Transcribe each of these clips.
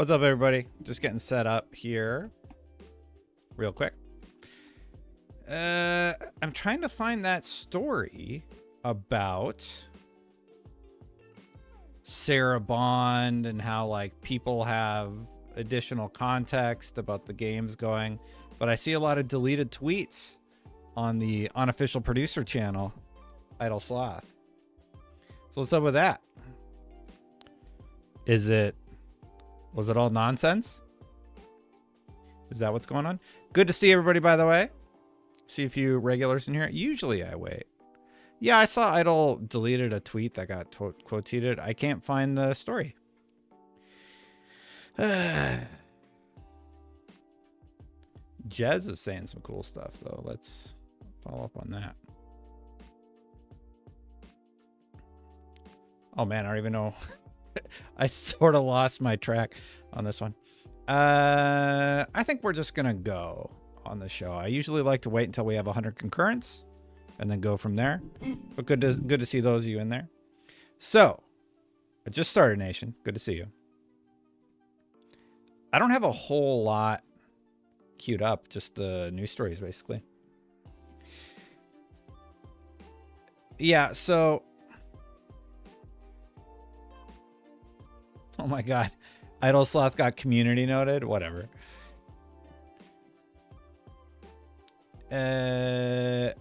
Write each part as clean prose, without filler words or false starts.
What's up, everybody? Just getting set up here real quick. I'm trying to find that story about Sarah Bond and how like people have additional context about the games going, but I see a lot of deleted tweets on the unofficial producer channel, Idle Sloth. So what's up with that? Was it all nonsense? Is that what's going on? Good to see everybody, by the way. See a few regulars in here. Usually I wait. Yeah, I saw Idle deleted a tweet that got quoted. I can't find the story. Jez is saying some cool stuff, though. Let's follow up on that. Oh, man, I don't even know. I sort of lost my track on this one. I think we're just going to go on the show. I usually like to wait until we have 100 concurrents and then go from there. But good to see those of you in there. So, I just started, Nation. Good to see you. I don't have a whole lot queued up, just the news stories, basically. Yeah, so... Oh my god. Idle Sloth got community noted. Whatever. All right,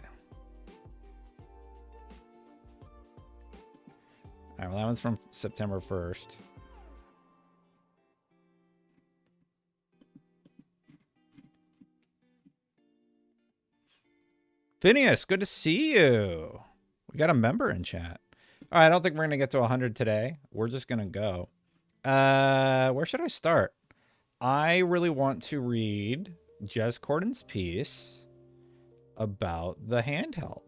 well, that one's from September 1st. Phineas, good to see you. We got a member in chat. All right, I don't think we're going to get to 100 today. We're just going to go. Where should I start? I really want to read Jez Corden's piece about the handheld.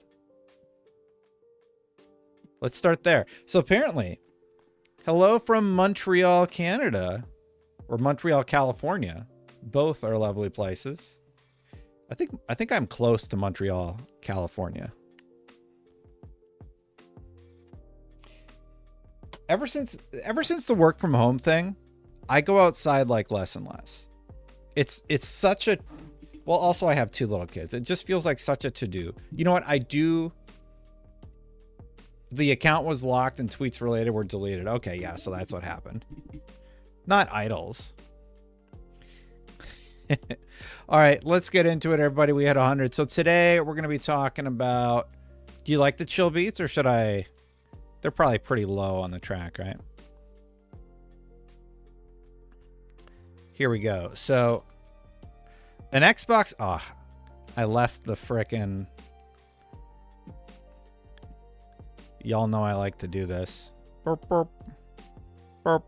Let's start there. So apparently, hello from Montreal, Canada, or Montreal, California. Both are lovely places. I think I'm close to Montreal, California. Ever since the work from home thing, I go outside like less and less. It's such a, well, also I have 2 little kids. It just feels like such a to-do. You know what? The account was locked and tweets related were deleted. Okay, yeah, so that's what happened. Not idols. All right, let's get into it, everybody. We had 100. So today we're going to be talking about, do you like the chill beats or should I... They're probably pretty low on the track, right? Here we go. So, an Xbox... Oh, I left the frickin'... Y'all know I like to do this. Burp, burp, burp.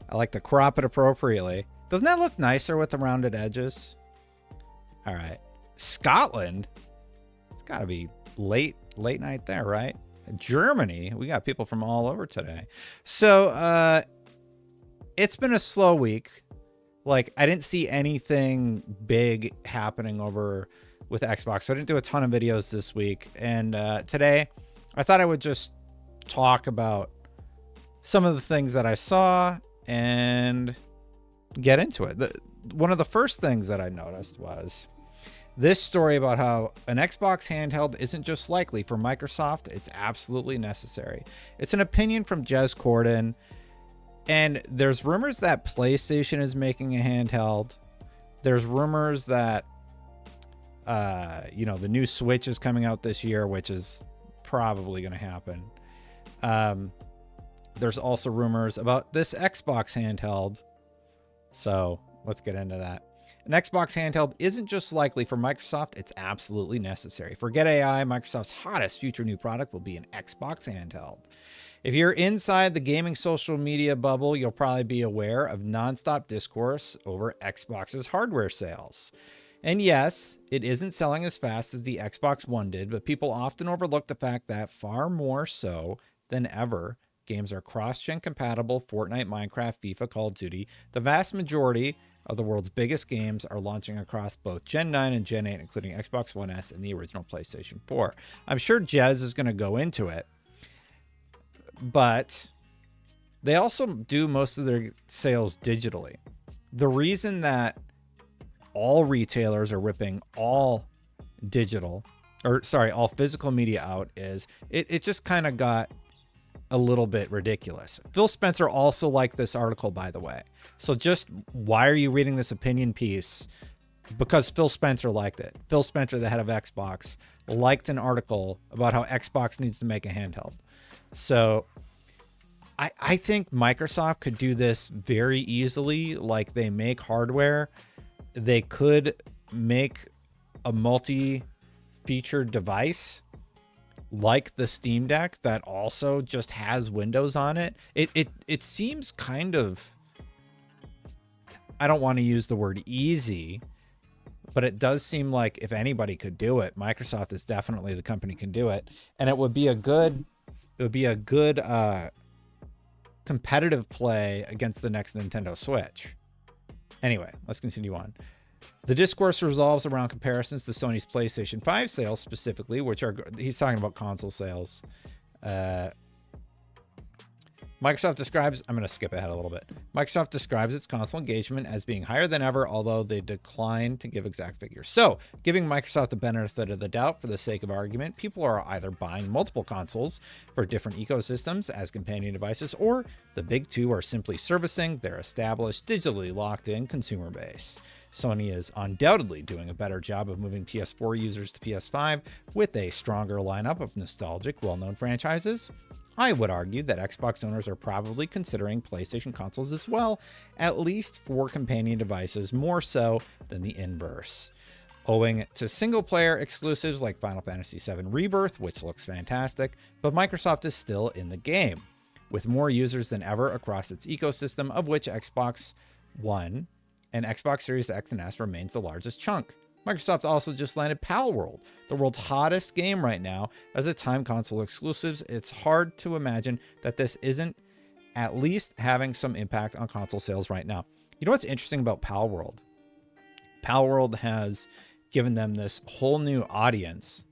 I like to crop it appropriately. Doesn't that look nicer with the rounded edges? All right. Scotland? It's got to be late night there, right? Germany, we got people from all over today. So it's been a slow week. Like, I didn't see anything big happening over with Xbox, so I didn't do a ton of videos this week. And today I thought I would just talk about some of the things that I saw and get into it. One of the first things that I noticed was this story about how an Xbox handheld isn't just likely for Microsoft, it's absolutely necessary. It's an opinion from Jez Corden, and there's rumors that PlayStation is making a handheld. There's rumors that, the new Switch is coming out this year, which is probably going to happen. There's also rumors about this Xbox handheld. So let's get into that. An Xbox handheld isn't just likely for Microsoft, it's absolutely necessary. Forget AI, Microsoft's hottest future new product will be an Xbox handheld. If you're inside the gaming social media bubble, you'll probably be aware of nonstop discourse over Xbox's hardware sales. And yes, it isn't selling as fast as the Xbox One did, but people often overlook the fact that far more so than ever, games are cross-gen compatible. Fortnite, Minecraft, FIFA, Call of Duty. The vast majority of the world's biggest games are launching across both Gen 9 and Gen 8, including Xbox One S and the original PlayStation 4. I'm sure Jez is going to go into it, but They also do most of their sales digitally. The reason that all retailers are ripping all digital, or sorry, all physical media out is it just kind of got a little bit ridiculous. Phil Spencer also liked this article, by the way. So just why are you reading this opinion piece? Because Phil Spencer liked it. Phil Spencer, the head of Xbox, liked an article about how Xbox needs to make a handheld. So I think Microsoft could do this very easily. Like, they make hardware. They could make a multi-featured device like the Steam Deck that also just has Windows on it. It seems kind of, I don't want to use the word easy, but it does seem like if anybody could do it, Microsoft is definitely the company can do it. And it would be a good competitive play against the next Nintendo Switch. Anyway, let's continue on. The discourse revolves around comparisons to Sony's PlayStation 5 sales specifically, which are, he's talking about console sales. Microsoft describes, I'm going to skip ahead a little bit. Microsoft describes its console engagement as being higher than ever, although they decline to give exact figures. So, giving Microsoft the benefit of the doubt for the sake of argument, people are either buying multiple consoles for different ecosystems as companion devices, or the big two are simply servicing their established, digitally locked-in consumer base. Sony is undoubtedly doing a better job of moving PS4 users to PS5 with a stronger lineup of nostalgic, well-known franchises. I would argue that Xbox owners are probably considering PlayStation consoles as well, at least for companion devices, more so than the inverse. Owing to single-player exclusives like Final Fantasy VII Rebirth, which looks fantastic, but Microsoft is still in the game, with more users than ever across its ecosystem, of which Xbox One and Xbox Series X and S remains the largest chunk. Microsoft also just landed Palworld, the world's hottest game right now, as a time console exclusives. It's hard to imagine that this isn't at least having some impact on console sales right now. You know what's interesting about Palworld? Palworld has given them this whole new audience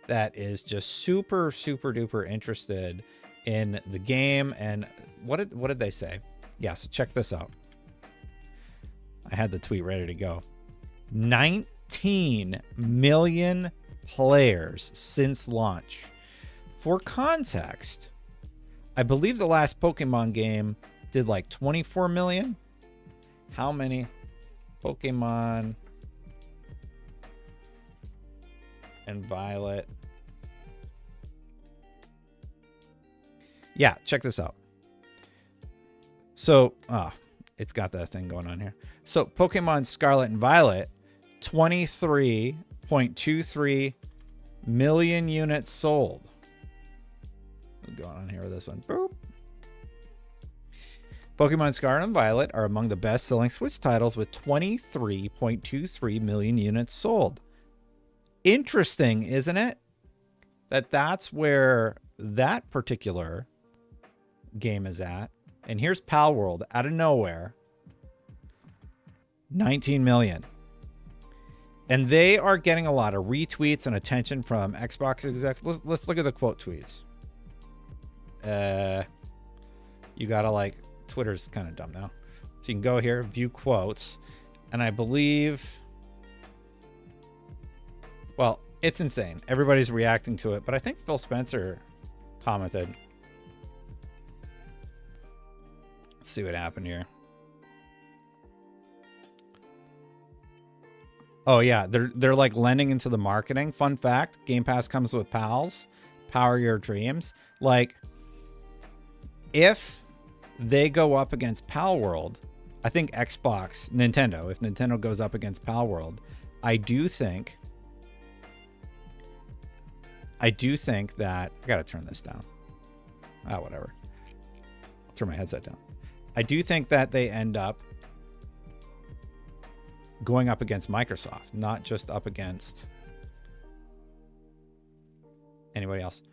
that is just super, super duper interested in the game. And what did they say? Yeah, so check this out. I had the tweet ready to go. 19 million players since launch. For context, I believe the last Pokemon game did like 24 million. How many Pokemon and Violet? Yeah, check this out. So, it's got that thing going on here. So Pokemon Scarlet and Violet, 23.23 million units sold. What's going on here with this one? Boop. Pokemon Scarlet and Violet are among the best-selling Switch titles with 23.23 million units sold. Interesting, isn't it? That's where that particular game is at. And here's Palworld out of nowhere. 19 million. And they are getting a lot of retweets and attention from Xbox execs. Let's look at the quote tweets. You gotta like, Twitter's kind of dumb now. So you can go here, view quotes. And I believe, well, it's insane. Everybody's reacting to it. But I think Phil Spencer commented. Let's see what happened here. Oh yeah, they're like lending into the marketing. Fun fact, Game Pass comes with pals. Power your dreams. Like, if they go up against Palworld, I think Nintendo, if Nintendo goes up against Palworld, I do think that, I gotta turn this down. Whatever. I'll turn my headset down. I do think that they end up going up against Microsoft, not just up against anybody else.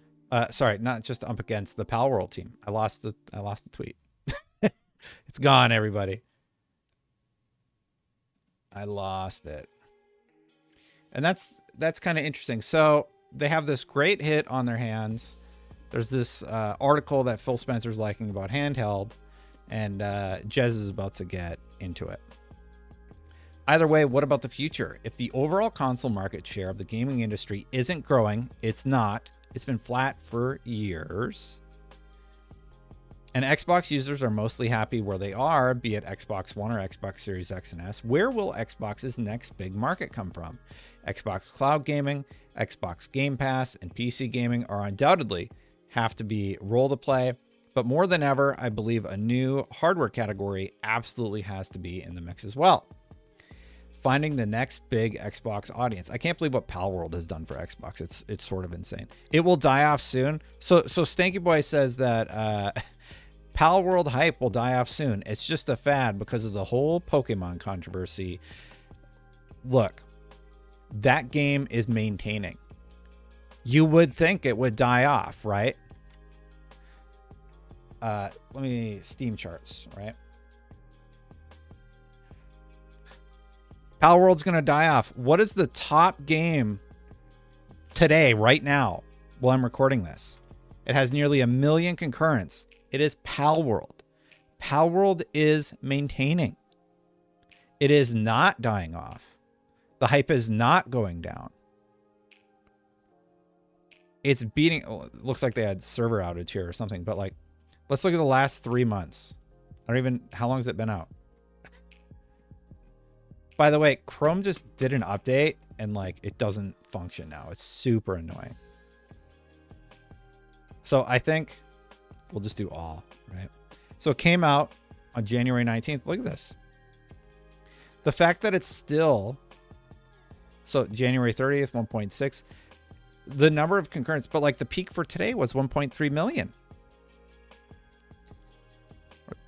Sorry, not just up against the Palworld team. I lost the tweet. It's gone, everybody. I lost it. And that's kind of interesting. So they have this great hit on their hands There's this article that Phil Spencer's liking about handheld, and Jez is about to get into it. Either way, what about the future? If the overall console market share of the gaming industry isn't growing, it's not. It's been flat for years. And Xbox users are mostly happy where they are, be it Xbox One or Xbox Series X and S. Where will Xbox's next big market come from? Xbox Cloud Gaming, Xbox Game Pass, and PC gaming are undoubtedly have to be role to play. But more than ever, I believe a new hardware category absolutely has to be in the mix as well. Finding the next big Xbox audience. I can't believe what Palworld has done for Xbox. It's sort of insane. It will die off soon. So Stanky Boy says that Palworld hype will die off soon. It's just a fad because of the whole Pokemon controversy. Look, that game is maintaining. You would think it would die off, right? Let me Steam charts, right? Palworld's going to die off. What is the top game today, right now, while I'm recording this? It has nearly 1 million concurrents. It is Palworld. Palworld is maintaining. It is not dying off. The hype is not going down. It's beating... Oh, it looks like they had server outage here or something, but like, let's look at the last 3 months. I don't even... How long has it been out? By the way, Chrome just did an update and like it doesn't function now. It's super annoying. So I think we'll just do all, right? So it came out on January 19th. Look at this. The fact that it's still... So January 30th, 1.6. The number of concurrents, but like the peak for today was 1.3 million.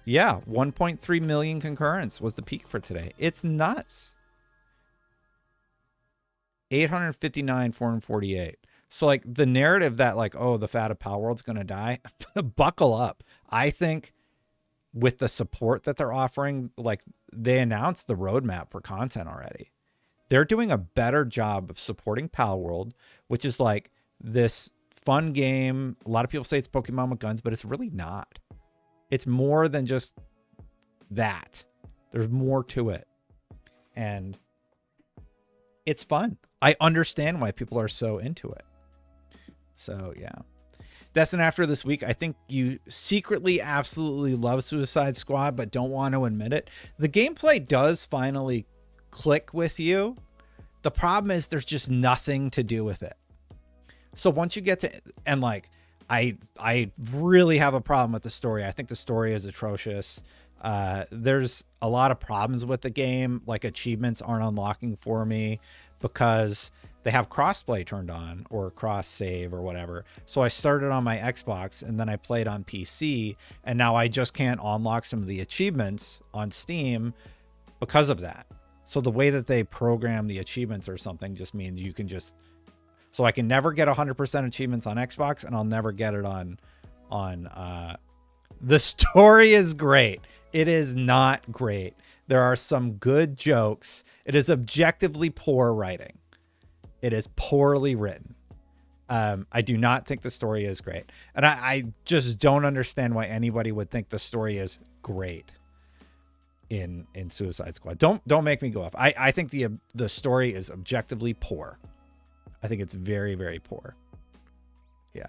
Yeah, 1.3 million concurrents was the peak for today. It's nuts. 859, 448. So like the narrative that like, oh, the fat of Palworld's going to die, buckle up. I think with the support that they're offering, like they announced the roadmap for content already. They're doing a better job of supporting Palworld, which is like this fun game. A lot of people say it's Pokemon with guns, but it's really not. It's more than just that. There's more to it. And it's fun. I understand why people are so into it. So, yeah. That's an after this week. I think you secretly absolutely love Suicide Squad, but don't want to admit it. The gameplay does finally click with you. The problem is there's just nothing to do with it. So once you get to... And like... I really have a problem with the story. I think the story is atrocious. There's a lot of problems with the game. Like achievements aren't unlocking for me because they have crossplay turned on or cross save or whatever. So I started on my Xbox and then I played on PC and now I just can't unlock some of the achievements on Steam because of that. So the way that they program the achievements or something just means you can just... So I can never get 100% achievements on Xbox, and I'll never get it on the story is great. It is not great. There are some good jokes. It is objectively poor writing. It is poorly written. I do not think the story is great. And I just don't understand why anybody would think the story is great in Suicide Squad. Don't make me go off. I think the story is objectively poor. I think it's very, very poor. Yeah.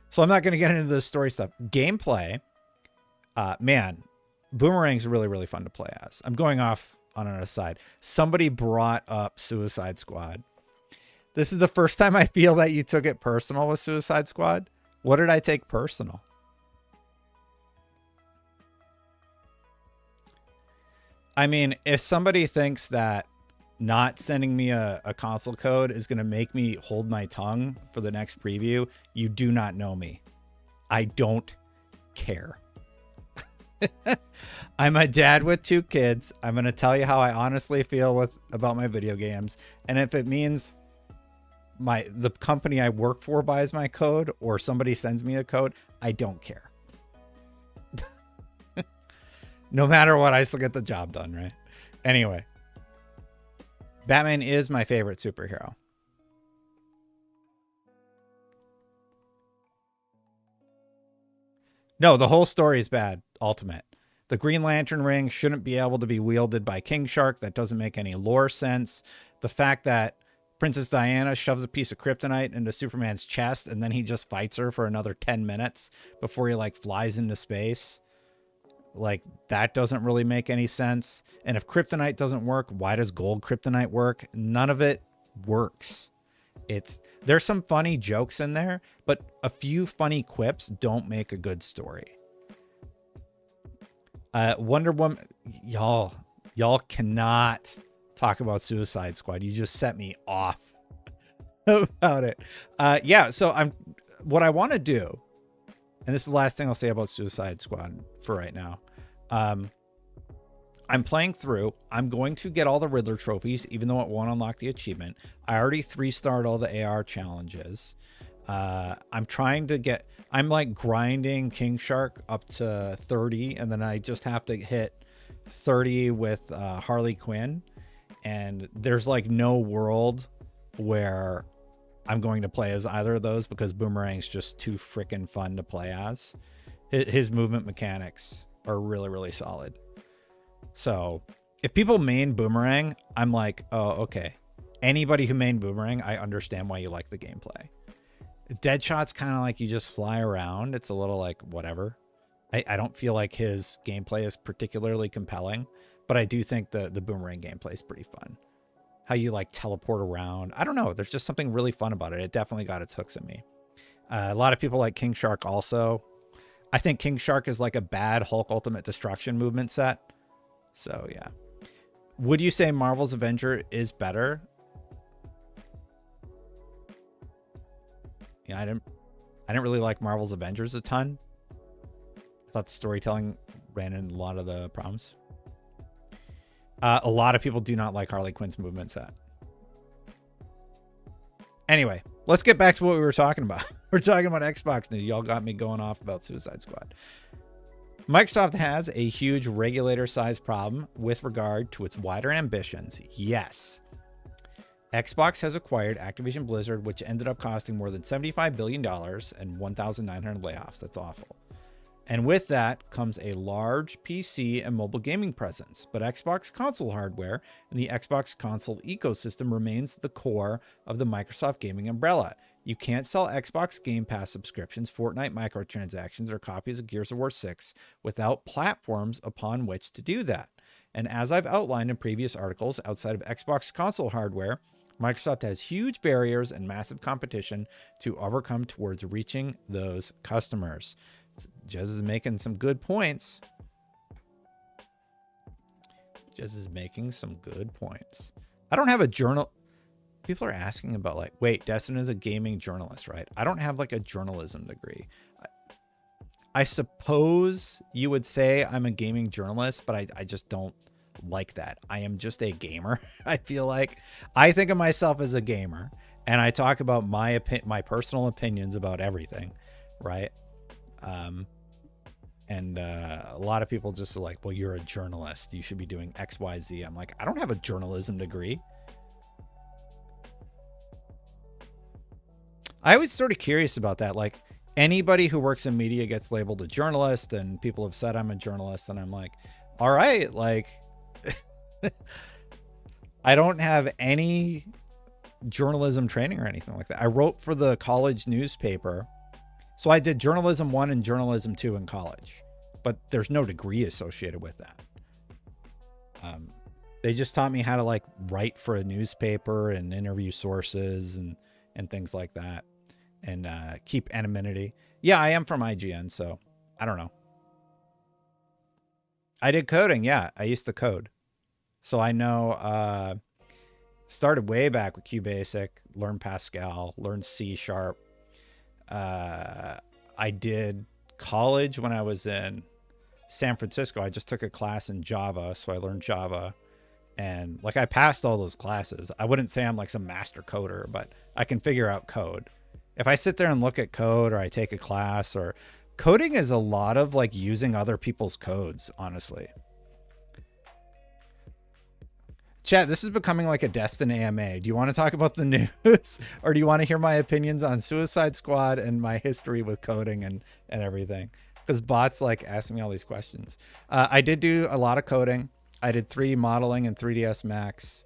So I'm not going to get into the story stuff. Gameplay, man, Boomerang's really, really fun to play as. I'm going off on an aside. Somebody brought up Suicide Squad. This is the first time I feel that you took it personal with Suicide Squad. What did I take personal? I mean, if somebody thinks that not sending me a console code is going to make me hold my tongue for the next preview, you do not know me. I don't care. I'm a dad with 2 kids. I'm going to tell you how I honestly feel about my video games. And if it means the company I work for buys my code or somebody sends me a code, I don't care. No matter what, I still get the job done, right? Anyway. Batman is my favorite superhero. No, the whole story is bad. Ultimate. The Green Lantern ring shouldn't be able to be wielded by King Shark. That doesn't make any lore sense. The fact that Princess Diana shoves a piece of kryptonite into Superman's chest and then he just fights her for another 10 minutes before he like flies into space. Like that doesn't really make any sense. And if kryptonite doesn't work, why does gold kryptonite work? None of it works. There's some funny jokes in there, but a few funny quips don't make a good story. Wonder Woman, y'all cannot talk about Suicide Squad. You just set me off about it. Yeah, so what I want to do, and this is the last thing I'll say about Suicide Squad for right now. I'm playing through. I'm going to get all the Riddler trophies, even though it won't unlock the achievement. I already 3-starred all the AR challenges. I'm like grinding King Shark up to 30, and then I just have to hit 30 with Harley Quinn. And there's like no world where I'm going to play as either of those because Boomerang's just too freaking fun to play as. His movement mechanics are really, really solid. So if people main Boomerang, I'm like, oh, okay. Anybody who main Boomerang, I understand why you like the gameplay. Deadshot's kind of like you just fly around. It's a little like whatever. I don't feel like his gameplay is particularly compelling, but I do think the Boomerang gameplay is pretty fun. How you like teleport around. I don't know. There's just something really fun about it. It definitely got its hooks in me. A lot of people like King Shark also. I think King Shark is like a bad Hulk Ultimate Destruction movement set. So yeah. Would you say Marvel's Avenger is better? Yeah, I didn't really like Marvel's Avengers a ton. I thought the storytelling ran into a lot of the problems. A lot of people do not like Harley Quinn's movement set. Anyway, let's get back to what we were talking about. We're talking about Xbox news. Y'all got me going off about Suicide Squad. Microsoft has a huge regulator-sized problem with regard to its wider ambitions. Yes. Xbox has acquired Activision Blizzard, which ended up costing more than $75 billion and 1,900 layoffs. That's awful. And with that comes a large PC and mobile gaming presence. But Xbox console hardware and the Xbox console ecosystem remains the core of the Microsoft gaming umbrella. You can't sell Xbox Game Pass subscriptions, Fortnite microtransactions, or copies of Gears of War 6 without platforms upon which to do that. And as I've outlined in previous articles, outside of Xbox console hardware, Microsoft has huge barriers and massive competition to overcome towards reaching those customers. Jez is making some good points. I don't have a journal. People are asking about like, wait, Destin is a gaming journalist, right? I don't have like a journalism degree. I suppose you would say I'm a gaming journalist, but I just don't like that. I am just a gamer. I feel like I think of myself as a gamer and I talk about my personal opinions about everything, right? And a lot of people just are like, well, you're a journalist. You should be doing X, Y, Z. I'm like, I don't have a journalism degree. I was sort of curious about that. Like anybody who works in media gets labeled a journalist and people have said I'm a journalist and I'm like, all right, like I don't have any journalism training or anything like that. I wrote for the college newspaper. So I did journalism 1 and journalism 2 in college, but there's no degree associated with that. They just taught me how to like write for a newspaper and interview sources and things like that and keep anonymity. Yeah, I am from IGN, so I don't know. I did coding. Yeah, I used to code. So I know, started way back with QBasic, learned Pascal, learned C#. I did college when I was in San Francisco. I just took a class in Java, so I learned Java, and like I passed all those classes. I wouldn't say I'm like some master coder, but I can figure out code. If I sit there and look at code or I take a class, or coding is a lot of like using other people's codes, honestly. Chat, this is becoming like a Destin AMA. Do you want to talk about the news or do you want to hear my opinions on Suicide Squad and my history with coding and everything? because bots like asking me all these questions. I did do a lot of coding. I did 3D modeling in 3ds Max.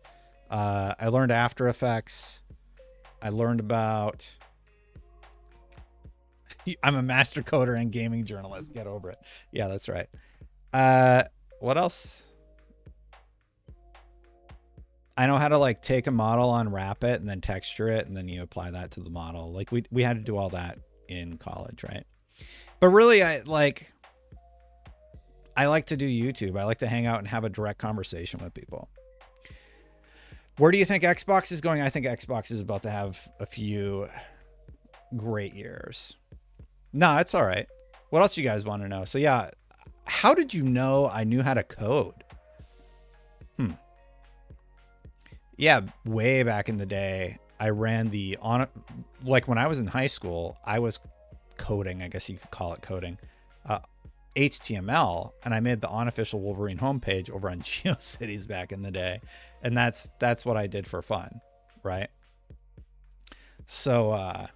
I learned After Effects. I learned about... I'm a master coder and gaming journalist. Get over it. Yeah, that's right. What else? I know how to like take a model, unwrap it, and then texture it, and then you apply that to the model. Like we had to do all that in college, right? But really, I like to do YouTube. I like to hang out and have a direct conversation with people. Where do you think Xbox is going? I think Xbox is about to have a few great years. No, it's all right. What else you guys want to know? So yeah, how did you know I knew how to code? Yeah, way back in the day, I ran like when I was in high school, I was coding, I guess you could call it coding, HTML, and I made the unofficial Wolverine homepage over on GeoCities back in the day, and that's what I did for fun, right? So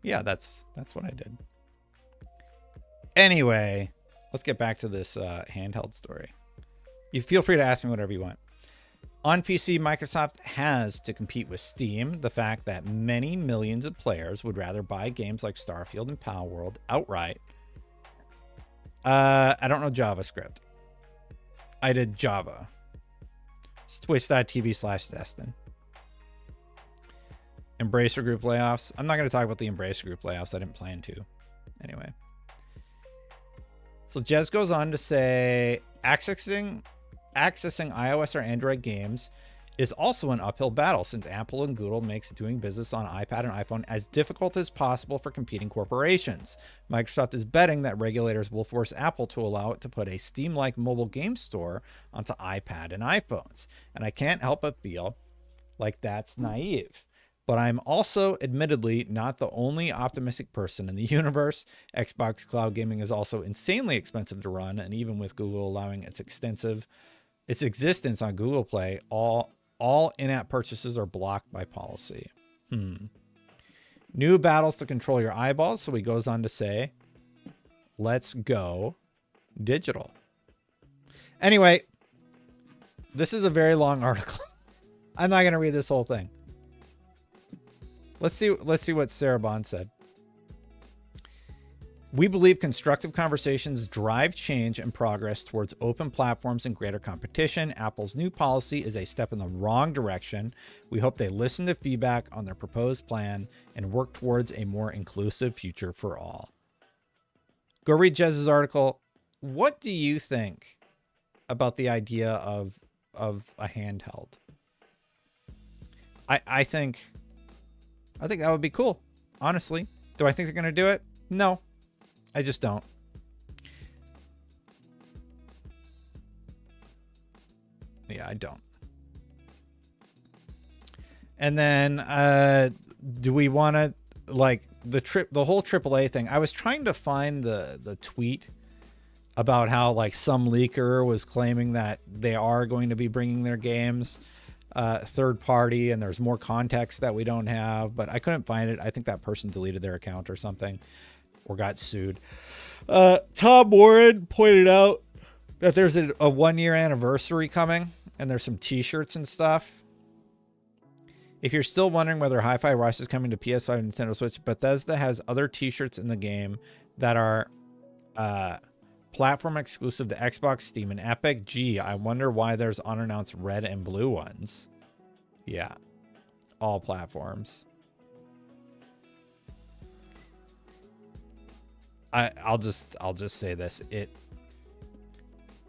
yeah, that's what I did. Anyway, let's get back to this handheld story. You feel free to ask me whatever you want. On PC, Microsoft has to compete with Steam. The fact that many millions of players would rather buy games like Starfield and Palworld outright. I don't know JavaScript. I did Java. It's twitch.tv/Destin. Embracer Group layoffs. I'm not going to talk about the Embracer Group layoffs. I didn't plan to. Anyway. So Jez goes on to say, accessing iOS or Android games is also an uphill battle since Apple and Google makes doing business on iPad and iPhone as difficult as possible for competing corporations. Microsoft is betting that regulators will force Apple to allow it to put a Steam-like mobile game store onto iPad and iPhones. And I can't help but feel like that's naive. But I'm also admittedly not the only optimistic person in the universe. Xbox Cloud Gaming is also insanely expensive to run, and even with Google allowing its existence on Google Play, all in-app purchases are blocked by policy. New battles to control your eyeballs. So he goes on to say, let's go digital. Anyway, this is a very long article. I'm not going to read this whole thing. Let's see what Sarah Bond said. We believe constructive conversations drive change and progress towards open platforms and greater competition. Apple's new policy is a step in the wrong direction. We hope they listen to feedback on their proposed plan and work towards a more inclusive future for all. Go read Jez's article. What do you think about the idea of a handheld? I think that would be cool. Honestly, do I think they're going to do it? No. I just don't. Yeah, I don't. And then, do we want to, like, the whole AAA thing? I was trying to find the tweet about how, like, some leaker was claiming that they are going to be bringing their games third party, and there's more context that we don't have, but I couldn't find it. I think that person deleted their account or something, or got sued. Tom Warren pointed out that there's a 1-year anniversary coming, and there's some t-shirts and stuff. If you're still wondering whether Hi-Fi Rush is coming to PS5 and Nintendo Switch, Bethesda has other t-shirts in the game that are platform exclusive to Xbox, Steam, and Epic. Gee, I wonder why there's unannounced red and blue ones. Yeah, all platforms. I'll just say this.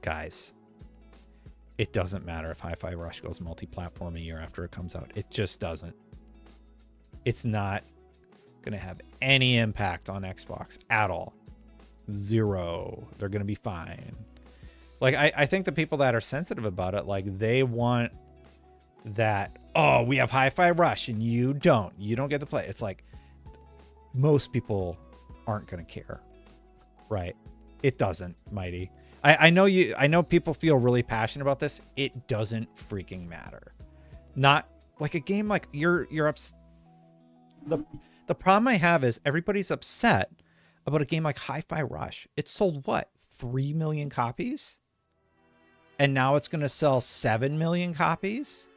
Guys, it doesn't matter if Hi-Fi Rush goes multi-platform a year after it comes out. It just doesn't. It's not going to have any impact on Xbox at all. Zero. They're going to be fine. Like, I think the people that are sensitive about it, like, they want that, oh, we have Hi-Fi Rush and you don't get to play. It's like, most people aren't going to care. Right? It doesn't, Mighty. I know people feel really passionate about this. It doesn't freaking matter. Not like a game like you're upset. The problem I have is everybody's upset about a game like Hi-Fi Rush. It sold what? 3 million copies? And now it's going to sell 7 million copies?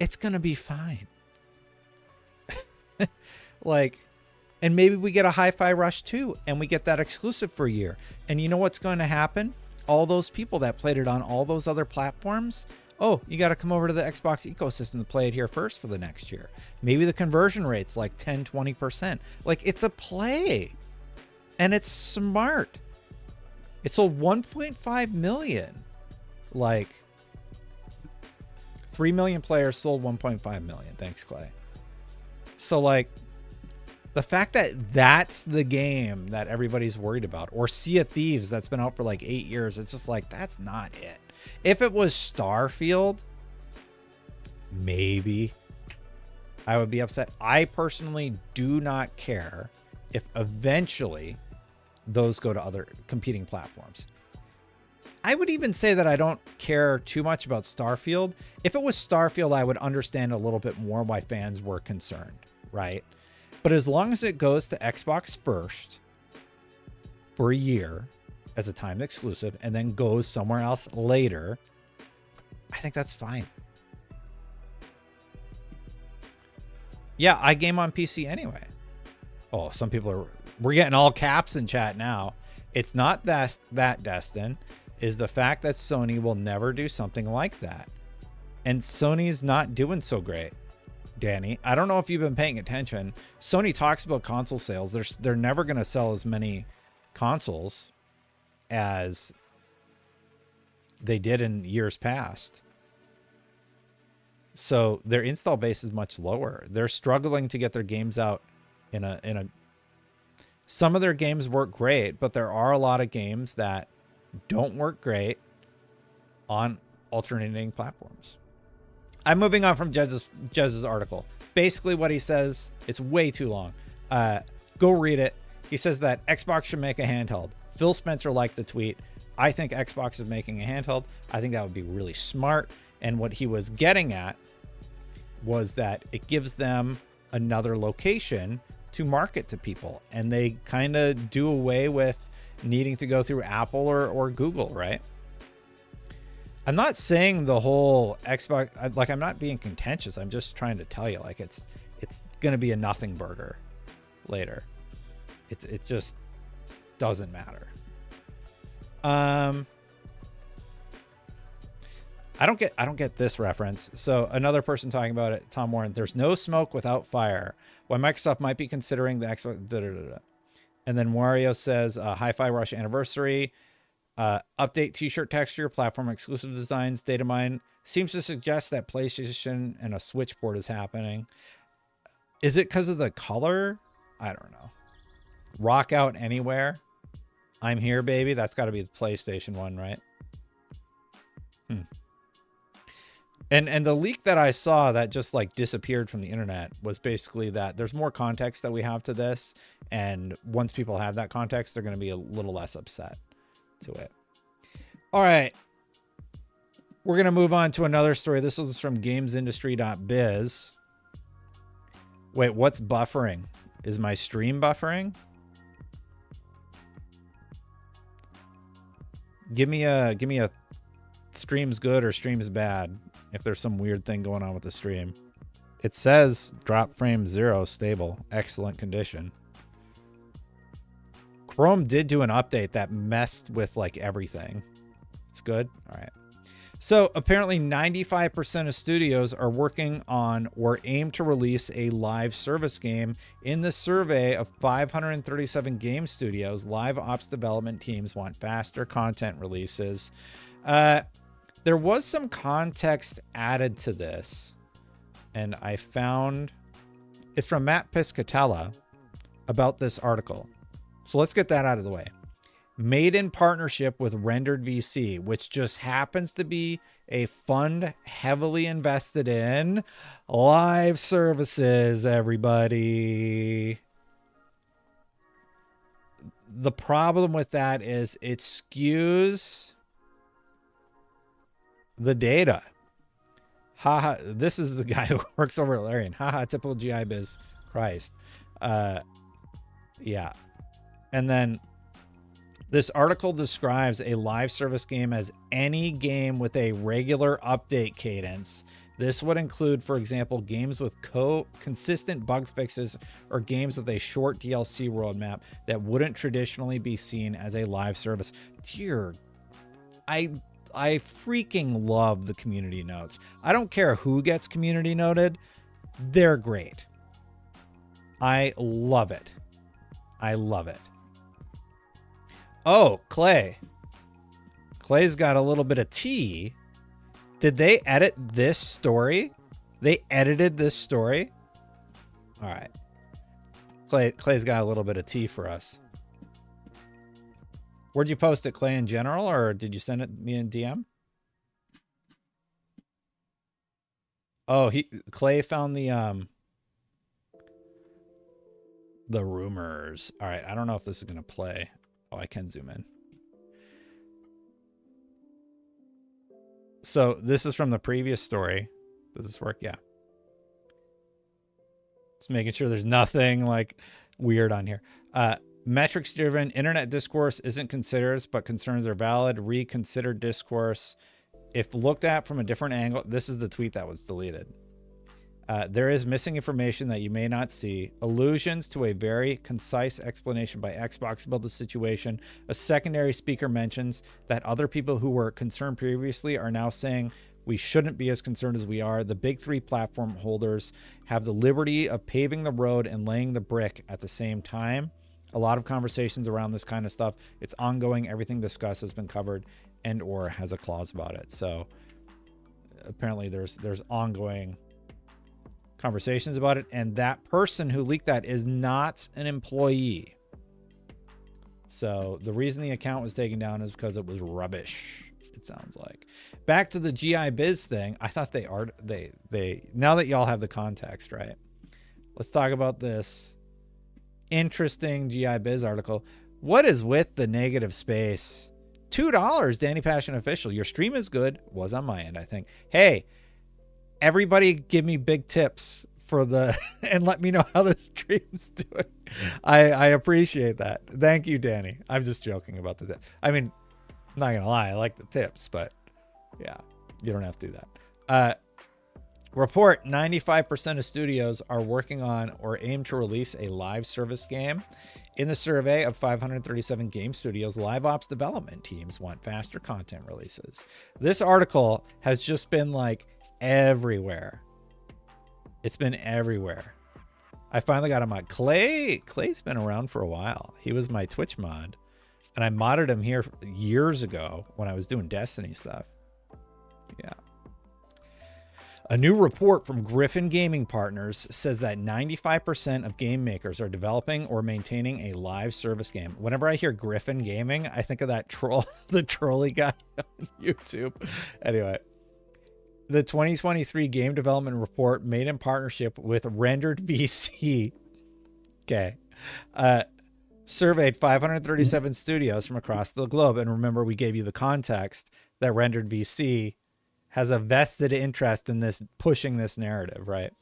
It's going to be fine. Like, and maybe we get a Hi-Fi Rush 2 and we get that exclusive for a year. And you know what's going to happen? All those people that played it on all those other platforms, oh, you got to come over to the Xbox ecosystem to play it here first for the next year. Maybe the conversion rate's like 10, 20%. Like, it's a play. And it's smart. It sold 1.5 million. Like, 3 million players sold 1.5 million. Thanks, Clay. So, like, the fact that that's the game that everybody's worried about, or Sea of Thieves that's been out for like 8 years, it's just like, that's not it. If it was Starfield, maybe I would be upset. I personally do not care if eventually those go to other competing platforms. I would even say that I don't care too much about Starfield. If it was Starfield, I would understand a little bit more why fans were concerned, right? But as long as it goes to Xbox first for a year as a timed exclusive and then goes somewhere else later, I think that's fine. Yeah, I game on PC anyway. Oh, some people are... We're getting all caps in chat now. It's not that Destin. Is the fact that Sony will never do something like that. And Sony's not doing so great. Danny, I don't know if you've been paying attention. Sony talks about console sales. They're never going to sell as many consoles as they did in years past. So their install base is much lower. They're struggling to get their games out in a some of their games work great, but there are a lot of games that don't work great on alternating platforms. I'm moving on from Jez's article. Basically what he says, it's way too long. Go read it. He says that Xbox should make a handheld. Phil Spencer liked the tweet. I think Xbox is making a handheld. I think that would be really smart. And what he was getting at was that it gives them another location to market to people. And they kind of do away with needing to go through Apple or Google, right? I'm not saying the whole Xbox, like, I'm not being contentious. I'm just trying to tell you, like, it's going to be a nothing burger later. It just doesn't matter. I don't get this reference. So another person talking about it, Tom Warren, there's no smoke without fire. Why Microsoft might be considering the Xbox. Da, da, da, da. And then Wario says, Hi-Fi Rush anniversary. Update t-shirt texture, platform exclusive designs, data mine. Seems to suggest that PlayStation and a Switch port is happening. Is it because of the color? I don't know. Rock out anywhere. I'm here, baby. That's got to be the PlayStation one, right? And the leak that I saw that just like disappeared from the internet was basically that there's more context that we have to this. And once people have that context, they're going to be a little less upset to it. All right. We're going to move on to another story. This was from gamesindustry.biz. Wait, what's buffering? Is my stream buffering? Give me a stream's good or stream's bad if there's some weird thing going on with the stream. It says drop frame 0 stable, excellent condition. Chrome did do an update that messed with like everything. It's good. All right. So apparently 95% of studios are working on or aim to release a live service game. In the survey of 537 game studios, live ops development teams want faster content releases. There was some context added to this, and I found it's from Matt Piscatella about this article. So let's get that out of the way. Made in partnership with Rendered VC, which just happens to be a fund heavily invested in live services, everybody. The problem with that is it skews the data. Haha, this is the guy who works over at Larian. Haha, typical GI biz. Christ. Yeah. And then this article describes a live service game as any game with a regular update cadence. This would include, for example, games with consistent bug fixes or games with a short DLC roadmap that wouldn't traditionally be seen as a live service. Dear, I freaking love the community notes. I don't care who gets community noted. They're great. I love it. I love it. Oh, Clay. Clay's got a little bit of tea. Did they edit this story? They edited this story? All right. Clay's got a little bit of tea for us. Where'd you post it, Clay, in general, or did you send it me in DM? Oh, Clay found the rumors. All right, I don't know if this is going to play. Oh, I can zoom in. So this is from the previous story. Does this work? Yeah. Just making sure there's nothing like weird on here. Metrics-driven internet discourse isn't considered, but concerns are valid. Reconsider discourse. If looked at from a different angle, this is the tweet that was deleted. There is missing information that you may not see. Allusions to a very concise explanation by Xbox about the situation. A secondary speaker mentions that other people who were concerned previously are now saying we shouldn't be as concerned as we are. The big three platform holders have the liberty of paving the road and laying the brick at the same time. A lot of conversations around this kind of stuff. It's ongoing. Everything discussed has been covered and or has a clause about it. So apparently there's ongoing conversations about it, and that person who leaked that is not an employee. So the reason the account was taken down is because it was rubbish, it sounds like. Back to the GI Biz thing. I thought they now that y'all have the context, right? Let's talk about this interesting GI Biz article. What is with the negative space? $2, Danny Passion Official. Your stream is good. Was on my end, I think. Hey, everybody give me big tips for the and let me know how the stream's doing. I appreciate that. Thank you, Danny. I'm just joking about the I mean, I'm not gonna lie, I like the tips, but yeah, you don't have to do that. Report 95% of studios are working on or aim to release a live service game. In the survey of 537 game studios, live ops development teams want faster content releases. This article has just been like everywhere. It's been everywhere. I finally got him on. Clay's been around for a while. He was my Twitch mod, and I modded him here years ago when I was doing Destiny stuff. Yeah. A new report from Griffin Gaming Partners says that 95% of game makers are developing or maintaining a live service game. Whenever I hear Griffin Gaming, I think of that troll, the trolley guy on YouTube. Anyway, the 2023 game development report made in partnership with Rendered VC, okay, surveyed 537 studios from across the globe. And remember, we gave you the context that Rendered VC has a vested interest in this, pushing this narrative, right?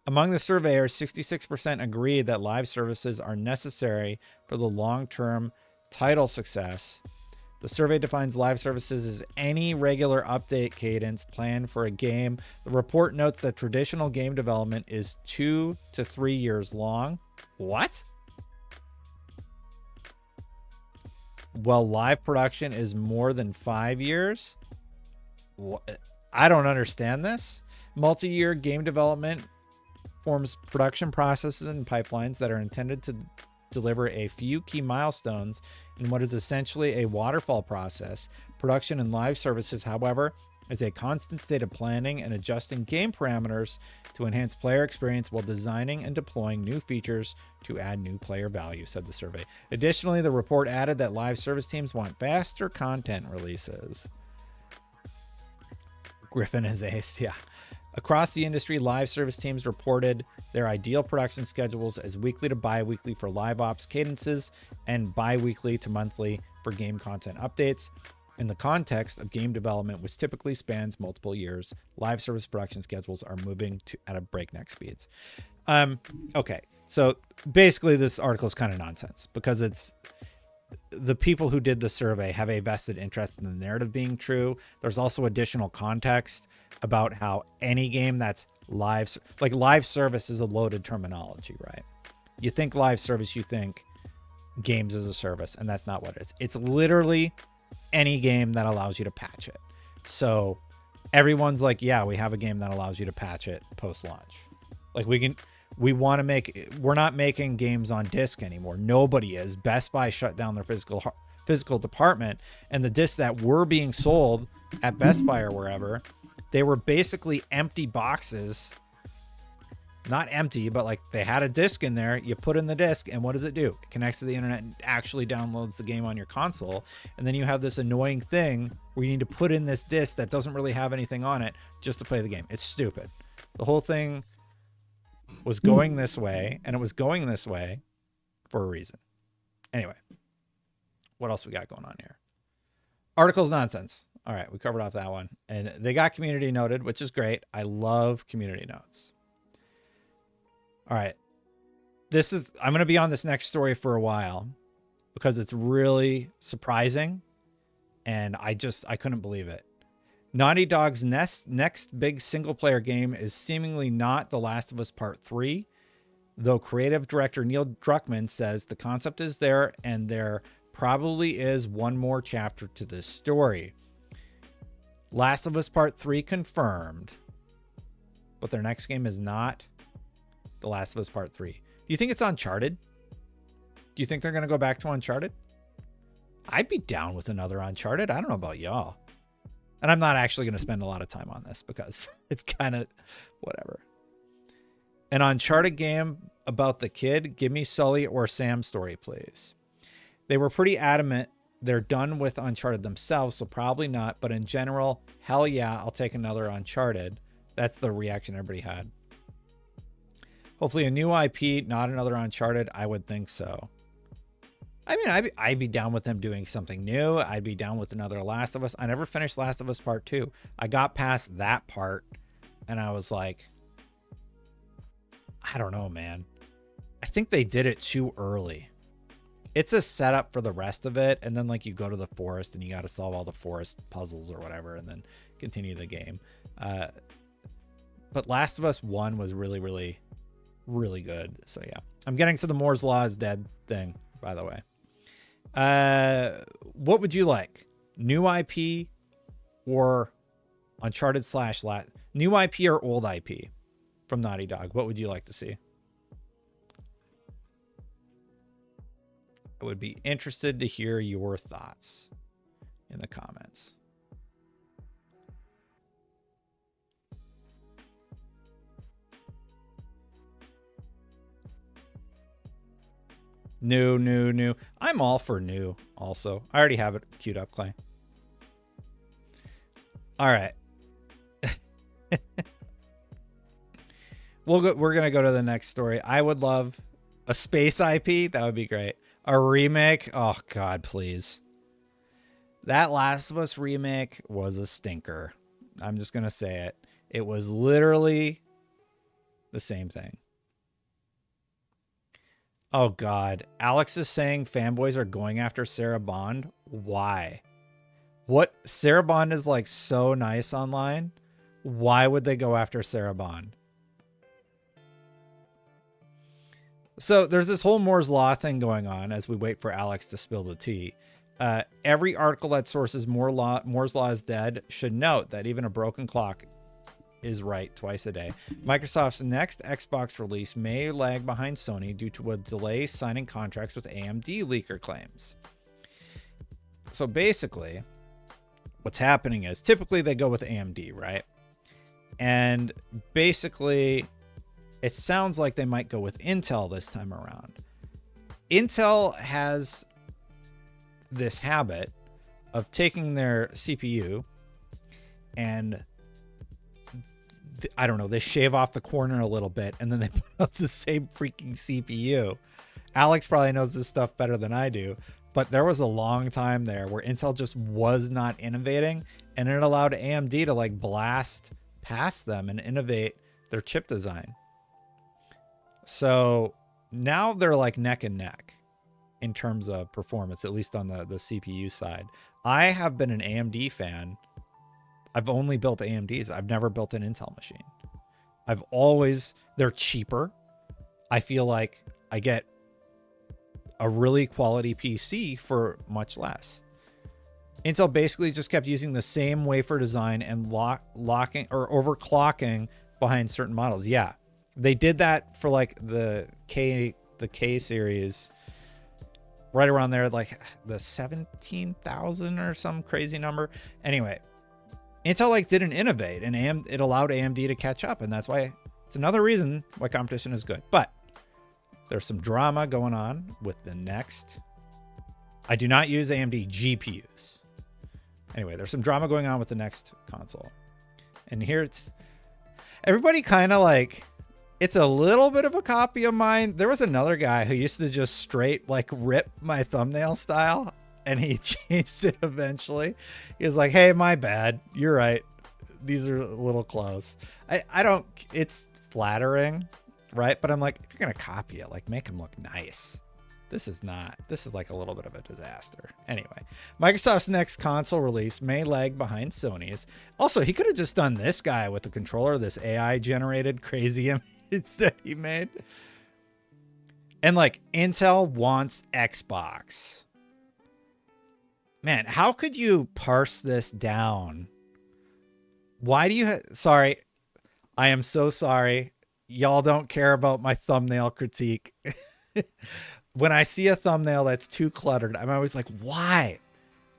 Among the surveyors, 66% agreed that live services are necessary for the long-term title success. The survey defines live services as any regular update cadence planned for a game. The report notes that traditional game development is 2 to 3 years long. What? Well, live production is more than 5 years? I don't understand this. Multi-year game development forms production processes and pipelines that are intended to deliver a few key milestones in what is essentially a waterfall process. Production and live services, however, is a constant state of planning and adjusting game parameters to enhance player experience while designing and deploying new features to add new player value, said the survey. Additionally, the report added that live service teams want faster content releases. Griffin is ace, yeah. Across the industry, live service teams reported their ideal production schedules as weekly to bi-weekly for live ops cadences and bi-weekly to monthly for game content updates. In the context of game development, which typically spans multiple years, live service production schedules are moving at a breakneck speeds. Okay, So basically this article is kind of nonsense because it's the people who did the survey have a vested interest in the narrative being true. There's also additional context about how any game that's live, like live service is a loaded terminology, right? You think live service, you think games as a service, and that's not what it is. It's literally any game that allows you to patch it. So everyone's like, yeah, we have a game that allows you to patch it post-launch. Like we're not making games on disc anymore. Nobody is. Best Buy shut down their physical department, and the discs that were being sold at Best Buy or wherever, they were basically empty boxes. Not empty, but like they had a disc in there. You put in the disc, and what does it do? It connects to the internet and actually downloads the game on your console. And then you have this annoying thing where you need to put in this disc that doesn't really have anything on it just to play the game. It's stupid. The whole thing was going this way, and it was going this way for a reason. Anyway, what else we got going on here? Articles nonsense. All right, we covered off that one. And they got community noted, which is great. I love community notes. All right. I'm going to be on this next story for a while because it's really surprising. And I couldn't believe it. Naughty Dog's next big single player game is seemingly not The Last of Us Part 3, though creative director Neil Druckmann says the concept is there and there probably is one more chapter to this story. Last of Us Part 3 confirmed, but their next game is not The Last of Us Part 3. Do you think it's Uncharted? Do you think they're going to go back to Uncharted? I'd be down with another Uncharted. I don't know about y'all. And I'm not actually going to spend a lot of time on this because it's kind of whatever. An Uncharted game about the kid. Give me Sully or Sam's story, please. They were pretty adamant they're done with Uncharted themselves, so probably not. But in general, hell yeah, I'll take another Uncharted. That's the reaction everybody had. Hopefully a new IP, not another Uncharted. I would think so. I mean, I'd be down with them doing something new. I'd be down with another Last of Us. I never finished Last of Us Part 2. I got past that part, and I was like, I don't know, man. I think they did it too early. It's a setup for the rest of it, and then like you go to the forest, and you got to solve all the forest puzzles or whatever, and then continue the game. But Last of Us 1 was really, really, really good. So yeah, I'm getting to the Moore's Law is dead thing, by the way. What would you like? New IP or Uncharted / new IP or old IP from Naughty Dog? What would you like to see? I would be interested to hear your thoughts in the comments. New. I'm all for new also. I already have it queued up, Clay. All right. We're going to go to the next story. I would love a space IP. That would be great. A remake. Oh, God, please. That Last of Us remake was a stinker. I'm just going to say it. It was literally the same thing. Oh, God. Alex is saying fanboys are going after Sarah Bond. Why? What? Sarah Bond is like so nice online. Why would they go after Sarah Bond? So there's this whole Moore's Law thing going on as we wait for Alex to spill the tea. Every article that sources Moore's Law is dead should note that even a broken clock is right twice a day. Microsoft's next Xbox release may lag behind Sony due to a delay signing contracts with AMD, leaker claims. So basically, what's happening is typically they go with AMD, right? And basically, it sounds like they might go with Intel this time around. Intel has this habit of taking their CPU and I don't know, they shave off the corner a little bit and then they put out the same freaking CPU. Alex probably knows this stuff better than I do, but there was a long time there where Intel just was not innovating, and it allowed AMD to like blast past them and innovate their chip design. So now they're like neck and neck in terms of performance, at least on the CPU side. I have been an AMD fan. I've only built AMDs. I've never built an Intel machine. They're cheaper. I feel like I get a really quality PC for much less. Intel basically just kept using the same wafer design and locking or overclocking behind certain models. Yeah, they did that for like the K series, right around there, like the 17,000 or some crazy number. Anyway, Intel like didn't innovate, and it allowed AMD to catch up, and that's why it's another reason why competition is good. But there's some drama going on with the next. I do not use AMD GPUs. Anyway, there's some drama going on with the next console. And here everybody kind of like, it's a little bit of a copy of mine. There was another guy who used to just straight like rip my thumbnail style, and he changed it eventually. He was like, hey, my bad. You're right. These are a little close. I don't, it's flattering, right? But I'm like, if you're going to copy it, like make them look nice. This is like a little bit of a disaster. Anyway, Microsoft's next console release may lag behind Sony's. Also, he could have just done this guy with the controller, this AI generated crazy image that he made. And like, Intel wants Xbox. Man, how could you parse this down? Why do you sorry. I am so sorry. Y'all don't care about my thumbnail critique. When I see a thumbnail that's too cluttered, I'm always like, why?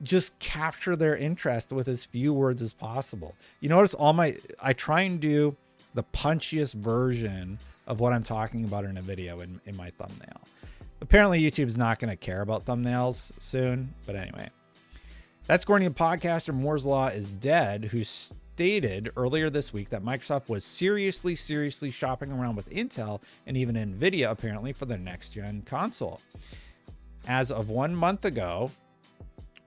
Just capture their interest with as few words as possible. You notice I try and do the punchiest version of what I'm talking about in a video in my thumbnail. Apparently YouTube's not going to care about thumbnails soon, but anyway. That Scornian podcaster Moore's Law is dead, who stated earlier this week that Microsoft was seriously shopping around with Intel and even Nvidia apparently for their next gen console. As of 1 month ago,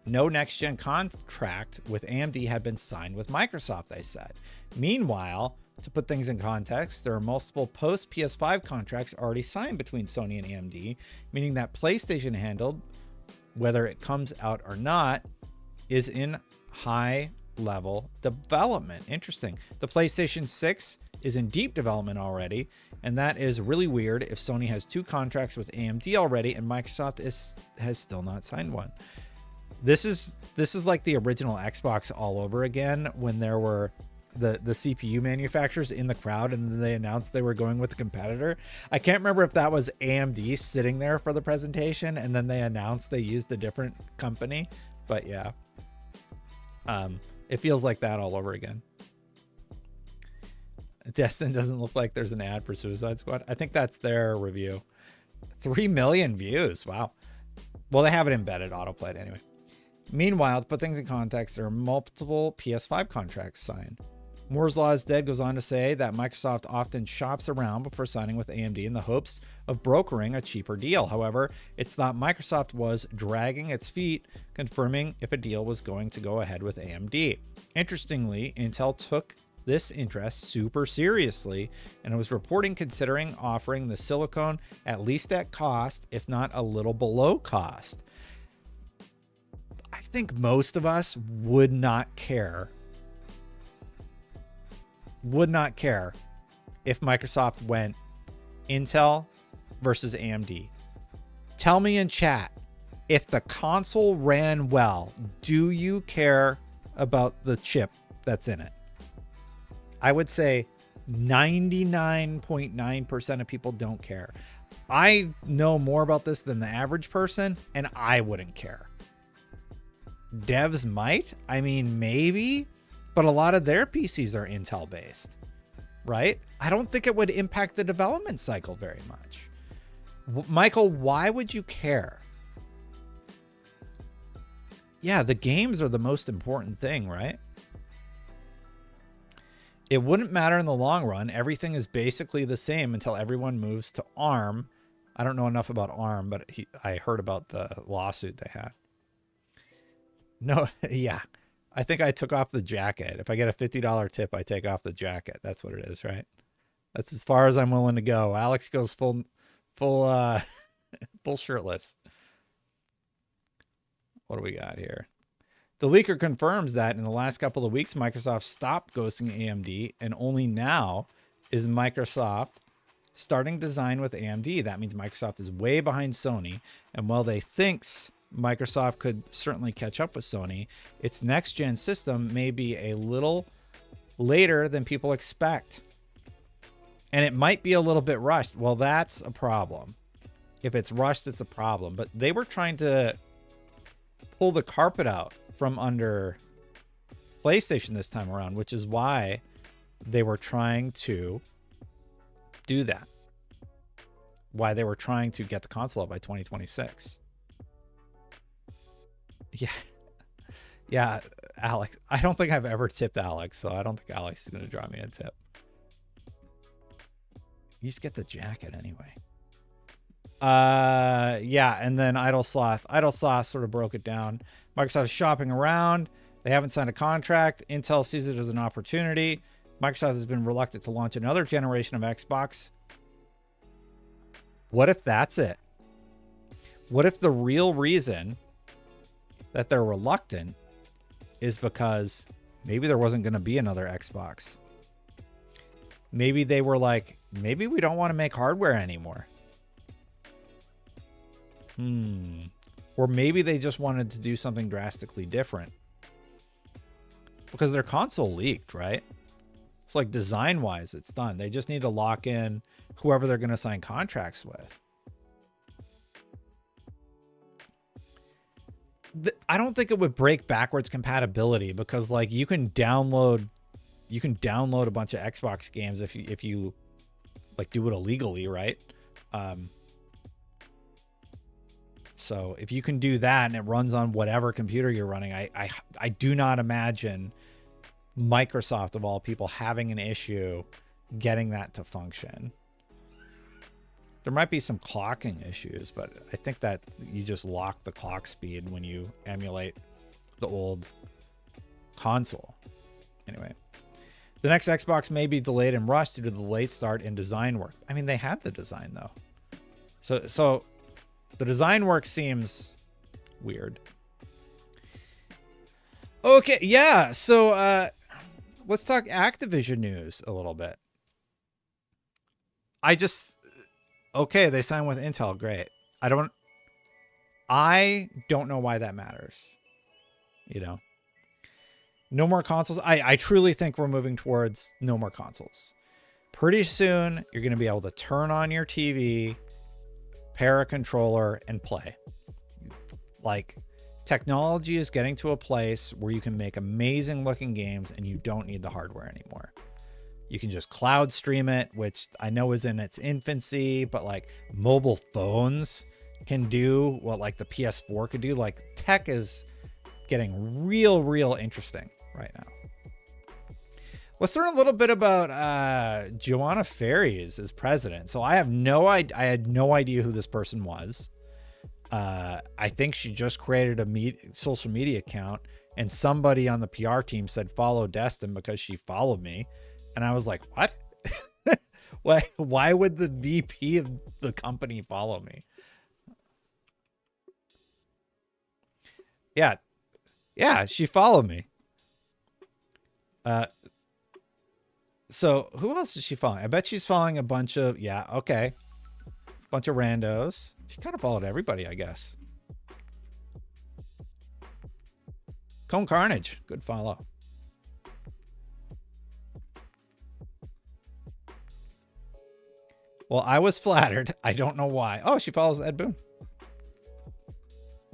no next gen contract with AMD had been signed with Microsoft, they said. Meanwhile, to put things in context, there are multiple post PS5 contracts already signed between Sony and AMD, meaning that PlayStation handled, whether it comes out or not, is in high level development. Interesting. The PlayStation 6 is in deep development already, and that is really weird if Sony has 2 contracts with AMD already and Microsoft has still not signed one. This is like the original Xbox all over again, when there were the CPU manufacturers in the crowd and then they announced they were going with a competitor. I can't remember if that was AMD sitting there for the presentation and then they announced they used a different company, but yeah. It feels like that all over again. Destin doesn't look like there's an ad for Suicide Squad. I think that's their review. 3 million views. Wow. Well, they have it embedded, autoplayed anyway. Meanwhile, to put things in context, there are multiple PS5 contracts signed. Moore's Law is dead goes on to say that Microsoft often shops around before signing with AMD in the hopes of brokering a cheaper deal. However, it's thought Microsoft was dragging its feet, confirming if a deal was going to go ahead with AMD. Interestingly, Intel took this interest super seriously and was reporting considering offering the silicone at least at cost, if not a little below cost. I think most of us would not care if Microsoft went Intel versus AMD. Tell me in chat, if the console ran well, do you care about the chip that's in it? I would say 99.9% of people don't care. I know more about this than the average person, and I wouldn't care. Devs might, I mean, maybe, but a lot of their PCs are Intel based, right? I don't think it would impact the development cycle very much. Michael, why would you care? Yeah, the games are the most important thing, right? It wouldn't matter in the long run. Everything is basically the same until everyone moves to ARM. I don't know enough about ARM, but I heard about the lawsuit they had. No, yeah. I think I took off the jacket. If I get a $50 tip, I take off the jacket. That's what it is, right? That's as far as I'm willing to go. Alex goes full full full shirtless. What do we got here? The leaker confirms that in the last couple of weeks, Microsoft stopped ghosting AMD, and only now is Microsoft starting design with AMD. That means Microsoft is way behind Sony, and while they thinks Microsoft could certainly catch up with Sony, its next-gen system may be a little later than people expect. And it might be a little bit rushed. Well, that's a problem. If it's rushed, it's a problem. But they were trying to pull the carpet out from under PlayStation this time around, which is why they were trying to do that. Why they were trying to get the console out by 2026. Yeah. Yeah, Alex. I don't think I've ever tipped Alex, so I don't think Alex is going to drop me a tip. You just get the jacket anyway. Yeah, and then Idle Sloth. Idle Sloth sort of broke it down. Microsoft is shopping around. They haven't signed a contract. Intel sees it as an opportunity. Microsoft has been reluctant to launch another generation of Xbox. What if that's it? What if the real reason that they're reluctant is because maybe there wasn't going to be another Xbox? Maybe they were like, maybe we don't want to make hardware anymore. Or maybe they just wanted to do something drastically different. Because their console leaked, right? It's like design-wise, it's done. They just need to lock in whoever they're going to sign contracts with. I don't think it would break backwards compatibility because like you can download a bunch of Xbox games if you like do it illegally, right? So if you can do that and it runs on whatever computer you're running, I do not imagine Microsoft of all people having an issue getting that to function. There might be some clocking issues, but I think that you just lock the clock speed when you emulate the old console. Anyway, the next Xbox may be delayed and rushed due to the late start in design work. I mean, they had the design though. So the design work seems weird. Okay, yeah. So let's talk Activision news a little bit. Okay, they signed with Intel. Great. I don't know why that matters. You know, no more consoles. I truly think we're moving towards no more consoles. Pretty soon, you're going to be able to turn on your TV, pair a controller, and play. Like, technology is getting to a place where you can make amazing looking games and you don't need the hardware anymore. You can just cloud stream it, which I know is in its infancy, but like mobile phones can do what like the PS4 could do. Like tech is getting real interesting right now. Let's learn a little bit about Joanna Faries as president. So I had no idea who this person was. I think she just created a social media account and somebody on the PR team said follow Destin because she followed me. And I was like, what? Why would the VP of the company follow me? Yeah, she followed me. So who else is she following? I bet she's following a bunch of, bunch of randos. She kind of followed everybody, I guess. Cone Carnage, good follow. Well, I was flattered. I don't know why. Oh, she follows Ed Boon.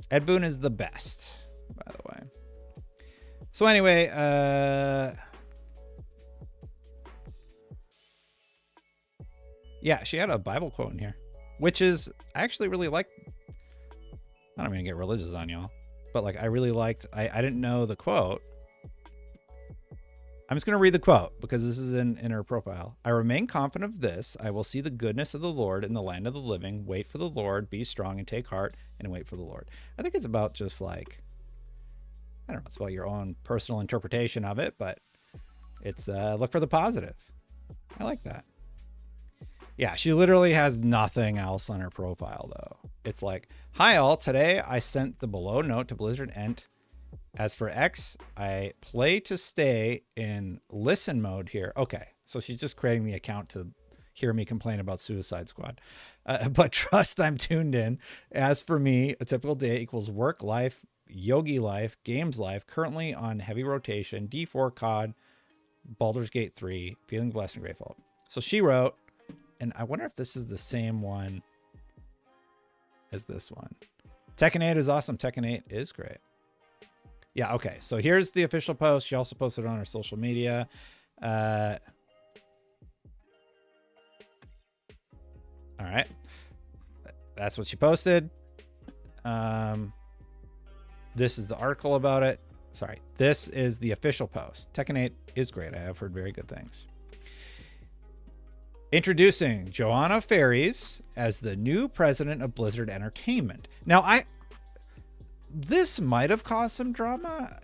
Ed Boon is the best, by the way. So anyway, yeah, she had a Bible quote in here, which is I actually really like. I don't mean to get religious on y'all, but like I really liked. I didn't know the quote. I'm just going to read the quote because this is in her profile. I remain confident of this. I will see the goodness of the Lord in the land of the living. Wait for the Lord. Be strong and take heart and wait for the Lord. I think it's about just like, I don't know, it's about your own personal interpretation of it, but it's look for the positive. I like that. Yeah, she literally has nothing else on her profile, though. It's like, hi all, today I sent the below note to Blizzard Ent. As for X, I play to stay in listen mode here. Okay, so she's just creating the account to hear me complain about Suicide Squad. But trust, I'm tuned in. As for me, a typical day equals work life, yogi life, games life, currently on heavy rotation, D4 COD, Baldur's Gate 3, feeling blessed and grateful. So she wrote, and I wonder if this is the same one as this one. Tekken 8 is awesome. Tekken 8 is great. Yeah, okay. So here's the official post. She also posted it on her social media. All right. That's what she posted. This is the article about it. Sorry. This is the official post. Tekken 8 is great. I have heard very good things. Introducing Joanna Faries as the new president of Blizzard Entertainment. Now, this might have caused some drama.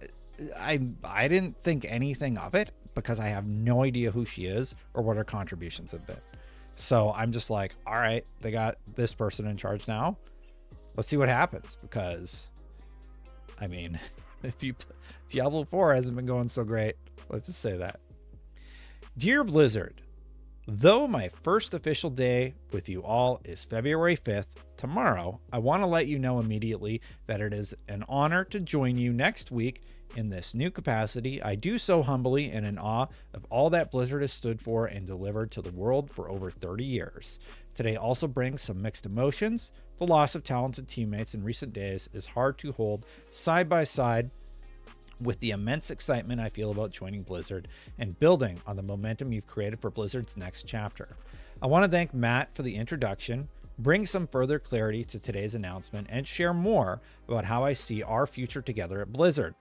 I didn't think anything of it because I have no idea who she is or what her contributions have been. So I'm just like, all right, they got this person in charge now. Let's see what happens, because I mean, Diablo 4 hasn't been going so great. Let's just say that. Dear Blizzard, though my first official day with you all is February 5th, tomorrow, I want to let you know immediately that it is an honor to join you next week in this new capacity. I do so humbly and in awe of all that Blizzard has stood for and delivered to the world for over 30 years. Today also brings some mixed emotions. The loss of talented teammates in recent days is hard to hold side by side with the immense excitement I feel about joining Blizzard and building on the momentum you've created for Blizzard's next chapter. I want to thank Matt for the introduction, bring some further clarity to today's announcement, and share more about how I see our future together at Blizzard.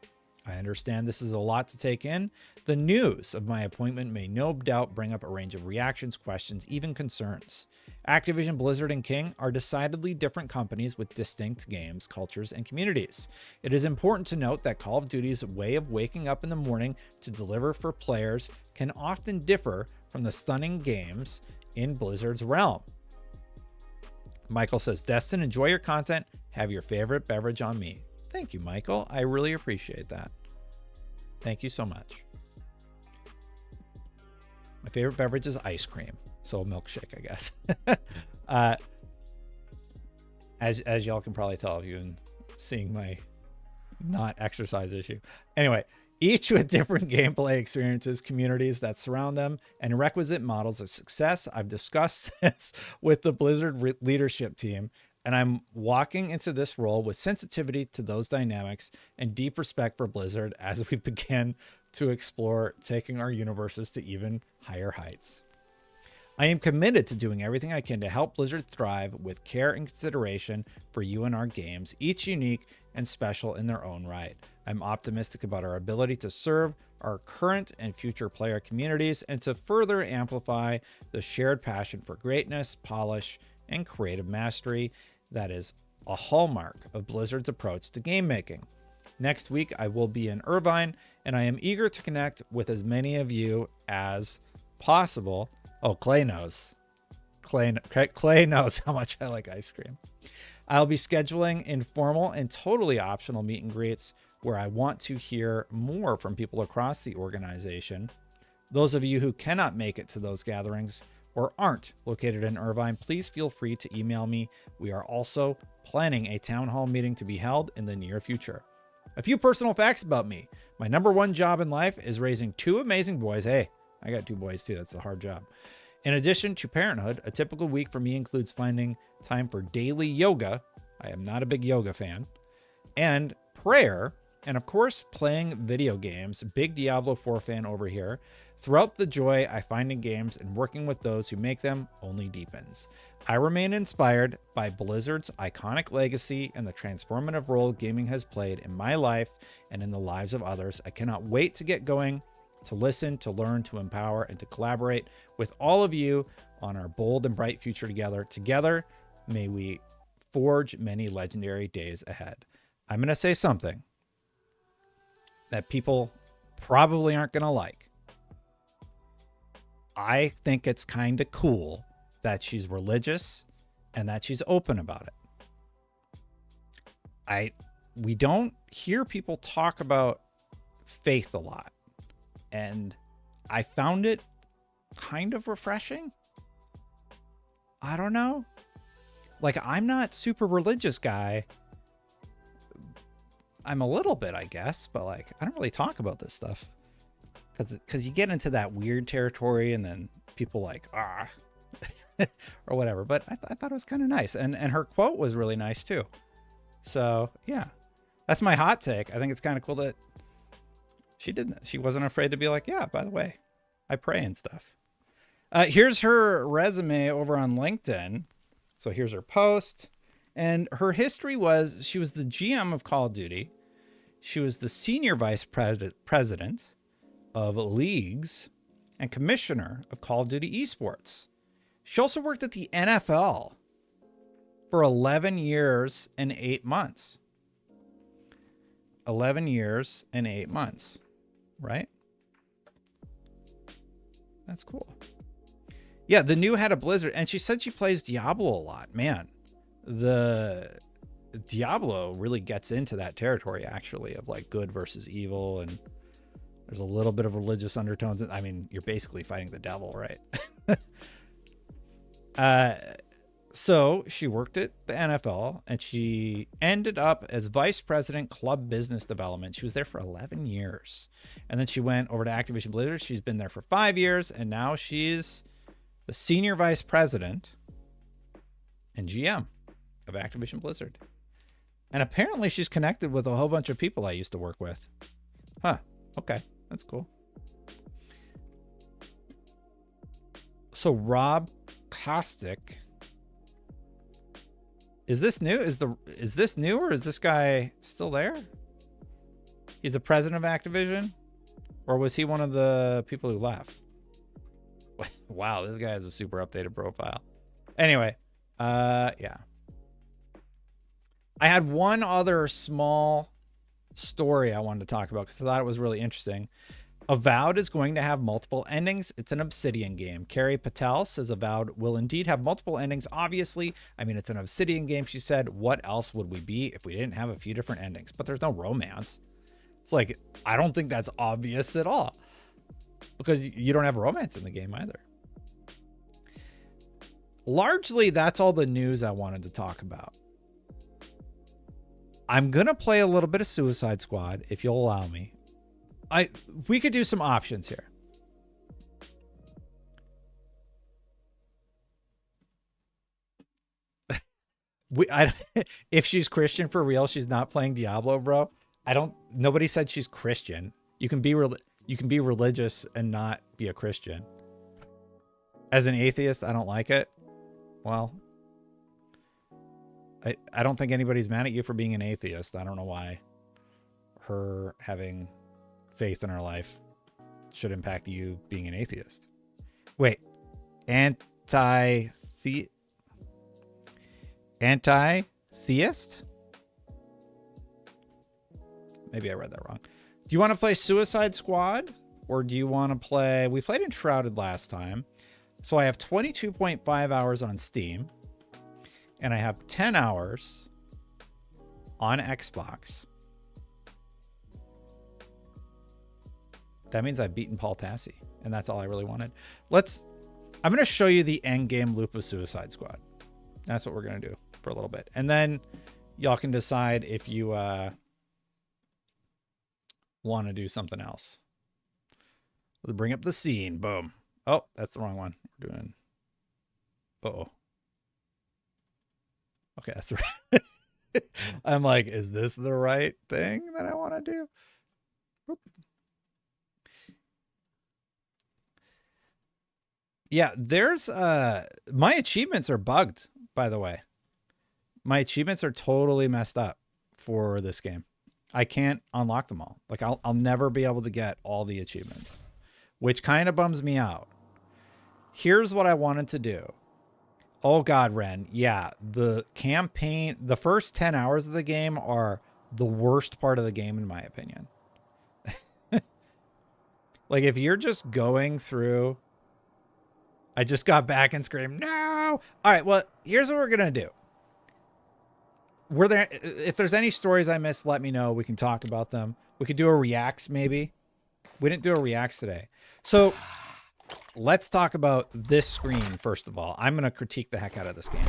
I understand this is a lot to take in. The news of my appointment may no doubt bring up a range of reactions, questions, even concerns. Activision, Blizzard, and King are decidedly different companies with distinct games, cultures, and communities. It is important to note that Call of Duty's way of waking up in the morning to deliver for players can often differ from the stunning games in Blizzard's realm. Michael says, Destin, enjoy your content. Have your favorite beverage on me. Thank you, Michael. I really appreciate that. Thank you so much. My favorite beverage is ice cream. So a milkshake, I guess. As y'all can probably tell if you've been seeing my not exercise issue. Anyway, each with different gameplay experiences, communities that surround them, and requisite models of success. I've discussed this with the Blizzard leadership team, and I'm walking into this role with sensitivity to those dynamics and deep respect for Blizzard as we begin to explore taking our universes to even higher heights. I am committed to doing everything I can to help Blizzard thrive with care and consideration for you and our games, each unique and special in their own right. I'm optimistic about our ability to serve our current and future player communities and to further amplify the shared passion for greatness, polish, and creative mastery that is a hallmark of Blizzard's approach to game making. Next week, I will be in Irvine, and I am eager to connect with as many of you as possible. Oh, Clay knows. Clay knows how much I like ice cream. I'll be scheduling informal and totally optional meet and greets where I want to hear more from people across the organization. Those of you who cannot make it to those gatherings or aren't located in Irvine, please feel free to email me. We are also planning a town hall meeting to be held in the near future. A few personal facts about me. My number one job in life is raising two amazing boys. Hey, I got two boys too. That's a hard job. In addition to parenthood, a typical week for me includes finding time for daily yoga. I am not a big yoga fan. And prayer. And of course, playing video games. Big Diablo 4 fan over here. Throughout the joy I find in games and working with those who make them only deepens. I remain inspired by Blizzard's iconic legacy and the transformative role gaming has played in my life and in the lives of others. I cannot wait to get going, to listen, to learn, to empower, and to collaborate with all of you on our bold and bright future together. Together, may we forge many legendary days ahead. I'm going to say something that people probably aren't going to like. I think it's kind of cool that she's religious, and that she's open about it. We don't hear people talk about faith a lot, and I found it kind of refreshing. I don't know. Like, I'm not super religious guy. I'm a little bit, I guess, but like, I don't really talk about this stuff because you get into that weird territory and then people like, or whatever. But I thought it was kind of nice. And her quote was really nice too. So yeah, that's my hot take. I think it's kind of cool that she wasn't afraid to be like, yeah, by the way, I pray and stuff. Here's her resume over on LinkedIn. So here's her post. And her history was, she was the GM of Call of Duty. She was the senior vice president of leagues and commissioner of Call of Duty esports. She also worked at the NFL for 11 years and 8 months. 11 years and 8 months, right? That's cool. Yeah, the new head of Blizzard. And she said she plays Diablo a lot. Man, the Diablo really gets into that territory, actually, of like good versus evil. And there's a little bit of religious undertones. I mean, you're basically fighting the devil, right? So she worked at the NFL and she ended up as vice president club business development. She was there for 11 years. And then she went over to Activision Blizzard. She's been there for 5 years. And now she's the senior vice president and GM of Activision Blizzard. And apparently she's connected with a whole bunch of people I used to work with. Huh. Okay. That's cool. So Rob Kostick. Is this new? Is this new, or is this guy still there? He's the president of Activision? Or was he one of the people who left? Wow, this guy has a super updated profile. Anyway, yeah. I had one other small story I wanted to talk about because I thought it was really interesting. Avowed is going to have multiple endings. It's an Obsidian game. Carrie Patel says Avowed will indeed have multiple endings. Obviously, I mean, it's an Obsidian game. She said, what else would we be if we didn't have a few different endings? But there's no romance. It's like, I don't think that's obvious at all because you don't have romance in the game either. Largely, that's all the news I wanted to talk about. I'm going to play a little bit of Suicide Squad, if you'll allow me. We could do some options here. If she's Christian for real, she's not playing Diablo, bro. Nobody said she's Christian. You can be religious and not be a Christian. As an atheist, I don't like it. Well, I don't think anybody's mad at you for being an atheist. I don't know why her having faith in her life should impact you being an atheist. Wait, anti-theist? Maybe I read that wrong. Do you want to play Suicide Squad, or do you want to play... We played Enshrouded last time. So I have 22.5 hours on Steam, and I have 10 hours on Xbox. That means I've beaten Paul Tassi, and that's all I really wanted. I'm going to show you the end game loop of Suicide Squad. That's what we're going to do for a little bit. And then y'all can decide if you want to do something else. We'll bring up the scene. Boom. Oh, that's the wrong one. We're doing... Uh-oh. Okay, that's right. I'm like, is this the right thing that I want to do? Oop. Yeah, there's my achievements are bugged, by the way. My achievements are totally messed up for this game. I can't unlock them all. Like I'll never be able to get all the achievements, which kind of bums me out. Here's what I wanted to do. Oh God, Ren. Yeah, the campaign, the first 10 hours of the game are the worst part of the game, in my opinion. Like if you're just going through I just got back and screamed, no. All right, well, here's what we're going to do. If there's any stories I missed, let me know. We can talk about them. We could do a reacts maybe. We didn't do a reacts today. So let's talk about this screen first of all. I'm going to critique the heck out of this game.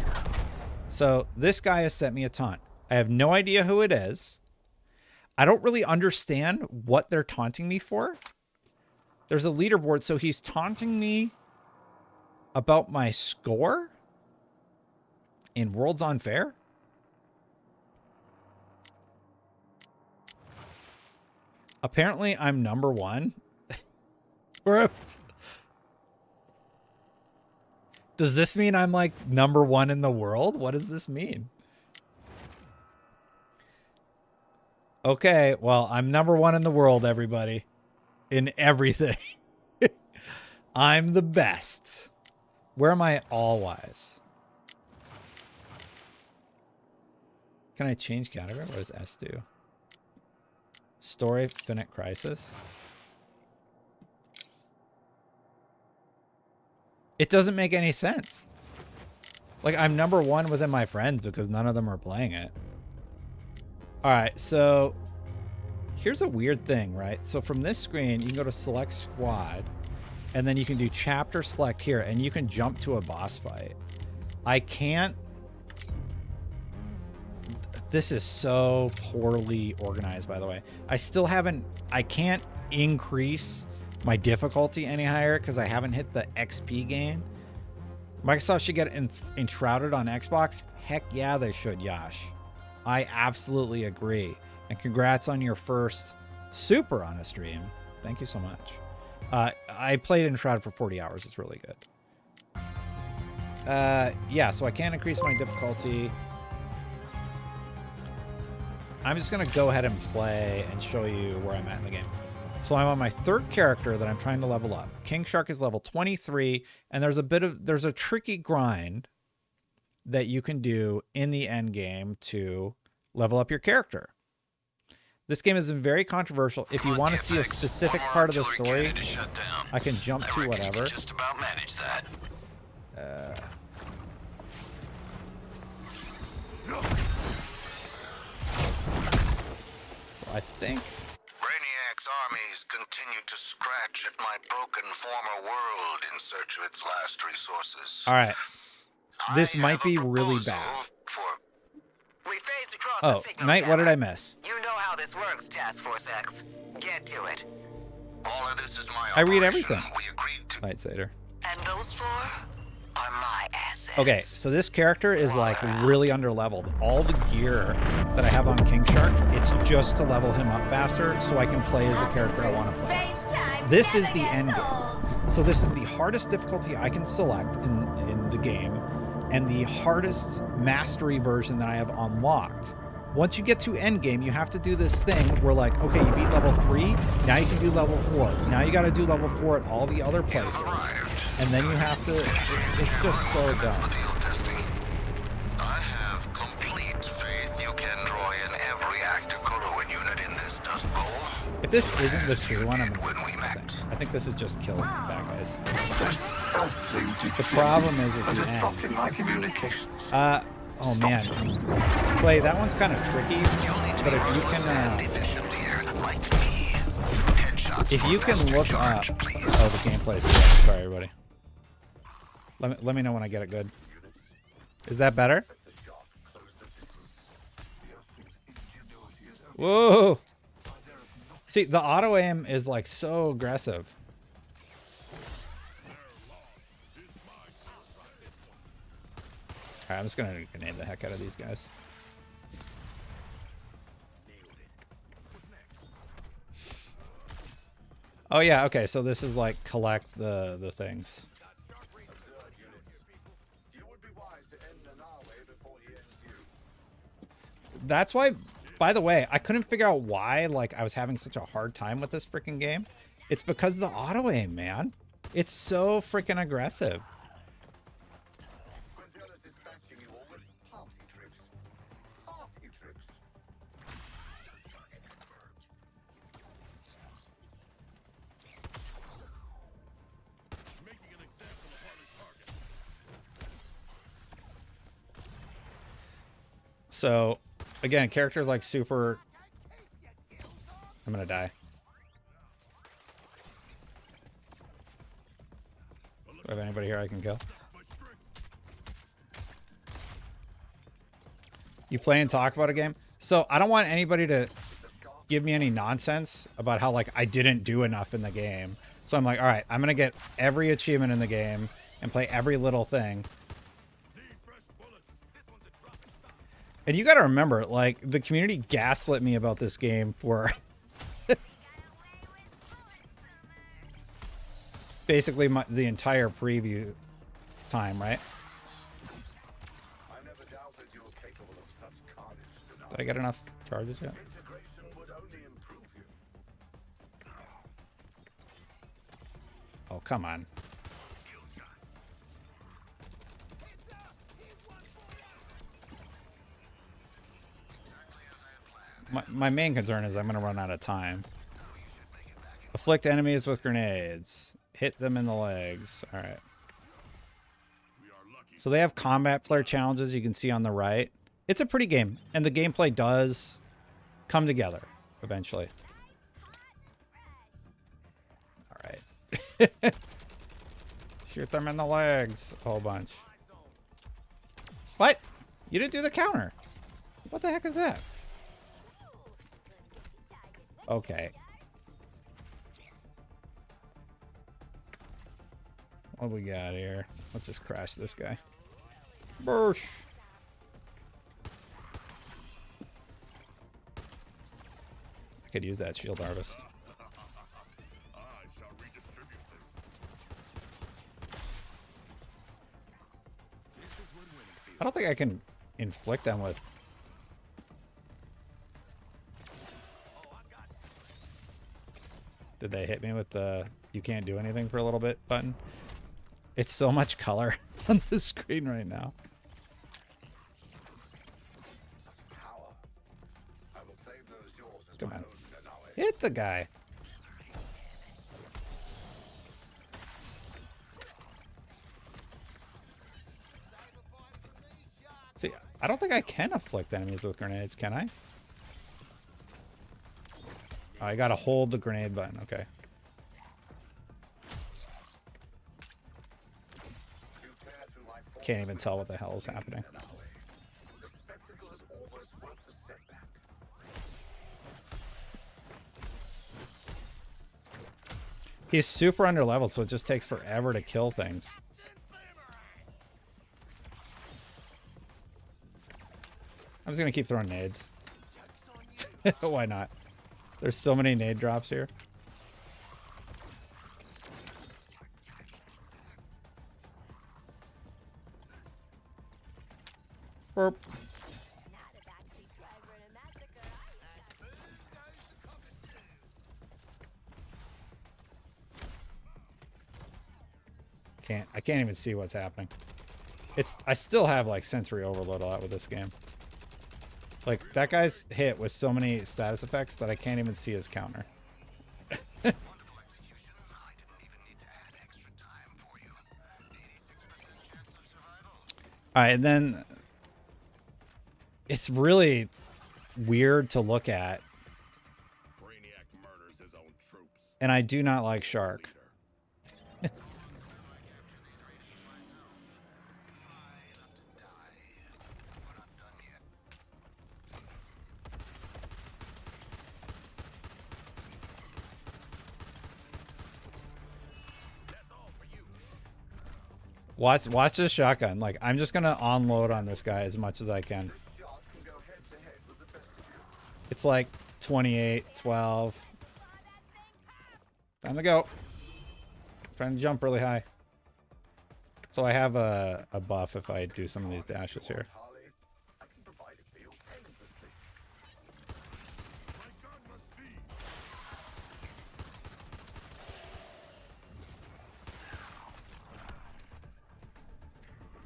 So this guy has sent me a taunt. I have no idea who it is. I don't really understand what they're taunting me for. There's a leaderboard, so he's taunting me about my score in Worlds Unfair. Apparently, I'm number one. Does this mean I'm like number one in the world? What does this mean? Okay, well, I'm number one in the world, everybody. In everything. I'm the best. Where am I all-wise? Can I change category? What does S do? Story, Finite Crisis. It doesn't make any sense. Like, I'm number one within my friends because none of them are playing it. All right, so here's a weird thing, right? So from this screen, you can go to select squad, and then you can do chapter select here, and you can jump to a boss fight. I can't. This is so poorly organized, by the way. I can't increase my difficulty any higher because I haven't hit the XP gain. Microsoft should get enshrouded on Xbox. Heck yeah, they should, Yash. I absolutely agree. And congrats on your first super on a stream. Thank you so much. I played Enshrouded for 40 hours. It's really good. Yeah, so I can't increase my difficulty. I'm just going to go ahead and play and show you where I'm at in the game. So I'm on my third character that I'm trying to level up. King Shark is level 23, and there's a tricky grind that you can do in the end game to level up your character. This game has been very controversial. If you want to see a specific part of the story, I can jump to whatever. Just about manage that. So I think Brainiac's armies continue to scratch at my broken former world in search of its last resources. all right. This I might have a be really proposal bad. We phased across Oh, the signal Knight, what tower. did I miss? You know how this works, Task Force X. Get to it. All of this is my I read operation. everything. We agreed to. Knight Satyr. And those four are my assets. Okay, so this character is like really underleveled. All the gear that I have on King Shark, it's just to level him up faster so I can play as the character I want to play. This is the end game. So this is the hardest difficulty I can select in the game and the hardest mastery version that I have unlocked. Once you get to end game, you have to do this thing where like, okay, you beat level 3, now you can do level 4. Now you got to do level 4 at all the other places. And then you have to, it's just so dumb. I have complete faith you can draw in every active Korowan unit in this dust bowl. If this isn't the true one, I'm when gonna we met. I think this is just killing bad guys. The problem is at the end. Oh man. Clay, that one's kind of tricky, but if you can look up, oh, the gameplay's sorry everybody. Let me know when I get it good. Is that better? Whoa! See, the auto aim is like so aggressive. Alright, I'm just gonna grenade the heck out of these guys. Oh yeah, okay, so this is like collect the things. That's why, by the way, I couldn't figure out why like I was having such a hard time with this freaking game. It's because of the auto aim, man. It's so freaking aggressive. So, again, characters like super... I'm gonna die. Do I have anybody here I can kill? You play and talk about a game? So, I don't want anybody to give me any nonsense about how, like, I didn't do enough in the game. So I'm like, all right, I'm gonna get every achievement in the game and play every little thing. And you gotta remember, like, the community gaslit me about this game for basically the entire preview time, right? Did I get enough charges yet? Oh, come on. My main concern is I'm going to run out of time. Afflict enemies with grenades. Hit them in the legs. All right. So they have combat player challenges you can see on the right. It's a pretty game, and the gameplay does come together eventually. All right. Shoot them in the legs. A whole bunch. What? You didn't do the counter. What the heck is that? Okay. What we got here? Let's just crash this guy. Bursh. I could use that shield harvest. I don't think I can inflict them with... Did they hit me with the you can't do anything for a little bit button? It's so much color on the screen right now. Come on. Hit the guy. See, I don't think I can afflict enemies with grenades, can I? Oh, I gotta hold the grenade button. Okay. Can't even tell what the hell is happening. He's super underleveled, so it just takes forever to kill things. I'm just gonna keep throwing nades. Why not? There's so many nade drops here. Burp. I can't even see what's happening. I still have like sensory overload a lot with this game. Like that guy's hit with so many status effects that I can't even see his counter. Alright, and then it's really weird to look at. And I do not like Shark. Watch this shotgun. Like, I'm just gonna unload on this guy as much as I can. It's like 28, 12. Time to go. Trying to jump really high. So I have a buff if I do some of these dashes here.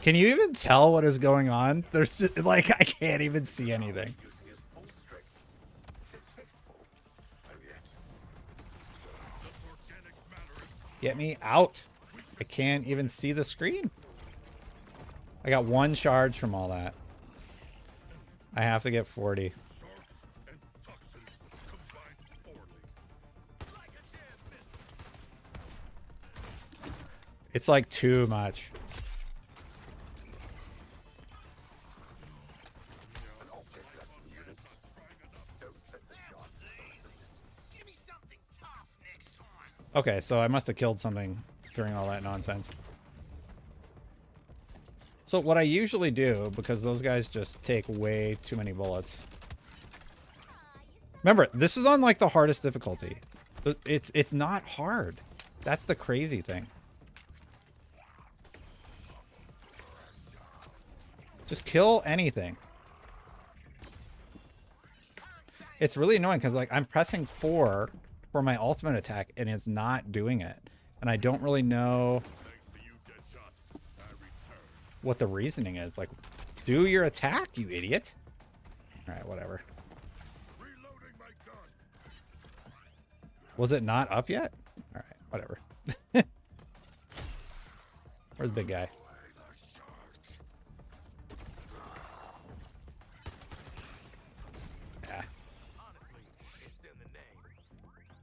Can you even tell what is going on? There's just, like, I can't even see anything. Get me out. I can't even see the screen. I got one charge from all that. I have to get 40. It's like too much. Okay, so I must have killed something during all that nonsense. So what I usually do, because those guys just take way too many bullets. Remember, this is on like the hardest difficulty. It's not hard. That's the crazy thing. Just kill anything. It's really annoying because like I'm pressing 4 for my ultimate attack and it's not doing it. And I don't really know what the reasoning is. Like, do your attack, you idiot. Alright, whatever. Was it not up yet? Alright, whatever. Where's the big guy? Yeah.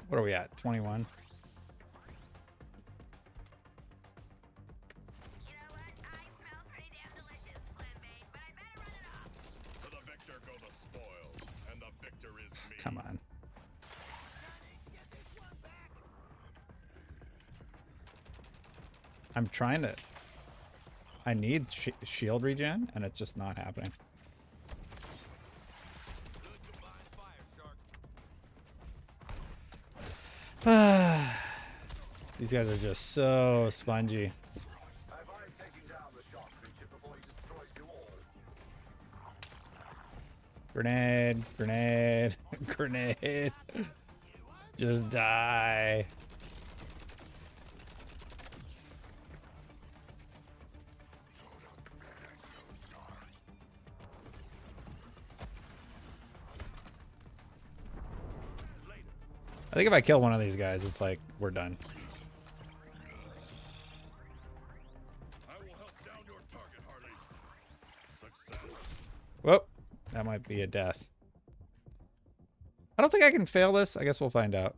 What are we at? 21? Come on. I'm trying to... I need shield regen, and it's just not happening. These guys are just so spongy. Grenade, grenade, grenade. Just die. I think if I kill one of these guys, it's like, we're done. Whoop. That might be a death. I don't think I can fail this. I guess we'll find out.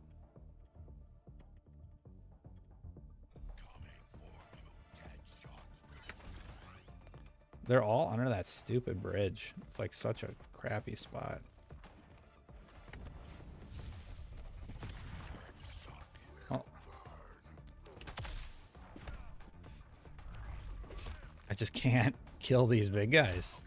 They're all under that stupid bridge. It's like such a crappy spot. Oh. I just can't kill these big guys.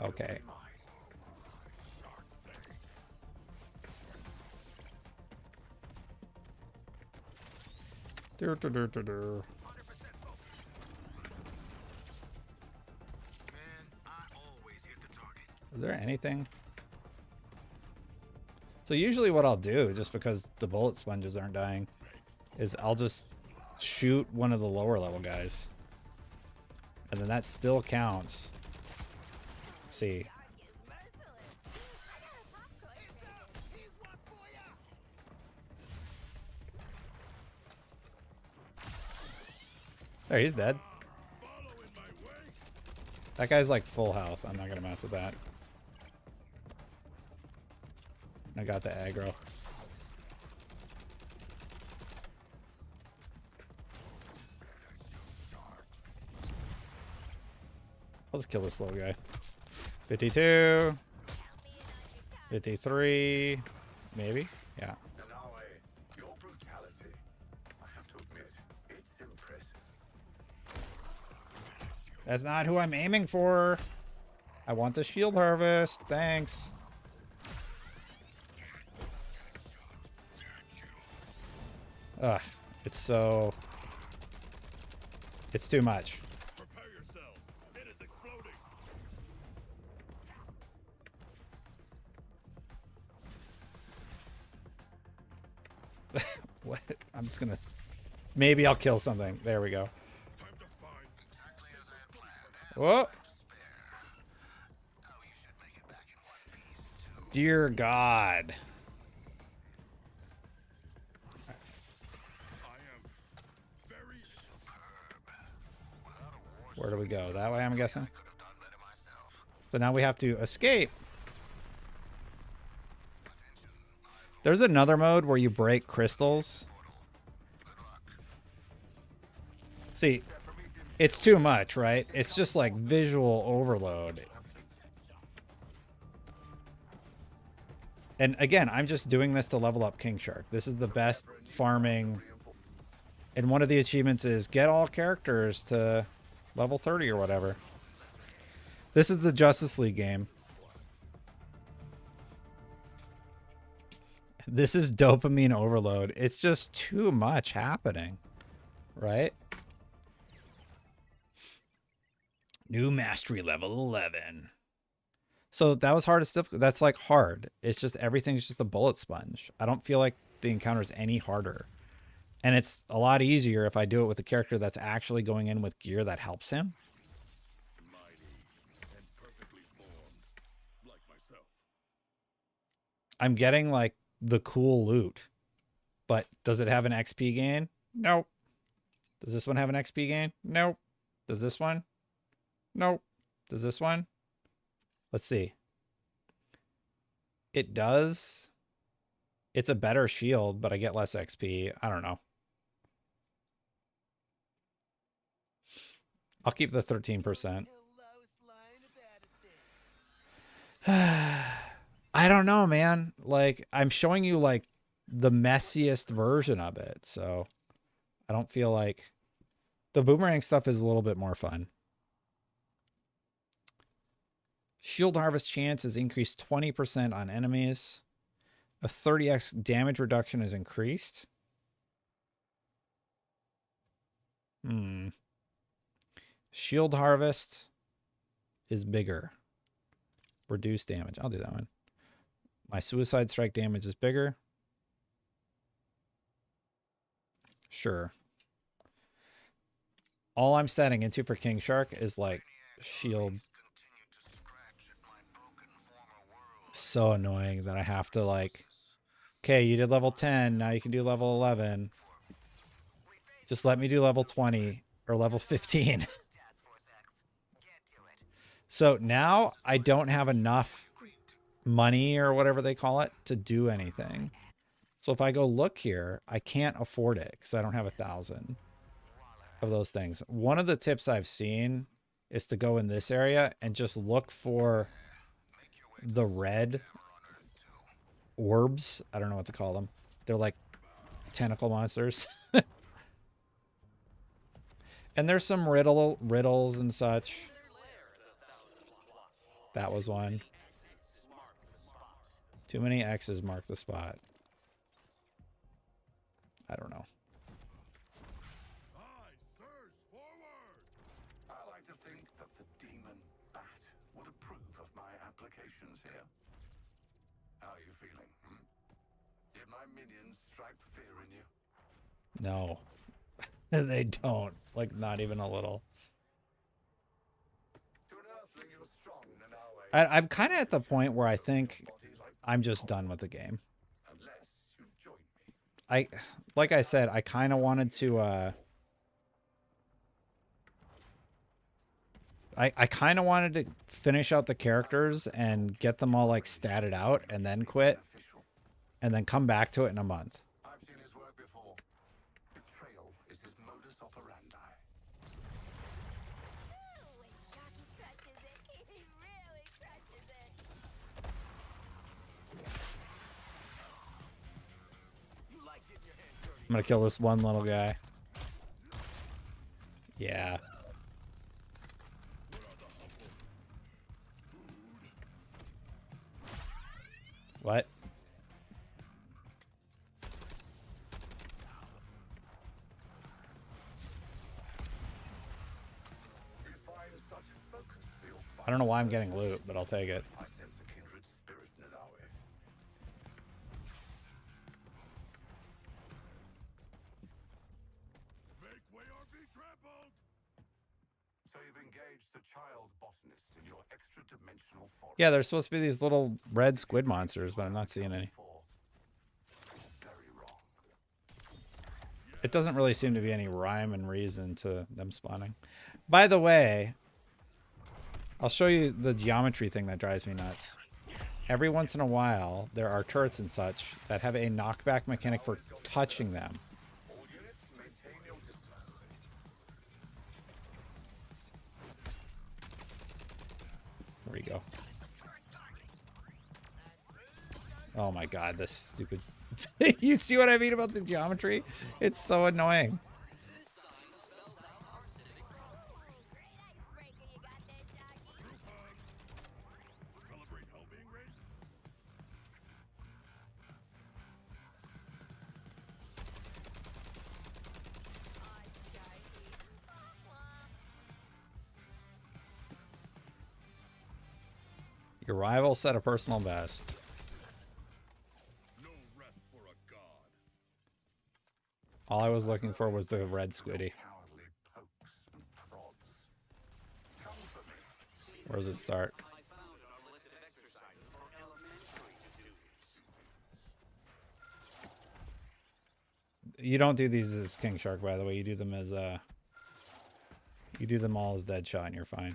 Okay. Is there anything? So usually what I'll do, just because the bullet sponges aren't dying, is I'll just shoot one of the lower level guys. And then that still counts. See. There, he's dead. That guy's like full health. I'm not gonna mess with that. I got the aggro. I'll just kill this little guy. 52. 53. Maybe? Yeah. Your brutality, I have to admit, it's impressive. That's not who I'm aiming for. I want the shield harvest. Thanks. Ugh. It's so... It's too much. Prepare yourself. It is exploding. What? I'm just gonna... Maybe I'll kill something. There we go. Time to find exactly as I had planned. Whoa! Oh, you should make it back in one piece too. Dear God. Where do we go? That way, I'm guessing. So now we have to escape. There's another mode where you break crystals. See, it's too much, right? It's just like visual overload. And again, I'm just doing this to level up King Shark. This is the best farming. And one of the achievements is get all characters to level 30 or whatever. This is the Justice League game. This is dopamine overload. It's just too much happening, right? New mastery level 11. So that was hardest difficult. That's like hard. It's just everything's just a bullet sponge. I don't feel like the encounter is any harder. And it's a lot easier if I do it with a character that's actually going in with gear that helps him. I'm getting like the cool loot. But does it have an XP gain? Nope. Does this one have an XP gain? Nope. Does this one? Nope. Does this one? Let's see. It does. It's a better shield, but I get less XP. I don't know. I'll keep the 13%. I don't know, man. Like, I'm showing you, like, the messiest version of it, so I don't feel like... The boomerang stuff is a little bit more fun. Shield harvest chance is increased 20% on enemies. A 30x damage reduction is increased. Shield harvest is bigger. Reduce damage. I'll do that one. My suicide strike damage is bigger. Sure. All I'm setting into for King Shark is like shield. So annoying that I have to like, okay, you did level 10. Now you can do level 11. Just let me do level 20 or level 15. So now I don't have enough money or whatever they call it to do anything. So if I go look here, I can't afford it because I don't have 1,000 of those things. One of the tips I've seen is to go in this area and just look for the red orbs. I don't know what to call them. They're like tentacle monsters. And there's some riddles and such. That was one. Too many X's mark the spot. I don't know. I like to think that the demon bat would approve of my applications here. How are you feeling? Did my minions strike fear in you? No. They don't. Like, not even a little. I'm kind of at the point where I think I'm just done with the game. Like I said, I kind of wanted to, I kind of wanted to finish out the characters and get them all like statted out and then quit and then come back to it in a month. I've seen his work before. Betrayal is his modus operandi. I'm gonna kill this one little guy. Yeah. What? I don't know why I'm getting loot, but I'll take it. I sense a kindred spirit, Nanawe. Make way or be trampled! So you've engaged the child botanist in your extra-dimensional forest. Yeah, there's supposed to be these little red squid monsters, but I'm not seeing any. Very wrong. It doesn't really seem to be any rhyme and reason to them spawning. By the way, I'll show you the geometry thing that drives me nuts. Every once in a while, there are turrets and such that have a knockback mechanic for touching them. There we go. Oh my god, this stupid... You see what I mean about the geometry? It's so annoying. Your rival set a personal best. All I was looking for was the red squiddy. Where does it start? You don't do these as King Shark, by the way. You do them as you do them all as Deadshot, and you're fine.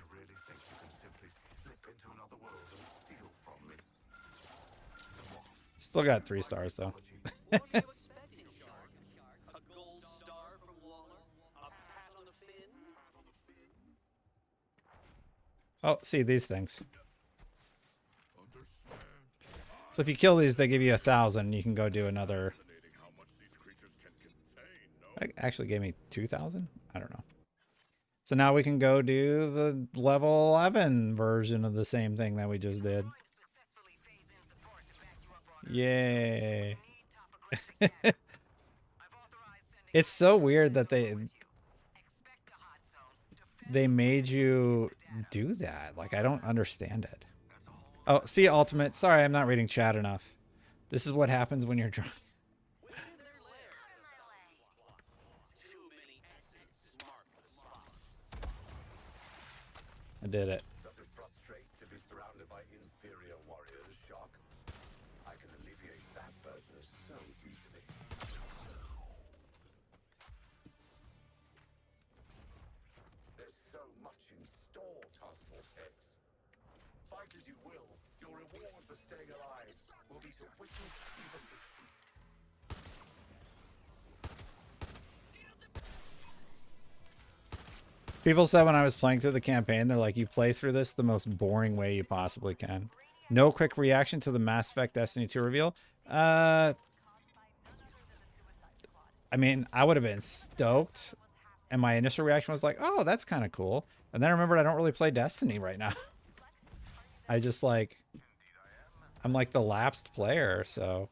Still got 3 stars though. Oh, see these things. So if you kill these, they give you 1,000. You can go do another. Actually gave me 2,000. I don't know. So now we can go do the level 11 version of the same thing that we just did. Yay. It's so weird that they made you do that. Like, I don't understand it. Oh, see, Ultimate. Sorry, I'm not reading chat enough. This is what happens when you're drunk. I did it. Does it frustrate to be surrounded by inferior warriors, Shark? I can alleviate that burden so easily. There's so much in store, Task Force X. Fight as you will, your reward for staying alive will be to witness even the People said when I was playing through the campaign, they're like, you play through this the most boring way you possibly can. No quick reaction to the Mass Effect Destiny 2 reveal. I mean, I would have been stoked. And my initial reaction was like, oh, that's kind of cool. And then I remembered I don't really play Destiny right now. I just like, I'm like the lapsed player, so.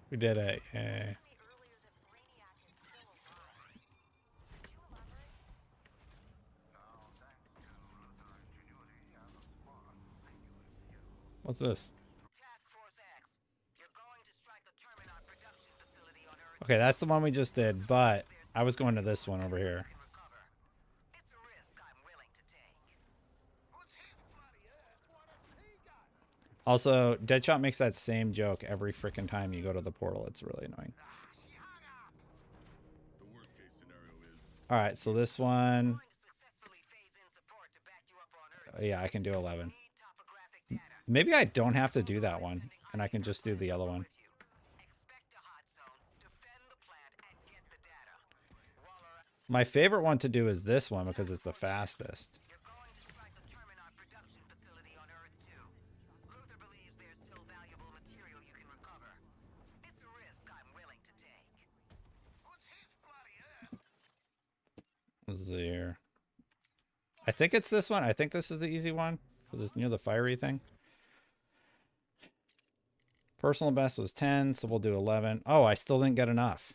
We did it. Yeah. What's this? Okay, that's the one we just did, but I was going to this one over here. Also, Deadshot makes that same joke every freaking time you go to the portal. It's really annoying. All right, so this one. Yeah, I can do 11. Maybe I don't have to do that one, and I can just do the yellow one. My favorite one to do is this one because it's the fastest. Let's see here. I think it's this one. I think this is the easy one because it's near the fiery thing. Personal best was 10, so we'll do 11. Oh, I still didn't get enough.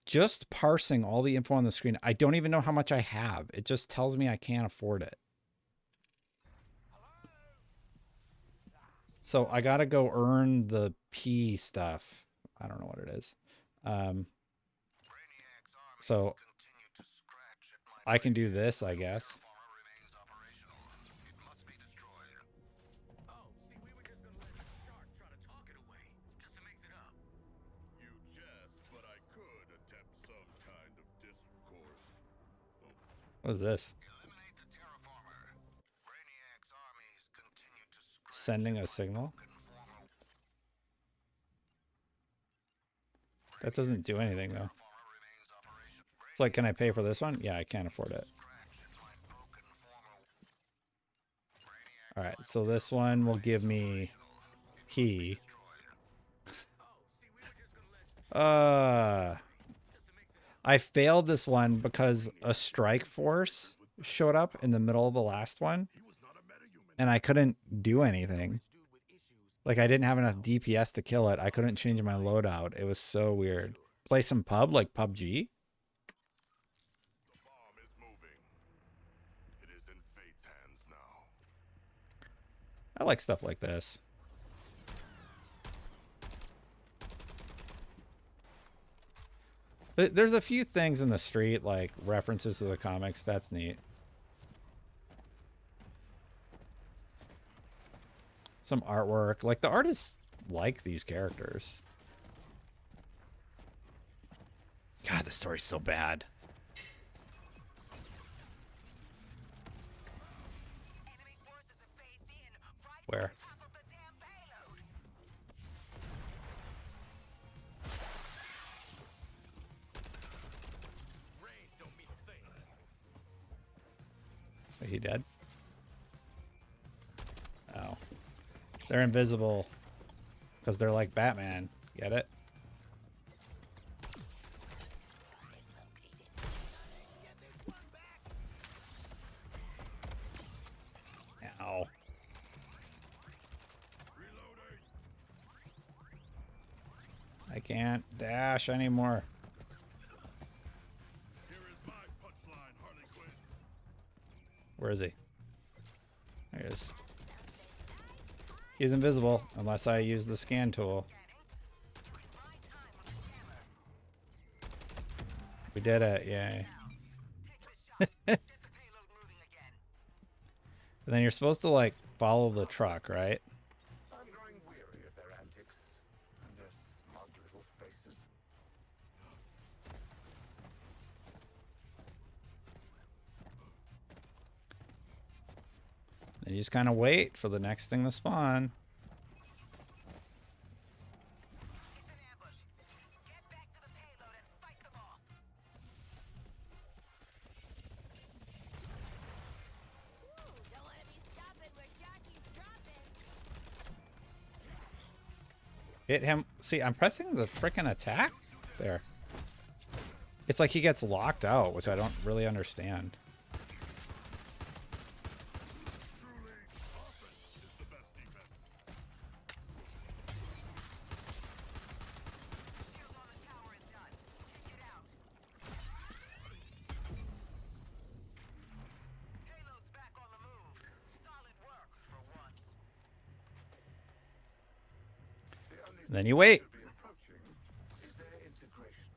Just parsing all the info on the screen. I don't even know how much I have. It just tells me I can't afford it. So I gotta go earn the P stuff. I don't know what it is. So I can do this, I guess. What is this? Sending a signal? That doesn't do anything, though. It's like, can I pay for this one? Yeah, I can't afford it. Alright, so this one will give me P. I failed this one because a strike force showed up in the middle of the last one, and I couldn't do anything. Like, I didn't have enough DPS to kill it. I couldn't change my loadout. It was so weird. Play some pub, like PUBG? I like stuff like this. But there's a few things in the street, like references to the comics. That's neat. Some artwork. Like, the artists like these characters. God, the story's so bad. Where? Is he dead? Oh. They're invisible. Because they're like Batman. Get it? Ow. I can't dash anymore. Where is he? There he is. He's invisible unless I use the scan tool. We did it, yay. And then you're supposed to, like, follow the truck, right? I'm growing weary of their antics and their smug little faces. And you just kind of wait for the next thing to spawn. It's an ambush. Get back to the payload and fight them off. Ooh, don't want to be stopping where Jockey's dropping. Hit him. See, I'm pressing the frickin' attack there. It's like he gets locked out, which I don't really understand. Shield on the tower is done. Take it out. Payload's back on the move. Solid work for once. The only And then you wait. thing to be approaching is their integration.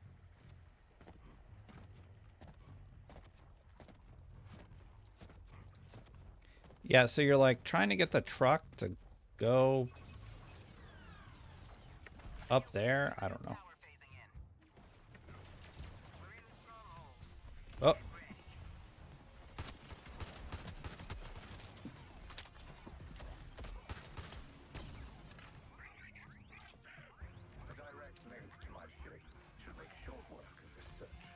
Yeah, so you're like trying to get the truck to go up there. I don't know. Tower phasing in. We're in the stronghold. Oh, A direct link to my ship should make short work of this search.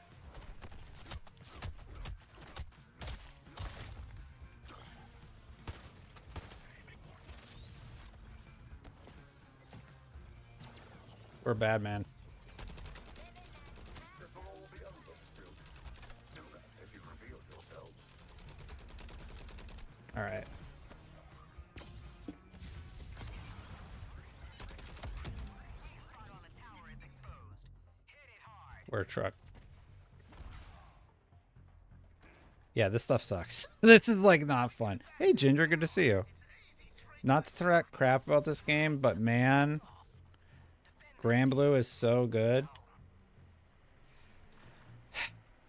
we're bad, man. This will all be over soon. Sooner if you reveal yourselves. All right. Spot on the tower is exposed. Hit it hard. We're a truck. Yeah, this stuff sucks. This is like not fun. Hey, Ginger, good to see you. Not to throw crap about this game, but man, Grand Blue is so good.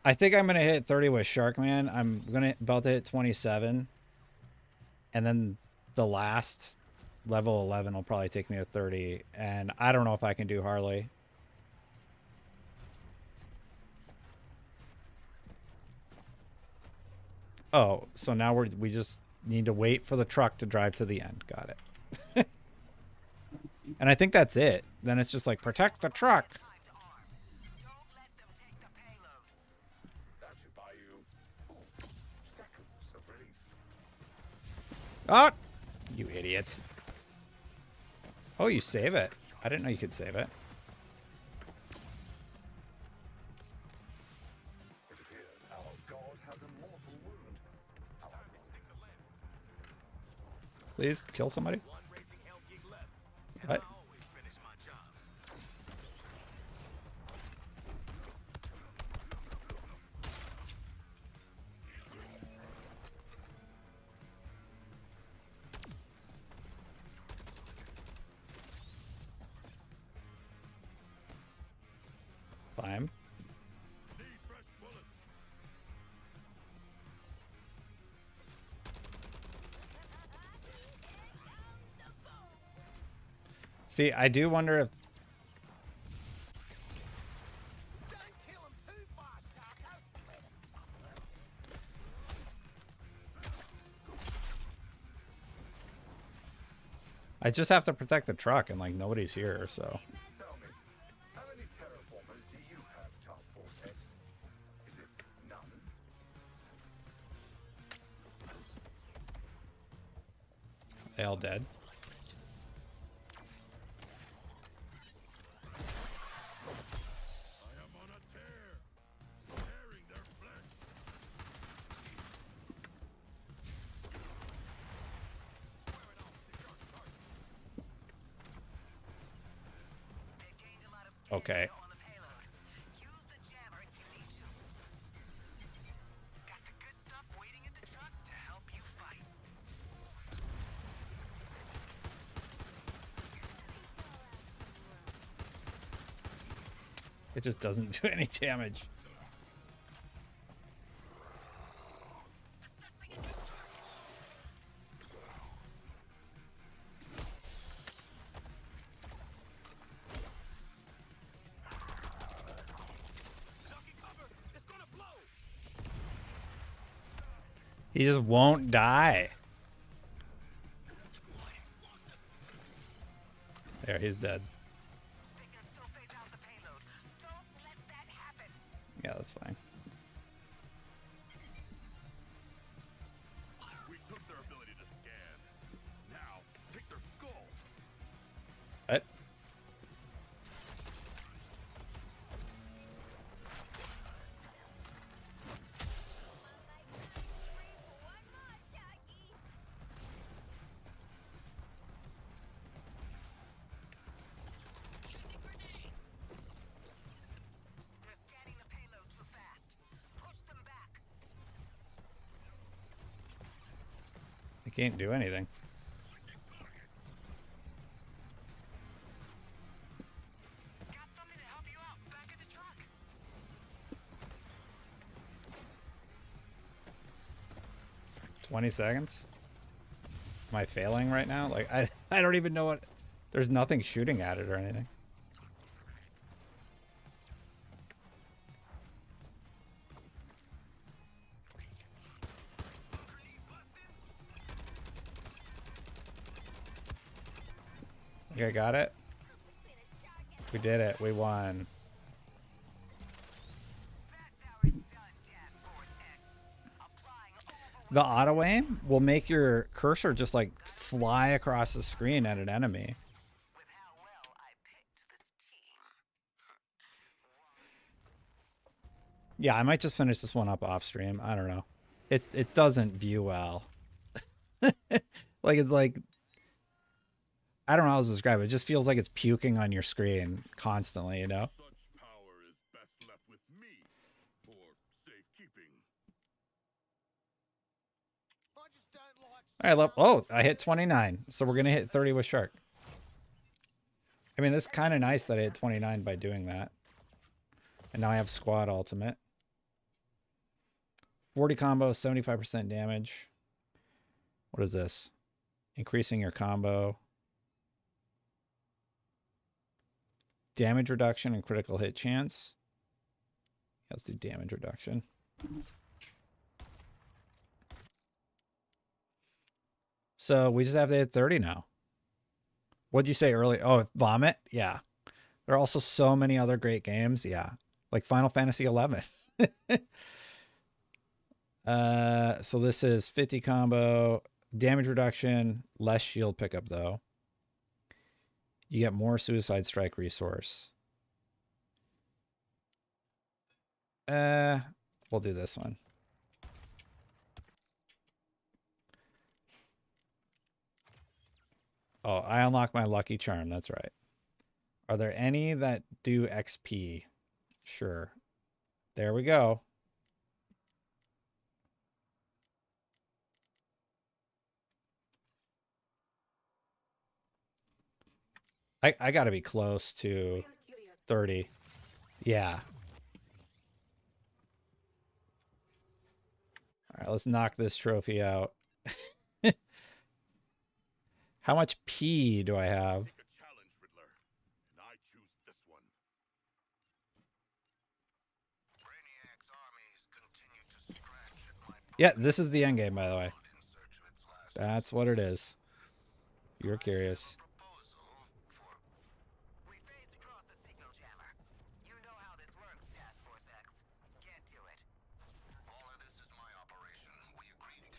I think I'm gonna hit 30 with Sharkman. I'm gonna about to hit 27, and then the last level 11 will probably take me to 30. And I don't know if I can do Harley. Oh, so now we just need to wait for the truck to drive to the end. Got it. And I think that's it. Then it's just like protect the truck. Time to arm. Don't let them take the payload. That should buy you seconds of relief. Oh, you idiot. Oh, you save it. I didn't know you could save it. It appears our god has a mortal wound. However, Please kill somebody. One racing hell gig left. And What? I always finish my jobs. Fine. See, I do wonder if Don't kill him too fast, Sharko. I just have to protect the truck and like nobody's here, so tell me, how many terraformers do you have, Task Force X? Is it none? they all dead. They've gained a lot of scan Okay. on the payload. Use the jammer if you need to. Got the good stuff waiting in the truck to help you fight. It just doesn't do any damage. It's gonna blow. He just won't die. There, he's dead. They can still phase out the payload. Don't let that happen. Yeah, that's fine. We took their ability to scan. Now, take their skull. What? One more, Sharky. They're scanning the payload too fast. Push them back. He can't do anything. Got something to help you out back in the truck. 20 seconds? Am I failing right now? Like, I don't even know what... There's nothing shooting at it or anything. Okay, got it. We did it. We won. That's how it's done, Task Force X. Applying The auto aim will make your cursor just like fly across the screen at an enemy. with how well I picked this team. Yeah, I might just finish this one up off stream. I don't know. It doesn't view well. Like it's like I don't know how to describe it. It just feels like it's puking on your screen constantly, you know? Such power is best left with me for safekeeping. All right, oh, I hit 29. So we're going to hit 30 with Shark. I mean, it's kind of nice that I hit 29 by doing that. And now I have Squad Ultimate. 40 combo, 75% damage. What is this? Increasing your combo. Damage reduction and critical hit chance. Let's do damage reduction. So we just have to hit 30 now. What'd you say earlier? Oh, Vomit? Yeah. There are also so many other great games. Yeah. Like Final Fantasy 11. So this is 50 combo, damage reduction, less shield pickup though. You get more Suicide Strike resource. We'll do this one. Oh, I unlocked my lucky charm. That's right. Are there any that do XP? Sure. There we go. I got to be close to 30. Yeah. All right, let's knock this trophy out. How much P do I have? Yeah, this is the endgame, by the way. That's what it is. You're curious. We phased across a signal jammer. You know how this works, Task Force X. Get to it. All of this is my operation. We agreed.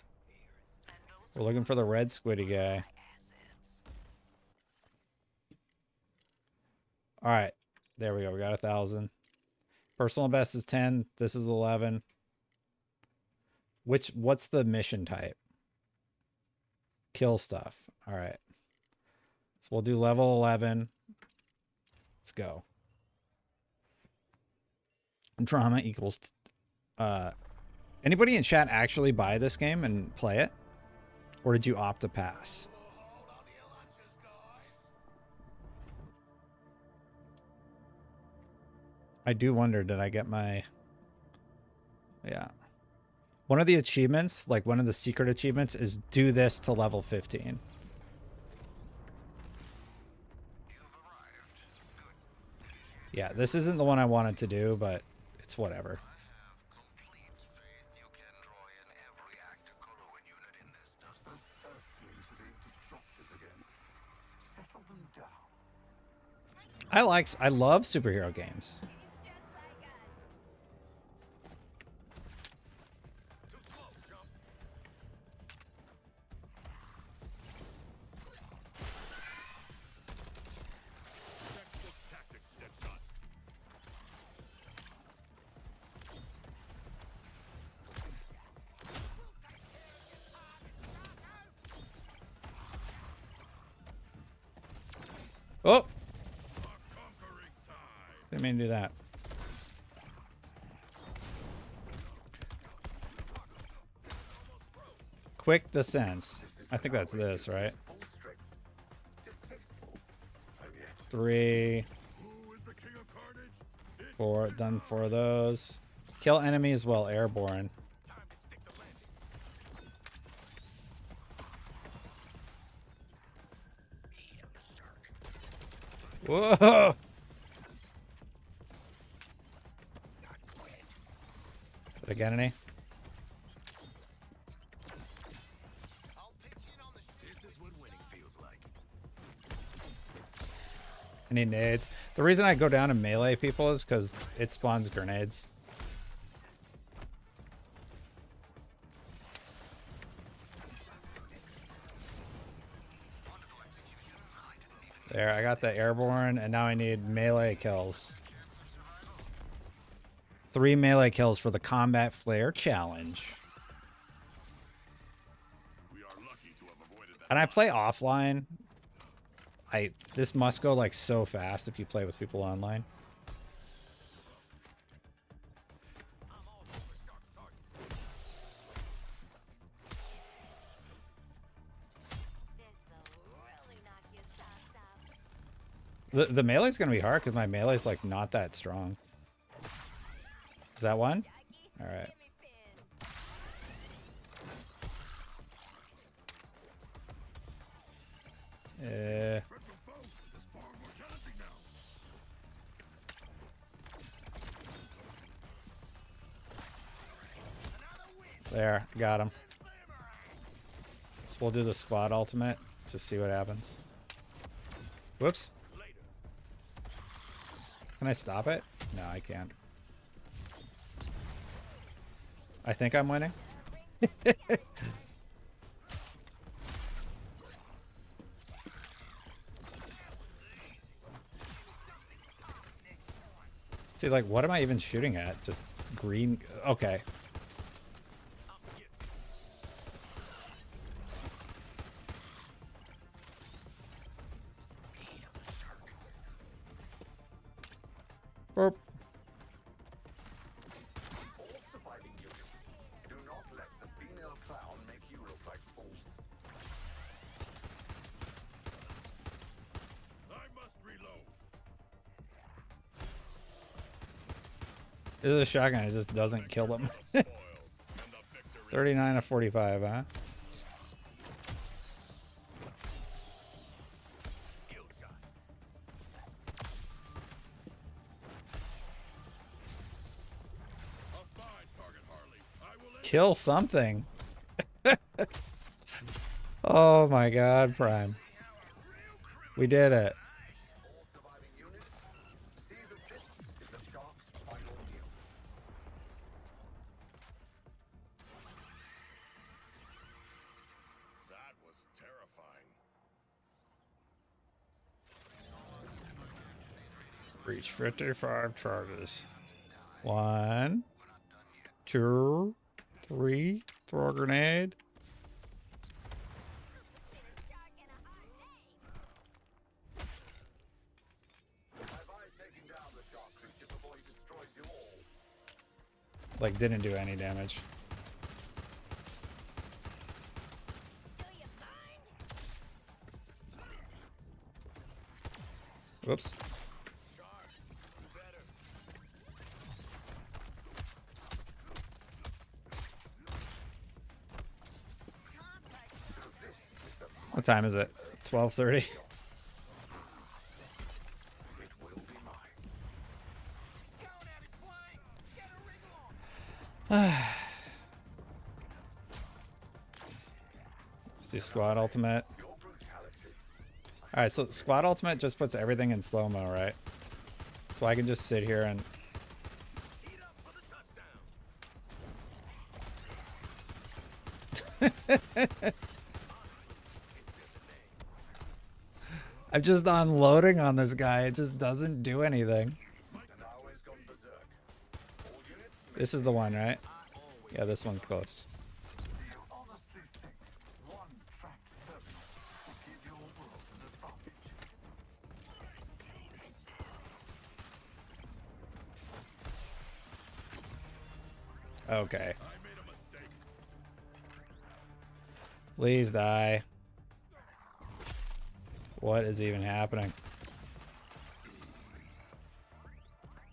And those We're looking for the red squiddy guy. assets. All right. There we go. We got 1,000. Personal best is 10. This is 11. What's the mission type? Kill stuff. All right. So we'll do level 11. Let's go. Drama equals anybody in chat actually buy this game and play it? Or did you opt to pass? I do wonder, did I get my... Yeah. One of the achievements, like one of the secret achievements, is do this to level 15. Yeah, this isn't the one I wanted to do, but it's whatever. I love superhero games. Oh! Didn't mean to do that. Quick descents. I think that's this, right? 3, 4. Done 4 of those. Kill enemies while airborne. Whoa! Did I get any? I need nades. The reason I go down and melee people is because it spawns grenades. There, I got the airborne, and now I need melee kills. 3 melee kills for the Combat Flare Challenge. And I play offline. This must go like so fast if you play with people online. The melee's gonna be hard because my melee's like not that strong. Is that one? All right. There, got him. So we'll do the squad ultimate. Just see what happens. Whoops. Can I stop it? No, I can't. I think I'm winning. See, like, what am I even shooting at? Just green. Okay. Burp. All surviving units, do not let the female clown make you look like fools. I must reload. This is a shotgun. It just doesn't kill them. 39 of 45, huh? Kill something. Oh my god, Prime. We did it. All surviving units, see that this is the shark's final meal. That was terrifying. Reach 55 charges. 1, 2, 3. Throw a grenade. Have I taken down the shark creature before he destroys you all? Like, didn't do any damage. Whoops. What time is it? 12:30. It will be mine. Let's do squad ultimate. Your brutality. Alright, so squad ultimate just puts everything in slow-mo, right? So I can just sit here and... Heat up for the touchdown. I'm just unloading on this guy. It just doesn't do anything. And always gone berserk. All units, This is the one, right? Yeah, this one's close. do you honestly think one trapped terminal will give your world an advantage? Okay. I made a mistake. Please die. What is even happening?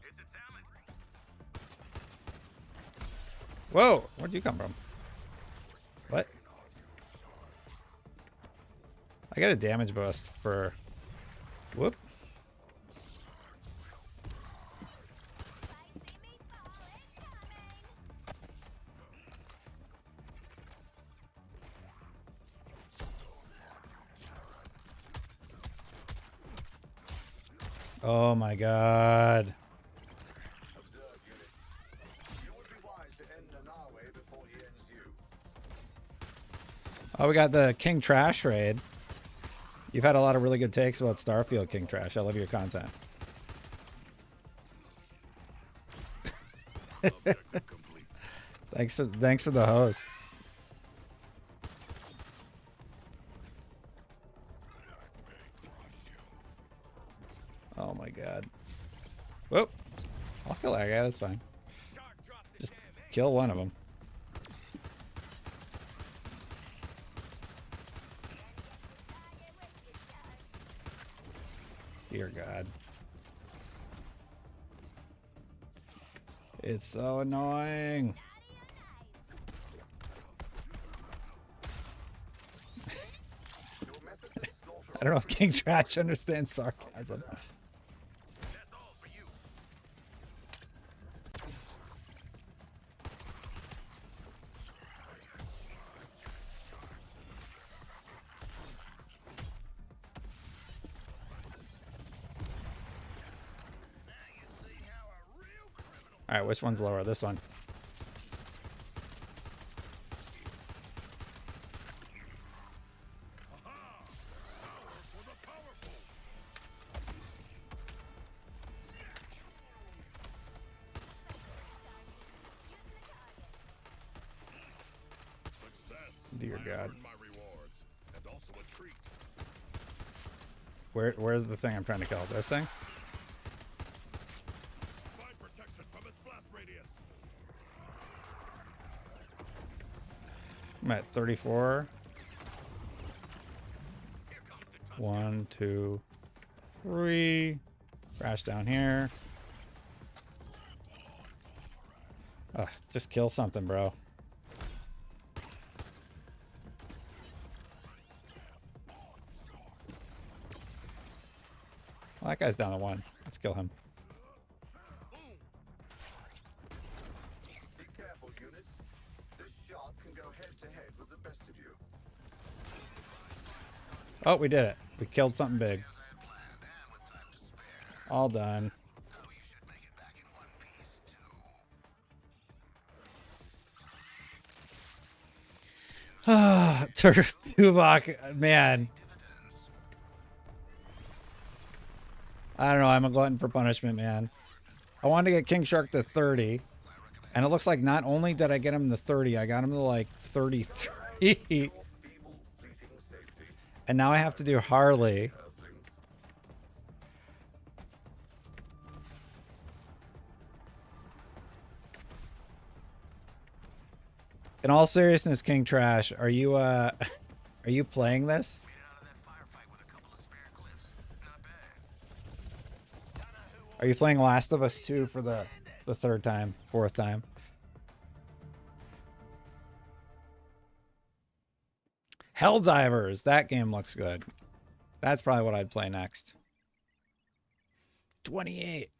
It's a talent. Whoa! Where'd you come from? What? I got a damage boost for... Whoop. Oh my god. Observe, unit. You would be wise to end Anawe before he ends you. Oh, we got the King Trash raid. You've had a lot of really good takes about Starfield, King Trash. I love your content. Thanks for the host. Oh my god. Whoop. I'll kill that guy, that's fine. Just kill one of them. Dear God. It's so annoying. I don't know if King Trash understands sarcasm. All right, which one's lower? This one. Dear God. Where's the thing I'm trying to kill? This thing? I'm at 34. 1, 2, 3. Crash down here. Just kill something, bro. Well, that guy's down to 1. Let's kill him. Be careful, units. This shark can go head to head with the best of you. Oh, we did it. We killed something big. All done. Tuvok, man. I don't know. I'm a glutton for punishment, man. I wanted to get King Shark to 30. And it looks like not only did I get him to 30, I got him to like 33. And now I have to do Harley. In all seriousness, King Trash, are you playing this? Are you playing Last of Us 2 for the third time, fourth time? Helldivers, that game looks good. That's probably what I'd play next. 28.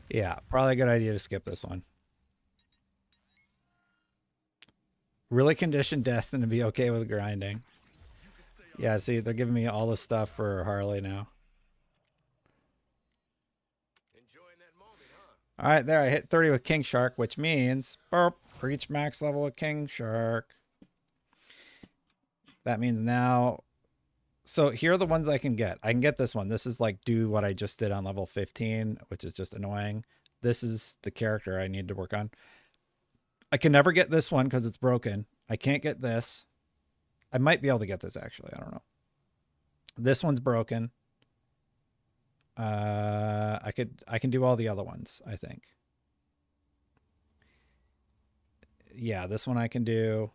Yeah, probably a good idea to skip this one. Really conditioned Destin to be okay with grinding. Yeah, see, they're giving me all the stuff for Harley now. All right, there, I hit 30 with King Shark, which means burp, reach max level with King Shark. That means now, so here are the ones I can get. I can get this one. This is like do what I just did on level 15, which is just annoying. This is the character I need to work on. I can never get this one because it's broken. I can't get this. I might be able to get this, actually. I don't know. This one's broken. I can do all the other ones, I think. Yeah, this one I can do.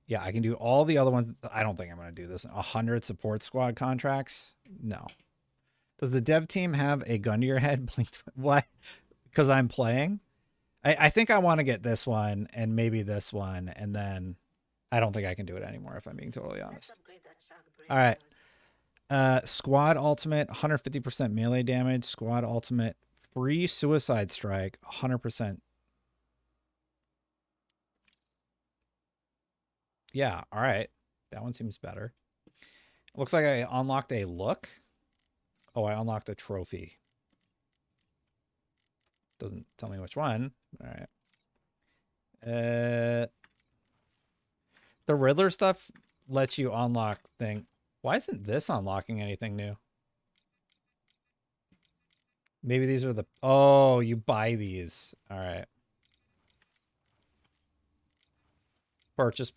Yeah, I can do all the other ones. I don't think I'm going to do this. 100 support squad contracts? No. Does the dev team have a gun to your head? What? Because I'm playing? I think I want to get this one and maybe this one, and then I don't think I can do it anymore if I'm being totally honest. All right. Squad ultimate, 150% melee damage. Squad ultimate, free suicide strike, 100%. Yeah, all right. That one seems better. Looks like I unlocked a look. Oh, I unlocked a trophy. Doesn't tell me which one. All right. The Riddler stuff lets you unlock thing. Why isn't this unlocking anything new? Maybe these are the... Oh, you buy these. All right. Purchase.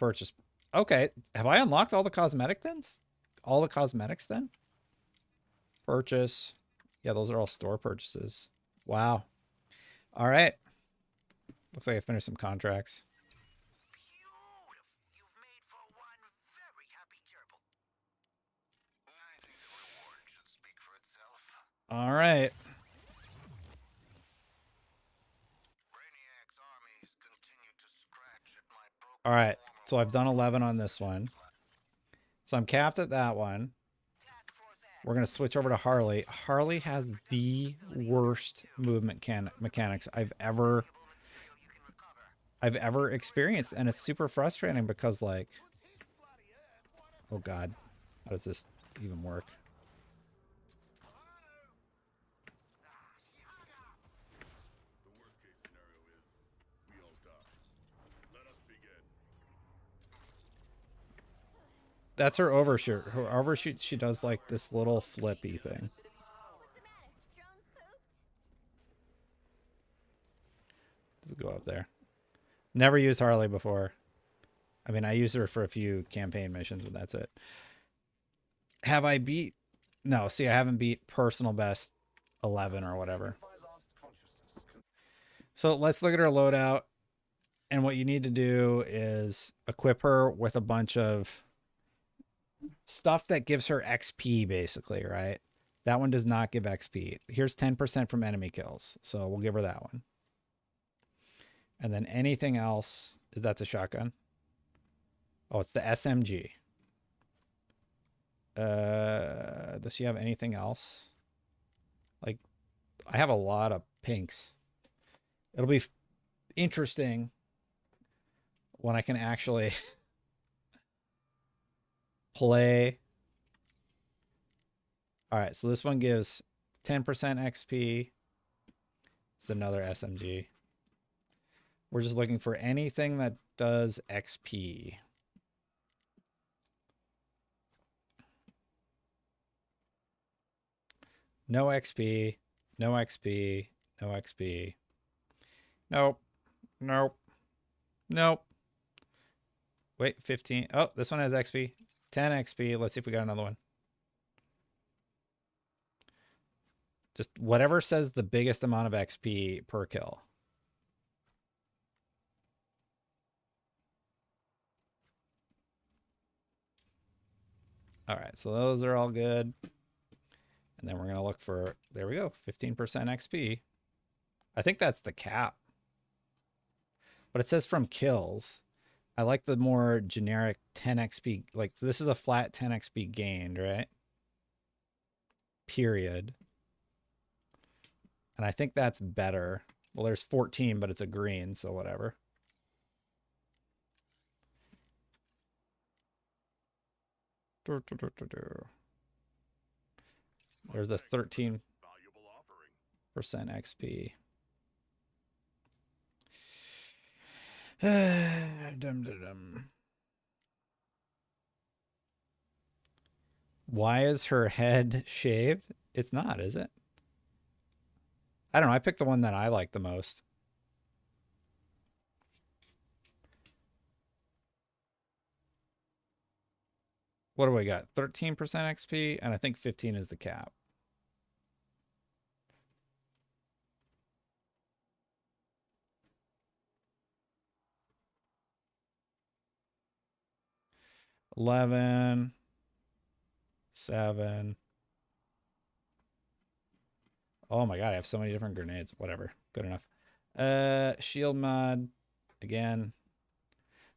Okay. Have I unlocked all the cosmetic things? All the cosmetics then? Purchase. Yeah, those are all store purchases. Wow. All right. Looks like I finished some contracts. Beautiful. You've made for one very happy gerbil. All right. Brainiac's armies continue to scratch at my broken All right. armor So I've done wall. 11 on this one. So I'm capped at that one. Task Force X. We're going to switch over to Harley. Harley has the worst movement mechanics Valuable material you can recover. I've ever experienced, and it's super frustrating because, like, oh god, how does this even work? That's her overshoot. Her overshoot, she does like this little flippy thing. What's the matter? Drones pooped? Just go up there. Never used Harley before. I mean, I used her for a few campaign missions, but that's it. Have I beat? No, see, I haven't beat personal best 11 or whatever. So let's look at her loadout. And what you need to do is equip her with a bunch of stuff that gives her XP, basically, right? That one does not give XP. Here's 10% from enemy kills. So we'll give her that one. And then anything else, is that the shotgun? Oh, it's the SMG. Does she have anything else? Like, I have a lot of pinks. It'll be interesting when I can actually play. All right, so this one gives 10% XP. It's another SMG. We're just looking for anything that does XP. No XP, no XP, no XP. Nope, nope, nope. Wait, 15. Oh, this one has XP. 10 XP. Let's see if we got another one. Just whatever says the biggest amount of XP per kill. All right, so those are all good. And then we're going to look for, there we go, 15% XP. I think that's the cap. But it says from kills. I like the more generic 10 XP. Like, this is a flat 10 XP gained, right? Period. And I think that's better. Well, there's 14, but it's a green, so whatever. There's a 13% XP. Why is her head shaved? It's not, is it? I don't know. I picked the one that I like the most. What do we got? 13% XP, and I think 15 is the cap. $11, 7. Oh my god, I have so many different grenades. Whatever. Good enough. Shield mod. Again.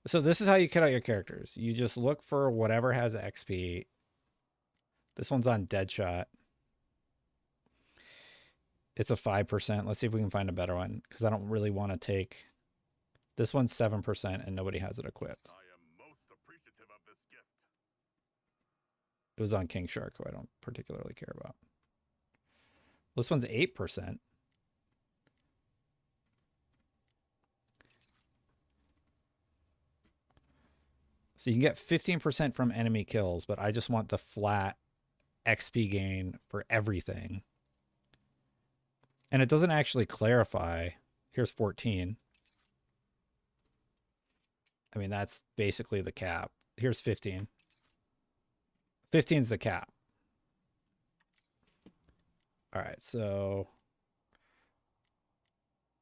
So this is how you cut out your characters. You just look for whatever has XP. This one's on Deadshot. It's a 5%. Let's see if we can find a better one, because I don't really want to take... This one's 7% and nobody has it equipped. I am most appreciative of this gift. It was on King Shark, who I don't particularly care about. This one's 8%. So you can get 15% from enemy kills, but I just want the flat XP gain for everything. And it doesn't actually clarify. Here's 14. I mean, that's basically the cap. Here's 15. 15 is the cap. All right, so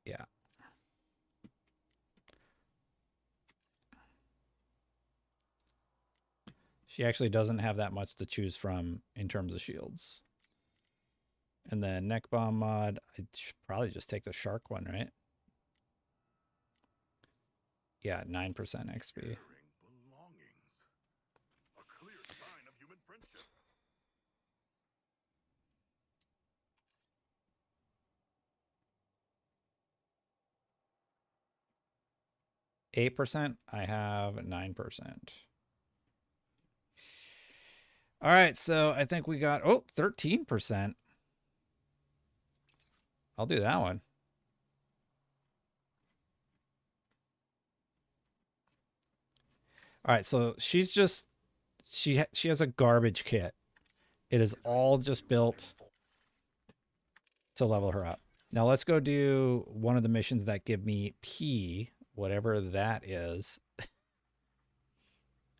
yeah. She actually doesn't have that much to choose from in terms of shields. And then neck bomb mod, I should probably just take the shark one, right? Yeah, 9% XP. Belongings. A clear sign of human friendship. 8%, I have 9%. All right, so I think we got 13%. I'll do that one. All right, so she's just she has a garbage kit. It is all just built to level her up. Now let's go do one of the missions that give me P, whatever that is.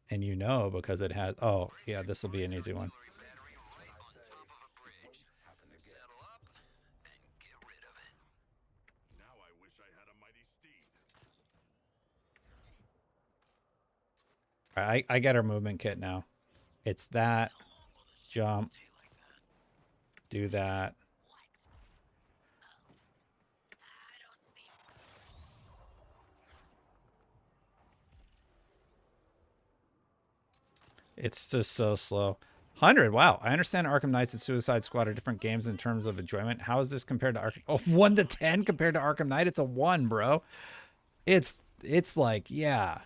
And you know, because it has, oh yeah, this will be an easy one. Now I wish I had a mighty steed. All right, I get her movement kit now. It's that, jump, do that. It's just so slow. 100. Wow. I understand Arkham Knights and Suicide Squad are different games in terms of enjoyment. How is this compared to Arkham? Oh, 1 to 10 compared to Arkham Knight? It's a 1, bro. It's like, yeah.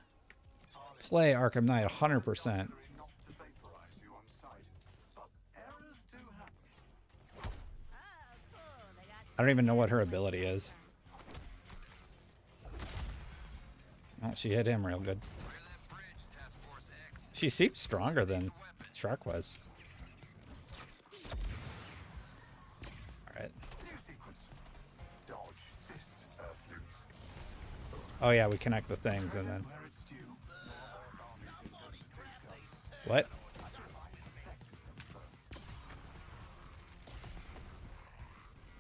Play Arkham Knight 100%. Not to vaporize you on sight, but errors do happen. Oh, cool. They got I don't even know what her ability is. Oh, she hit him real good. She seemed stronger than Shark was. Alright. New sequence. Dodge this, Earthlings. Oh yeah, we connect the things and then... Where it's due. What?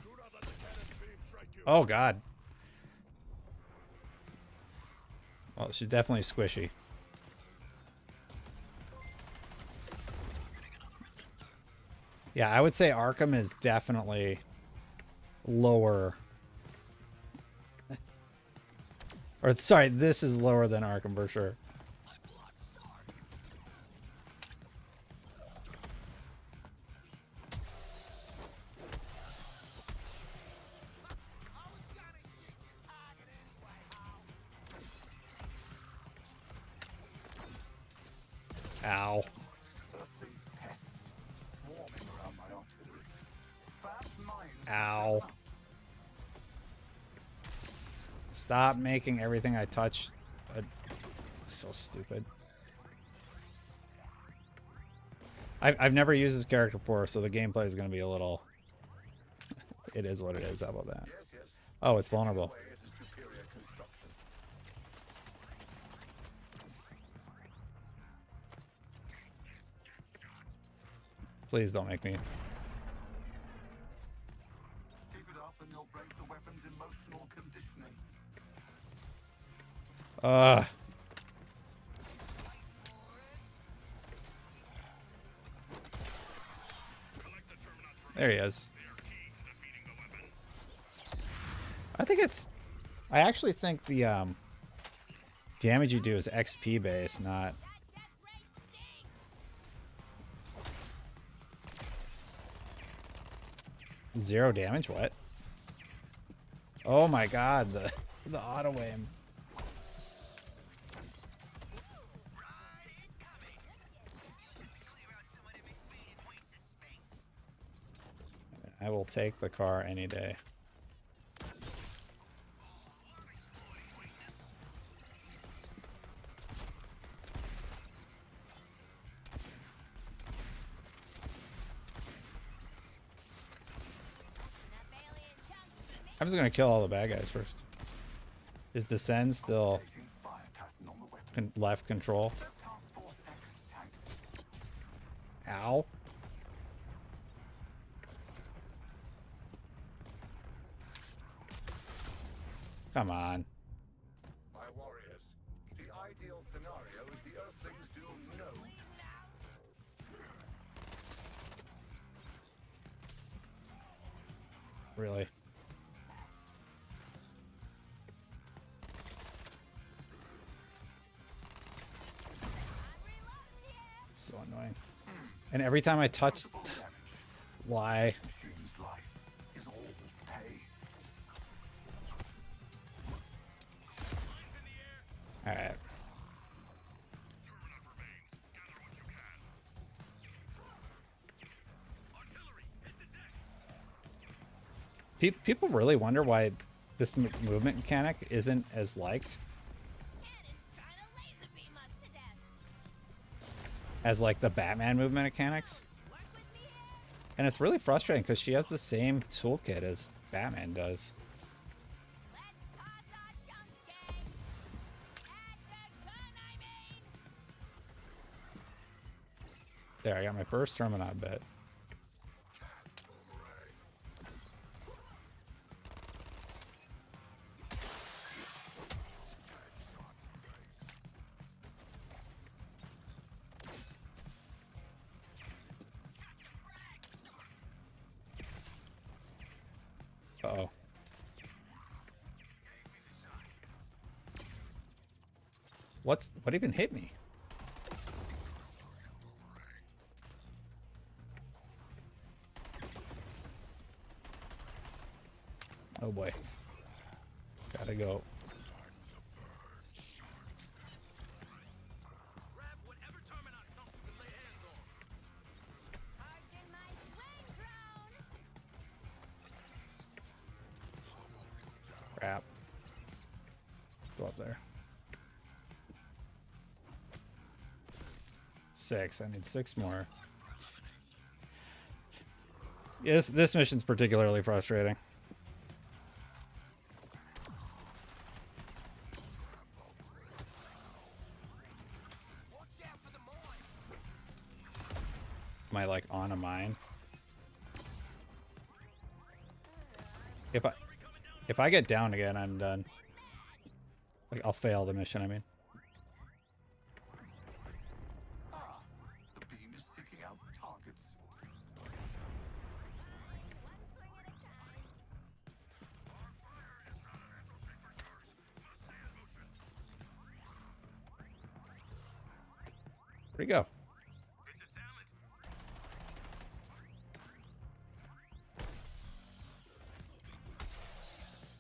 Do not let the cannon's beam strike you. Oh god. Well, she's definitely squishy. Yeah, I would say Arkham is definitely lower. Or, sorry, this is lower than Arkham for sure. Ow. Earthling pests swarming around my artillery. Fast minds. Ow. Stop making everything I touch so stupid. I've never used this character before, so the gameplay is going to be a little... It is what it is. How about that? Yes, yes. Oh, it's vulnerable. Way it is superior construction. Please don't make me... Keep it up and you'll break the weapon's emotional conditioning. There he is. I think it's... I actually think the damage you do is XP based, not... Zero damage? What? Oh my god, the auto aim. I will take the car any day. I'm just gonna kill all the bad guys first. Is Descend still Updating fire pattern on the weapon. left control? Task Force X tank. Ow. Come on. My warriors, the ideal scenario is the Earthlings do no. Really. So annoying. And every time I touch... Why? Machine's life is all pay. Alright. People really wonder why this movement mechanic isn't as liked Cannon's trying to laser beam us to death. as like the Batman movement mechanics. Work with me here. And it's really frustrating because she has the same toolkit as Batman does. Let's toss our junk gang. At the gun, I mean. There, I got my first Terminod bit. Uh-oh. What even hit me? Oh boy. Gotta go. Grab whatever Terminator junk you can lay hands on. Charging my swing drone. Crap. Go up there. 6. I need 6 more. Yes, this mission's particularly frustrating. Watch out for the mine. Am I like on a mine? If I get down again, I'm done. Like I'll fail the mission, I mean. Ah, the beam is seeking out targets. One swing at a time. Where'd he go? It's a talent.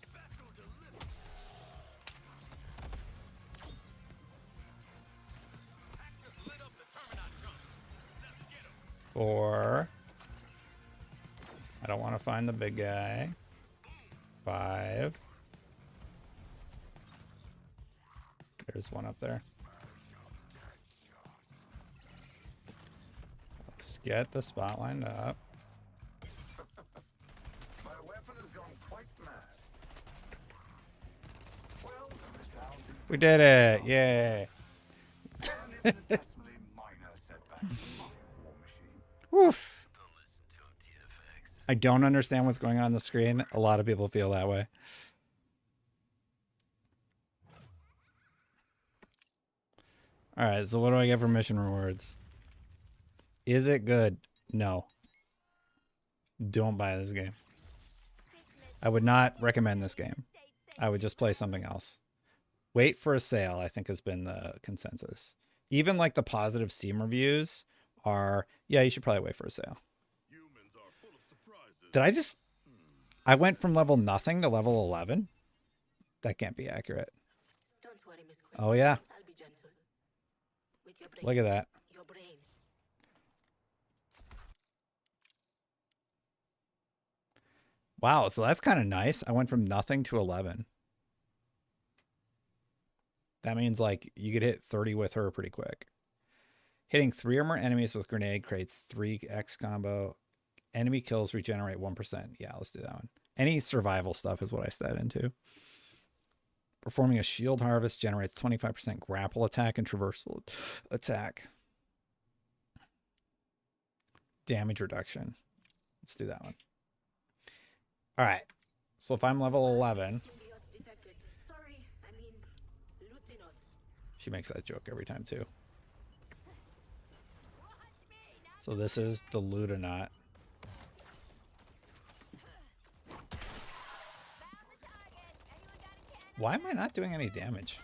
Special delivery. Pack just lit up the Terminator junk. Let's get him. 4. I don't want to find the big guy. 5. There's one up there. Let's get the spot lined up. My weapon has gone quite mad. Well, sounds We did it! Yay! infinitesimally minor setback in my war machine. Woof! I don't understand what's going on the screen. A lot of people feel that way. Alright, so what do I get for mission rewards? Is it good? No. Don't buy this game. I would not recommend this game. I would just play something else. Wait for a sale, I think has been the consensus. Even like the positive Steam reviews are, yeah, you should probably wait for a sale. Humans are full of surprises. Did I just... I went from level nothing to level 11? That can't be accurate. Don't worry, Miss Quinn. Oh, yeah. I'll be gentle. With your brain. Look at that. Your brain. Wow, so that's kind of nice. I went from nothing to 11. That means like you could hit 30 with her pretty quick. Hitting 3 or more enemies with grenade creates 3x combo. Enemy kills regenerate 1%. Yeah, let's do that one. Any survival stuff is what I set into. Performing a shield harvest generates 25% grapple attack and traversal attack. Damage reduction. Let's do that one. All right. So if I'm level 11, Symbiotes detected. Sorry, I mean, Lutinot. she makes that joke every time too. Watch me, not So this is the Lutonaut. Why am I not doing any damage?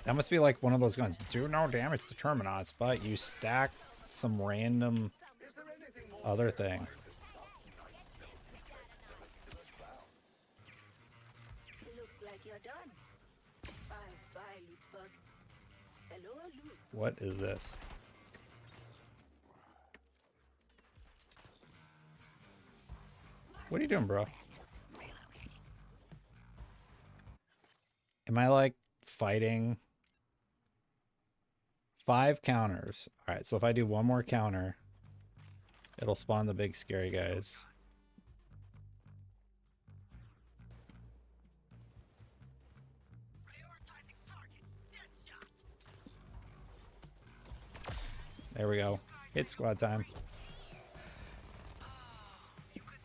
That must be like one of those guns. Do no damage to Terminats, but you stack some random other thing. Looks like you're done. Bye, loot bug. Hello, loot. What is this? What are you doing, bro? Am I like fighting? 5 counters. All right, so if I do one more counter, it'll spawn the big scary guys. There we go. Hit squad time. You could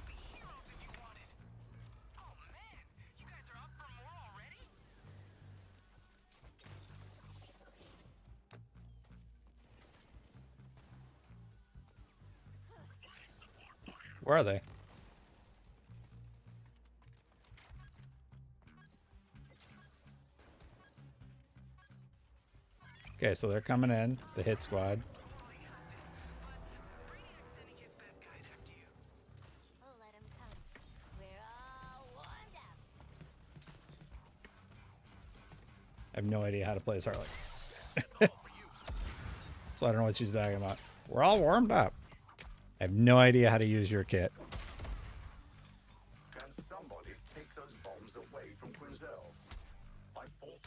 be heroes if you wanted. Oh man, you guys are up for more already? Where are they? Okay, so they're coming in, the hit squad. Sending his best guys after you. Oh, let him come. We're all warmed up. I have no idea how to play as Harley. So I don't know what she's talking about. We're all warmed up. I have no idea how to use your kit. Can somebody take those bombs away from Quinzel? I fought.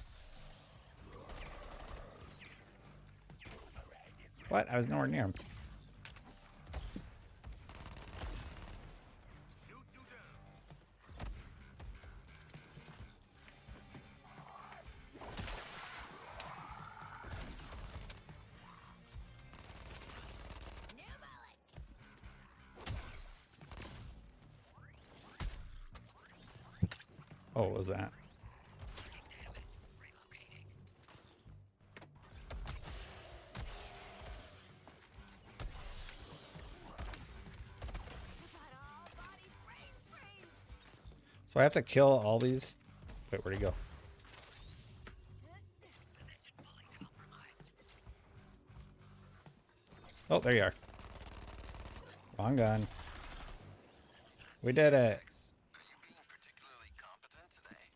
What? I was nowhere near him. New bullets. Oh, what was that? Got all body frame. So I have to kill all these. Wait, where'd he go? Oh, there you are. Wrong gun. We did it. Are you being particularly competent today?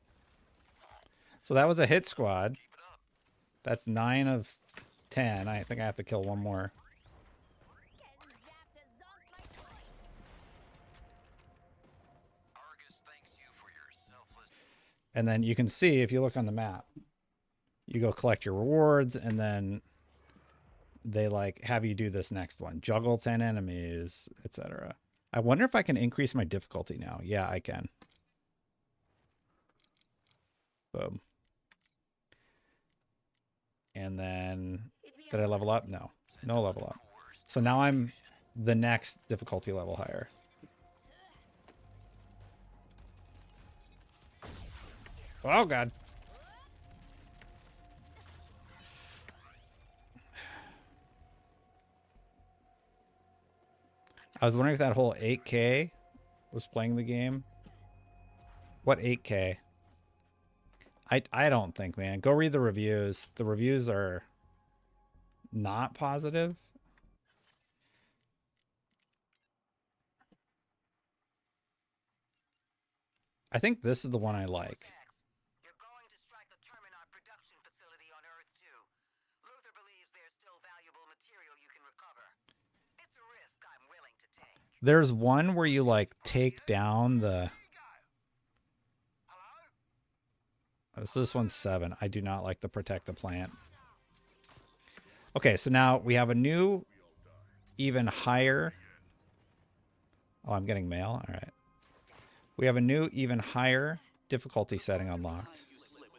So that was a hit squad. Keep it up. That's 9 of 10. I think I have to kill one more. Getting zapped to zonk my toy. Argus thanks you for your selfless. And then you can see if you look on the map, you go collect your rewards, and then they like have you do this next one. Juggle 10 enemies, etc. I wonder if I can increase my difficulty now. Yeah, I can. Boom. And then did I level up? No. No level up. So now I'm the next difficulty level higher. Oh god. I was wondering if that whole 8K was playing the game. What 8K? I don't think, man. Go read the reviews. The reviews are not positive. I think this is the one I like. You're going to strike the Terminat production facility on Earth 2. Luther believes there's still valuable material you can recover. It's a risk I'm willing to take. There's one where you like take down the... So this one's 7. I do not like the protect the plant. Okay, so now we have a new, even higher... Oh, I'm getting mail? All right. We have a new, even higher difficulty setting unlocked. You leave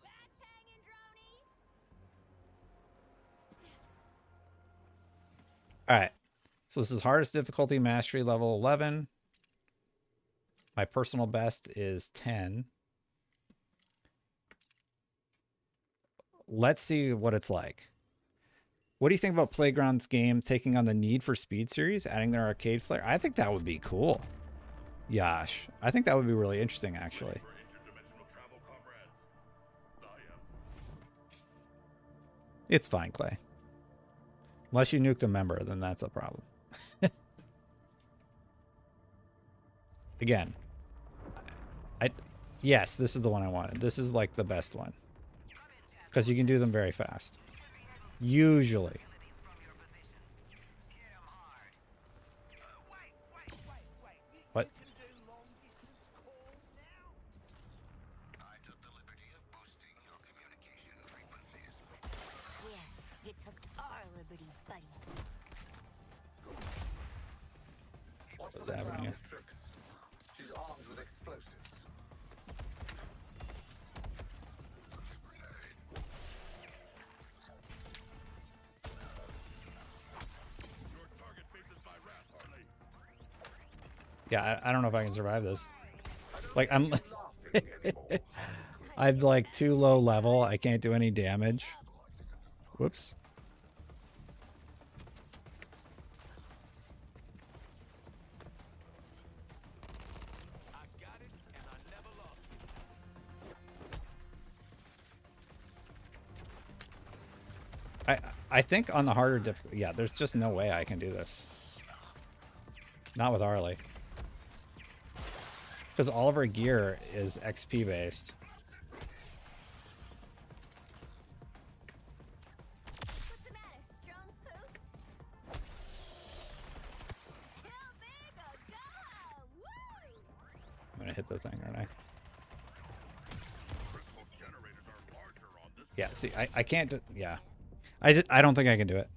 bats hanging, Droney. All right. So this is hardest difficulty, mastery level 11. My personal best is 10. Let's see what it's like. What do you think about Playground's game taking on the Need for Speed series, adding their arcade flair? I think that would be cool. Yash. I think that would be really interesting, actually. For interdimensional travel, comrades. I am. It's fine, Clay. Unless you nuke the member, then that's a problem. Again, yes, this is the one I wanted. This is like the best one. Because you can do them very fast. Usually. What? I took the liberty of boosting your communication frequencies. Yeah, you took our liberty, buddy. What's What's happening here? tricks? She's armed with explosives. Your target faces my wrath, Harley. Yeah, I don't know if I can survive this. Like, I'm... Laughing anymore. I'm like too low level. I can't do any damage. Whoops. I got it, and I never lost it. I think on the harder difficulty, yeah, there's just no way I can do this. Not with Harley. Because all of her gear is XP based. What's the matter? Drones pooped? Kill big or go home! Woo! I'm gonna hit the thing, aren't I? Crystal generators are larger on this. Yeah, see, I can't do, yeah. I don't think I can do it.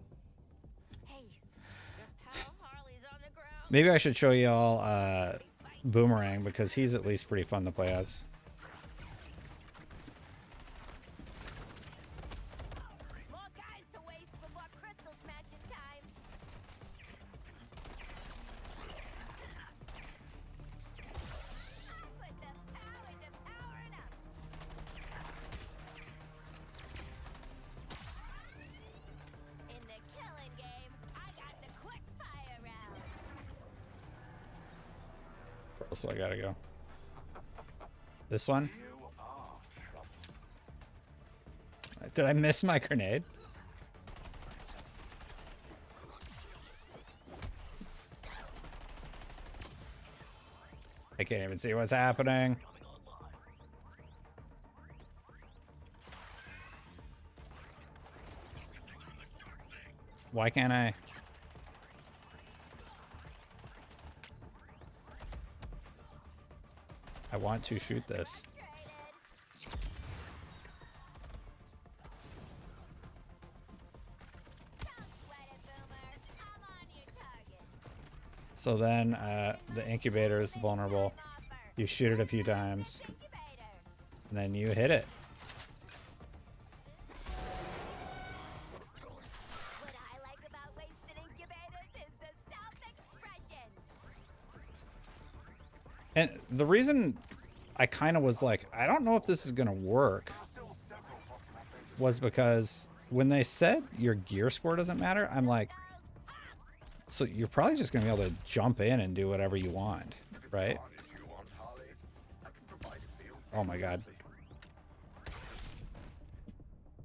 Hey, your pal Harley's on the ground. Maybe I should show you all Boomerang, because he's at least pretty fun to play as. More guys to waste before crystal smashing time. I put the power into powering up. In the killing game, I got the quick fire round. So I gotta go. This one? You are trouble. Did I miss my grenade? I can't even see what's happening. Why can't I? I want to shoot this. Don't sweat it, Boomer. I'm on your target. So then the incubator is vulnerable. You shoot it a few times, Incubator. and then you hit it. What I like about wasted incubators is the self-expression. And the reason I kind of was like, I don't know if this is going to work, was because when they said your gear score doesn't matter, I'm like, so you're probably just going to be able to jump in and do whatever you want, right? If you want, Harley, I can provide a field. Oh my god.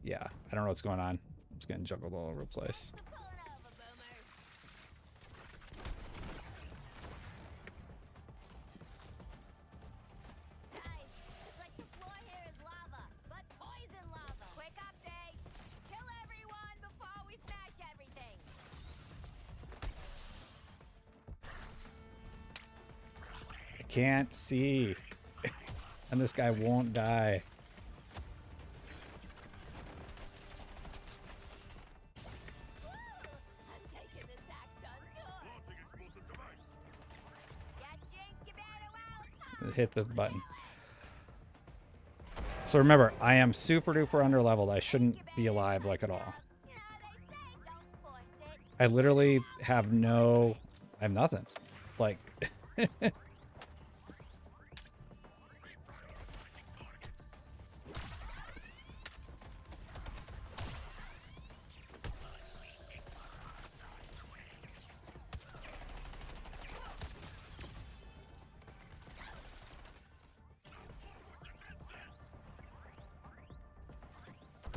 Yeah, I don't know what's going on. I'm just getting juggled all over the place. So pull it over, Boomer. Guys, it's like the floor here is lava, but poison lava. Quick update. Kill everyone before we smash everything. I can't see. And this guy won't die. Woo! I'm taking this act on tour. Launching explosive device. Get your incubator out. Hit the button. So remember, I am super duper under leveled. I shouldn't be alive like at all. You know, they say don't force it. I literally have no, I have nothing. Like,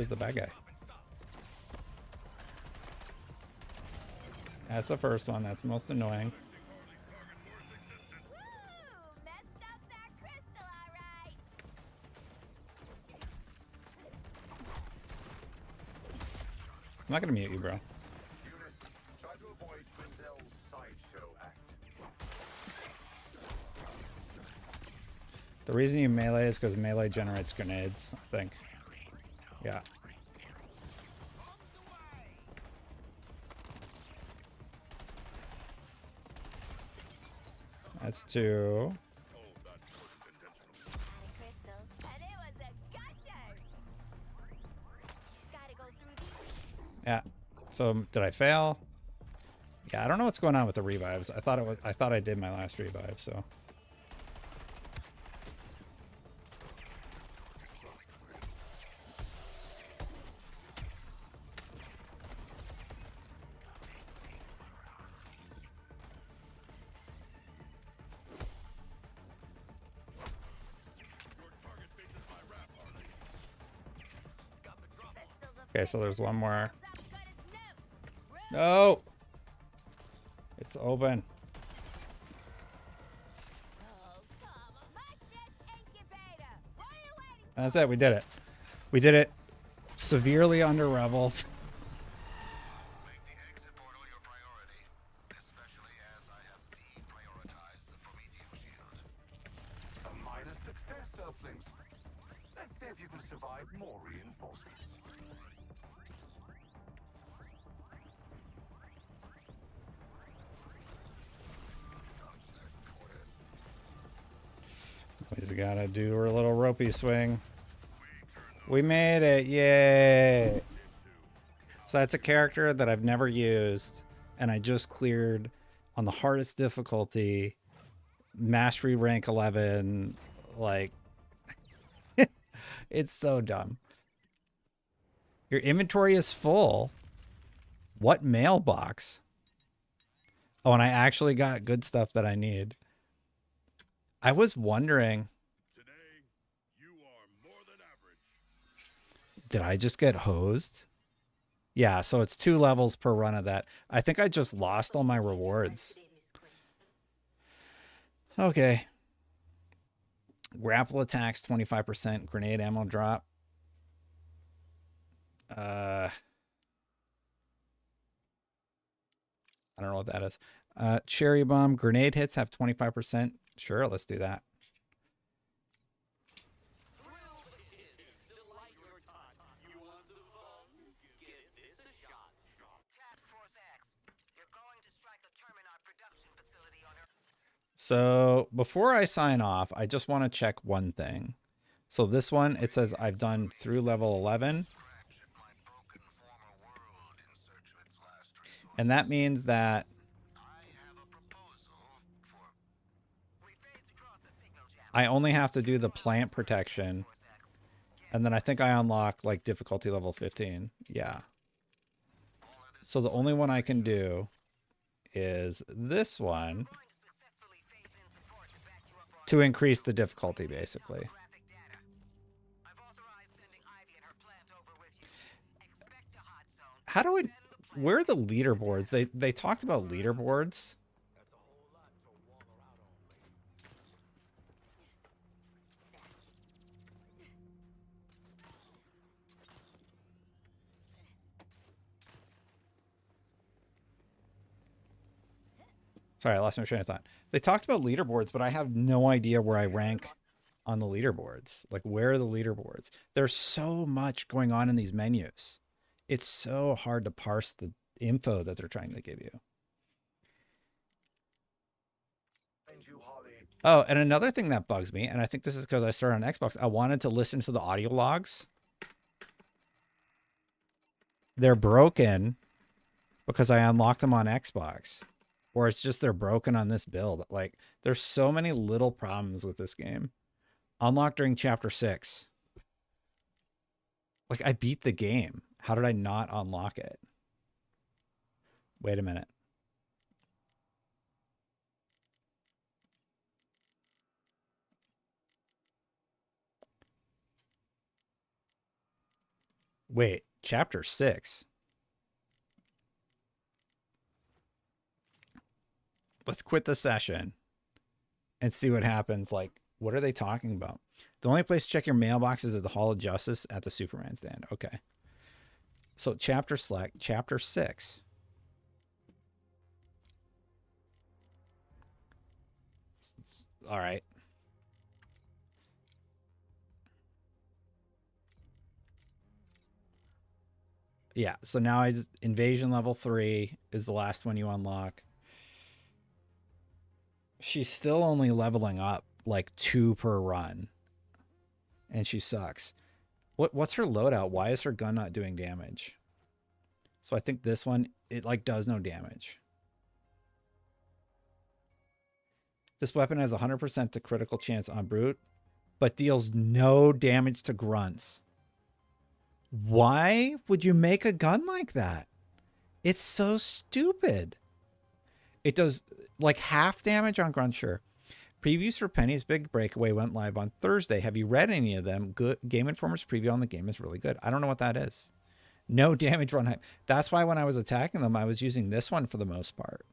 Where's the bad guy? That's the first one. That's the most annoying. Woo! Messed up that crystal, alright. I'm not gonna mute you, bro. Units, try to avoid Quinzel's sideshow act. The reason you melee is because melee generates grenades, I think. Yeah. That's two. Crystal, and it was a gusher. Gotta go through these. Yeah. So did I fail? Yeah, I don't know what's going on with the revives. I thought I did my last revive, so. Okay, so there's one more. No! It's open. That's it. We did it. We did it. Severely under leveled. Make the exit portal your priority, especially as I have deprioritized the Prometheus shield. A minor success, Earthlings. Let's see if you can survive more reinforcements. We just gotta do our little ropey swing. We made it. Yay. So that's a character that I've never used, and I just cleared on the hardest difficulty, mastery rank 11. Like, it's so dumb. Your inventory is full. What mailbox? Oh, and I actually got good stuff that I need. I was wondering, Today, you are more than average. did I just get hosed? Yeah, so it's 2 levels per run of that. I think I just lost all my rewards. Okay. Grapple attacks 25%, grenade ammo drop. I don't know what that is. Cherry bomb, grenade hits have 25%. Sure, let's do that. Task Force X, you're going to strike the Terminot production facility on Earth. So before I sign off, I just want to check one thing. So this one, it says I've done through level 11. My broken former world in search of its last resource. And that means that I have a proposal for. We phased across the signal jammer. I only have to do the plant protection. Force X. And then I think I unlock like difficulty level 15. Yeah. So the only one I can do is this one Going to successfully phase in support to back you up on to increase the difficulty, basically. graphic data. I've authorized sending Ivy and her plant over with you. Expect a hot zone. How do I... Where are the leaderboards? They talked about leaderboards. Sorry, I lost my train of thought. They talked about leaderboards, but I have no idea where I rank on the leaderboards. Like, where are the leaderboards? There's so much going on in these menus. It's so hard to parse the info that they're trying to give you. Find you, Holly. Oh, and another thing that bugs me, and I think this is because I started on Xbox, I wanted to listen to the audio logs. They're broken because I unlocked them on Xbox. Or it's just they're broken on this build. Like, there's so many little problems with this game. Unlocked during Chapter 6. Like, I beat the game. How did I not unlock it? Wait a minute. Wait, chapter 6. Let's quit the session and see what happens. Like, what are they talking about? The only place to check your mailbox is at the Hall of Justice at the Superman stand. Okay. So chapter select, chapter 6. All right. Yeah, so now I just invasion level 3 is the last one you unlock. She's still only leveling up like 2 per run. And she sucks. What's her loadout? Why is her gun not doing damage? So I think this one, it like does no damage. This weapon has 100% to critical chance on brute, but deals no damage to grunts. Why would you make a gun like that? It's so stupid. It does like half damage on grunts, sure. Previews for Penny's Big Breakaway went live on Thursday. Have you read any of them? Good Game Informer's preview on the game is really good. I don't know what that is. No damage run hype. That's why when I was attacking them, I was using this one for the most part.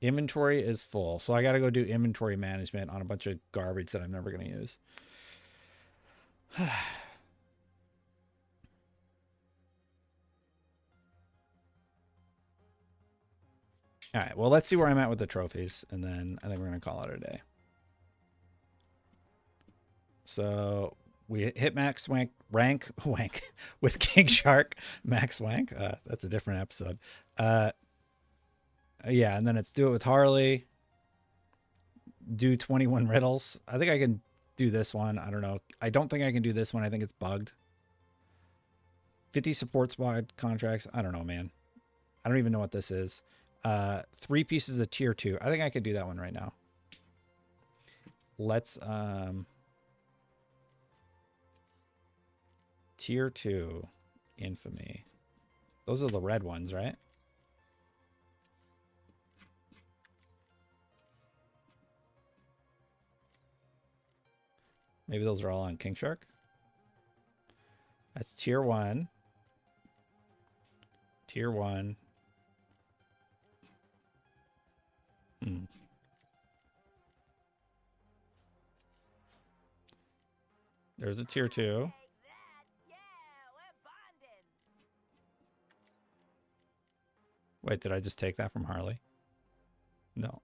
Inventory is full. So I got to go do inventory management on a bunch of garbage that I'm never going to use. All right, well, let's see where I'm at with the trophies, and then I think we're going to call it a day. So we hit max rank with King Shark, max wank. That's a different episode. Yeah, and then it's do it with Harley. Do 21 riddles. I think I can do this one. I don't know. I don't think I can do this one. I think it's bugged. 50 support squad contracts. I don't know, man. I don't even know what this is. 3 pieces of tier 2. I think I could do that one right now. Let's tier 2 infamy. Those are the red ones, right? Maybe those are all on King Shark. That's tier 1. Tier 1. There's a tier 2. Yeah, we're bonding. Wait, did I just take that from Harley? No.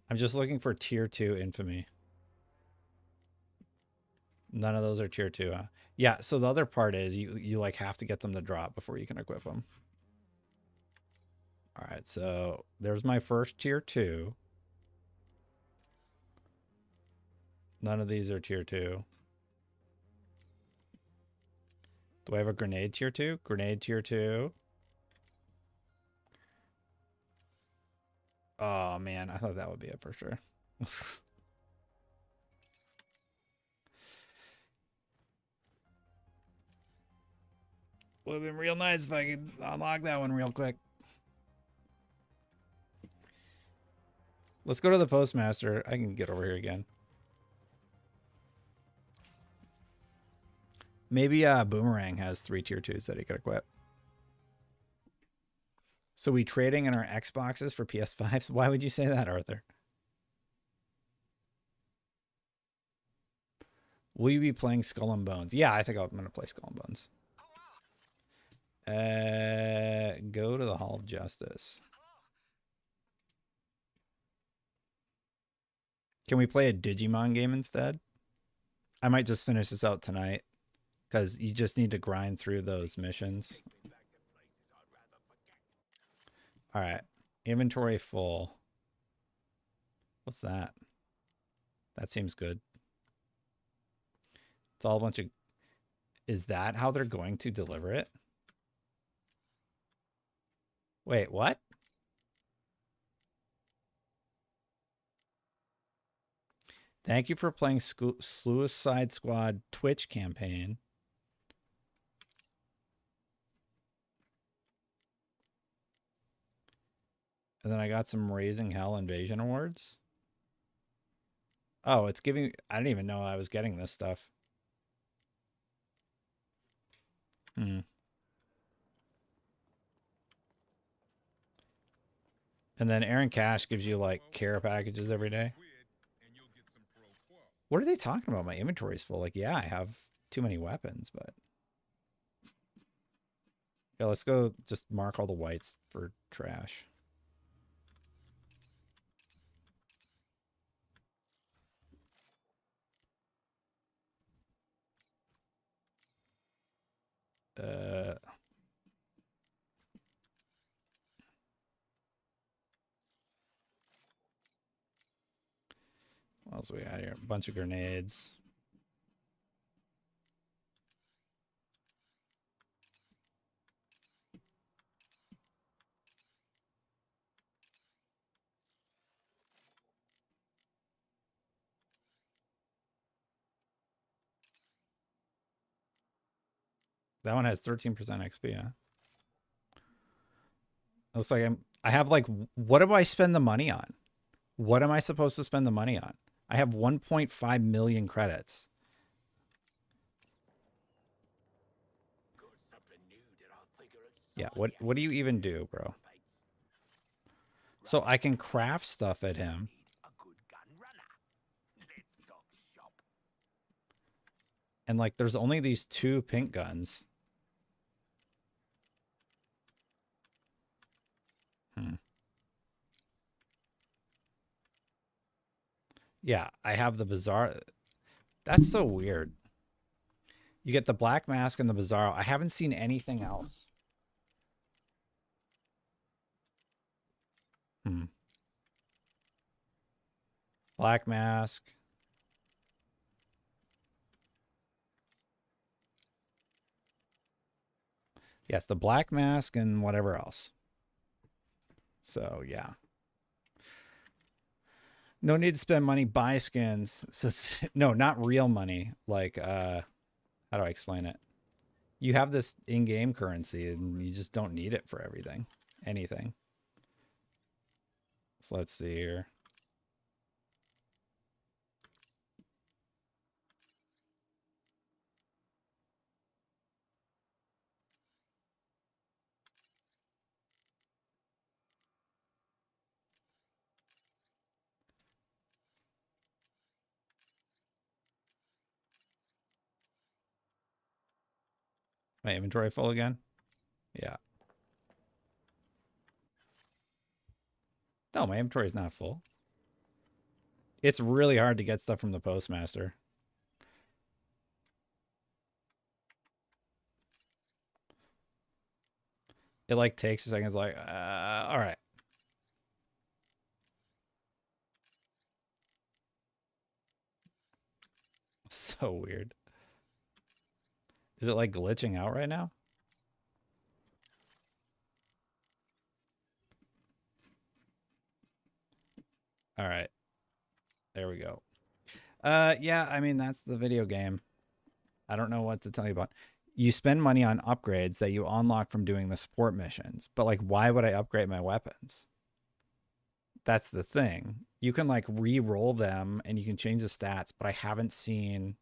I'm just looking for tier 2 infamy. None of those are tier 2, huh? Yeah, so the other part is you like have to get them to drop before you can equip them. All right, so there's my first tier 2. None of these are tier 2. Do I have a grenade tier 2? Grenade tier 2. Oh, man, I thought that would be it for sure. Would have been real nice if I could unlock that one real quick. Let's go to the postmaster. I can get over here again. Maybe Boomerang has 3 tier 2s that he could equip. So we trading in our Xboxes for PS5s? Why would you say that, Arthur? Will you be playing Skull and Bones? Yeah, I think I'm going to play Skull and Bones. Go to the Hall of Justice. Can we play a Digimon game instead? I might just finish this out tonight because you just need to grind through those missions. All right. Inventory full. What's that? That seems good. It's all a bunch of... Is that how they're going to deliver it? Wait, what? Thank you for playing Suicide Squad Twitch campaign. And then I got some Raising Hell Invasion awards. Oh, it's giving... I didn't even know I was getting this stuff. Hmm. And then Aaron Cash gives you, like, care packages every day. What are they talking about? My inventory's full. Like, yeah, I have too many weapons, but... Yeah, let's go just mark all the whites for trash. Uh... What else we got here? A bunch of grenades. That one has 13% XP, huh? Looks like I have like, what do I spend the money on? What am I supposed to spend the money on? I have 1.5 million credits. Yeah, what do you even do, bro? So I can craft stuff at him. And like there's only these 2 pink guns. Yeah, I have the Bizarro. That's so weird. You get the Black Mask and the Bizarro. I haven't seen anything else. Black Mask. Yes, the Black Mask and whatever else. So, yeah. No need to spend money, buy skins. So, no, not real money. Like, how do I explain it? You have this in-game currency and you just don't need it for everything. Anything. So let's see here. My inventory full again? Yeah. No, my inventory is not full. It's really hard to get stuff from the postmaster. It like takes a second. It's like, all right. So weird. Is it like glitching out right now? All right. There we go. Yeah, I mean, that's the video game. I don't know what to tell you about. You spend money on upgrades that you unlock from doing the support missions. But like, why would I upgrade my weapons? That's the thing. You can like re-roll them and you can change the stats, but I haven't seen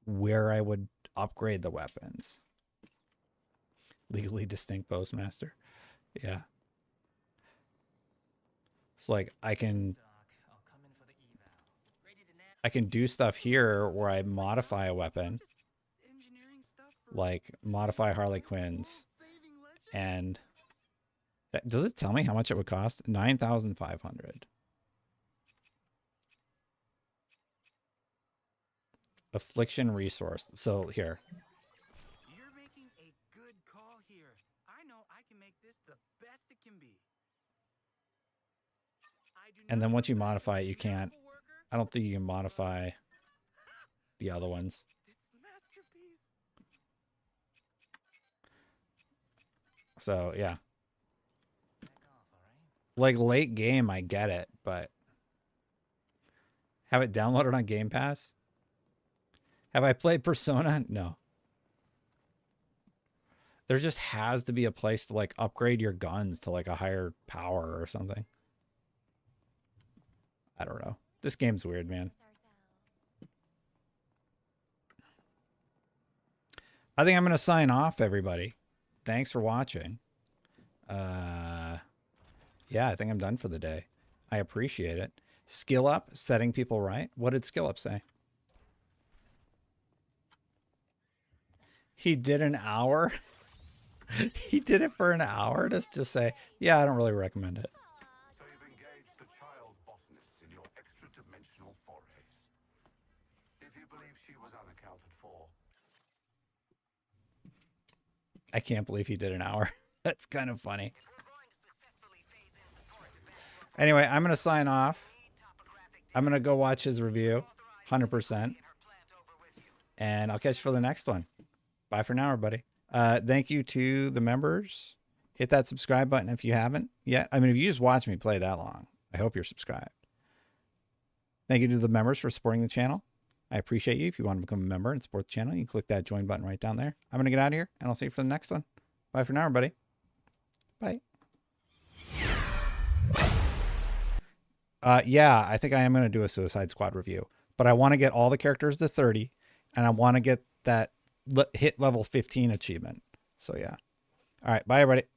where I would upgrade the weapons. Legally distinct postmaster. Yeah. It's like I can do stuff here where I modify a weapon. Like modify Harley Quinn's. And does it tell me how much it would cost? 9,500. Affliction resource. So here. You're making a good call here. I know I can make this the best it can be. And then once you modify it, you can't. I don't think you can modify the other ones. So, yeah. Like late game, I get it, but have it downloaded on Game Pass? Have I played Persona? No. There just has to be a place to like upgrade your guns to like a higher power or something. I don't know. This game's weird, man. I think I'm going to sign off, everybody. Thanks for watching. Yeah, I think I'm done for the day. I appreciate it. Skill Up, setting people right. What did Skill Up say? He did an hour? He did it for an hour to just say, yeah, I don't really recommend it. So you've engaged the child botanist in your extra-dimensional forays. If you believe she was unaccounted for, I can't believe he did an hour. That's kind of funny. Anyway, I'm going to sign off. I'm going to go watch his review, 100%. And I'll catch you for the next one. Bye for now, everybody. Thank you to the members. Hit that subscribe button if you haven't yet. I mean, if you just watched me play that long, I hope you're subscribed. Thank you to the members for supporting the channel. I appreciate you. If you want to become a member and support the channel, you can click that join button right down there. I'm going to get out of here, and I'll see you for the next one. Bye for now, everybody. Bye. Yeah, I think I am going to do a Suicide Squad review, but I want to get all the characters to 30, and I want to get that hit level 15 achievement. So yeah. All right. Bye, everybody.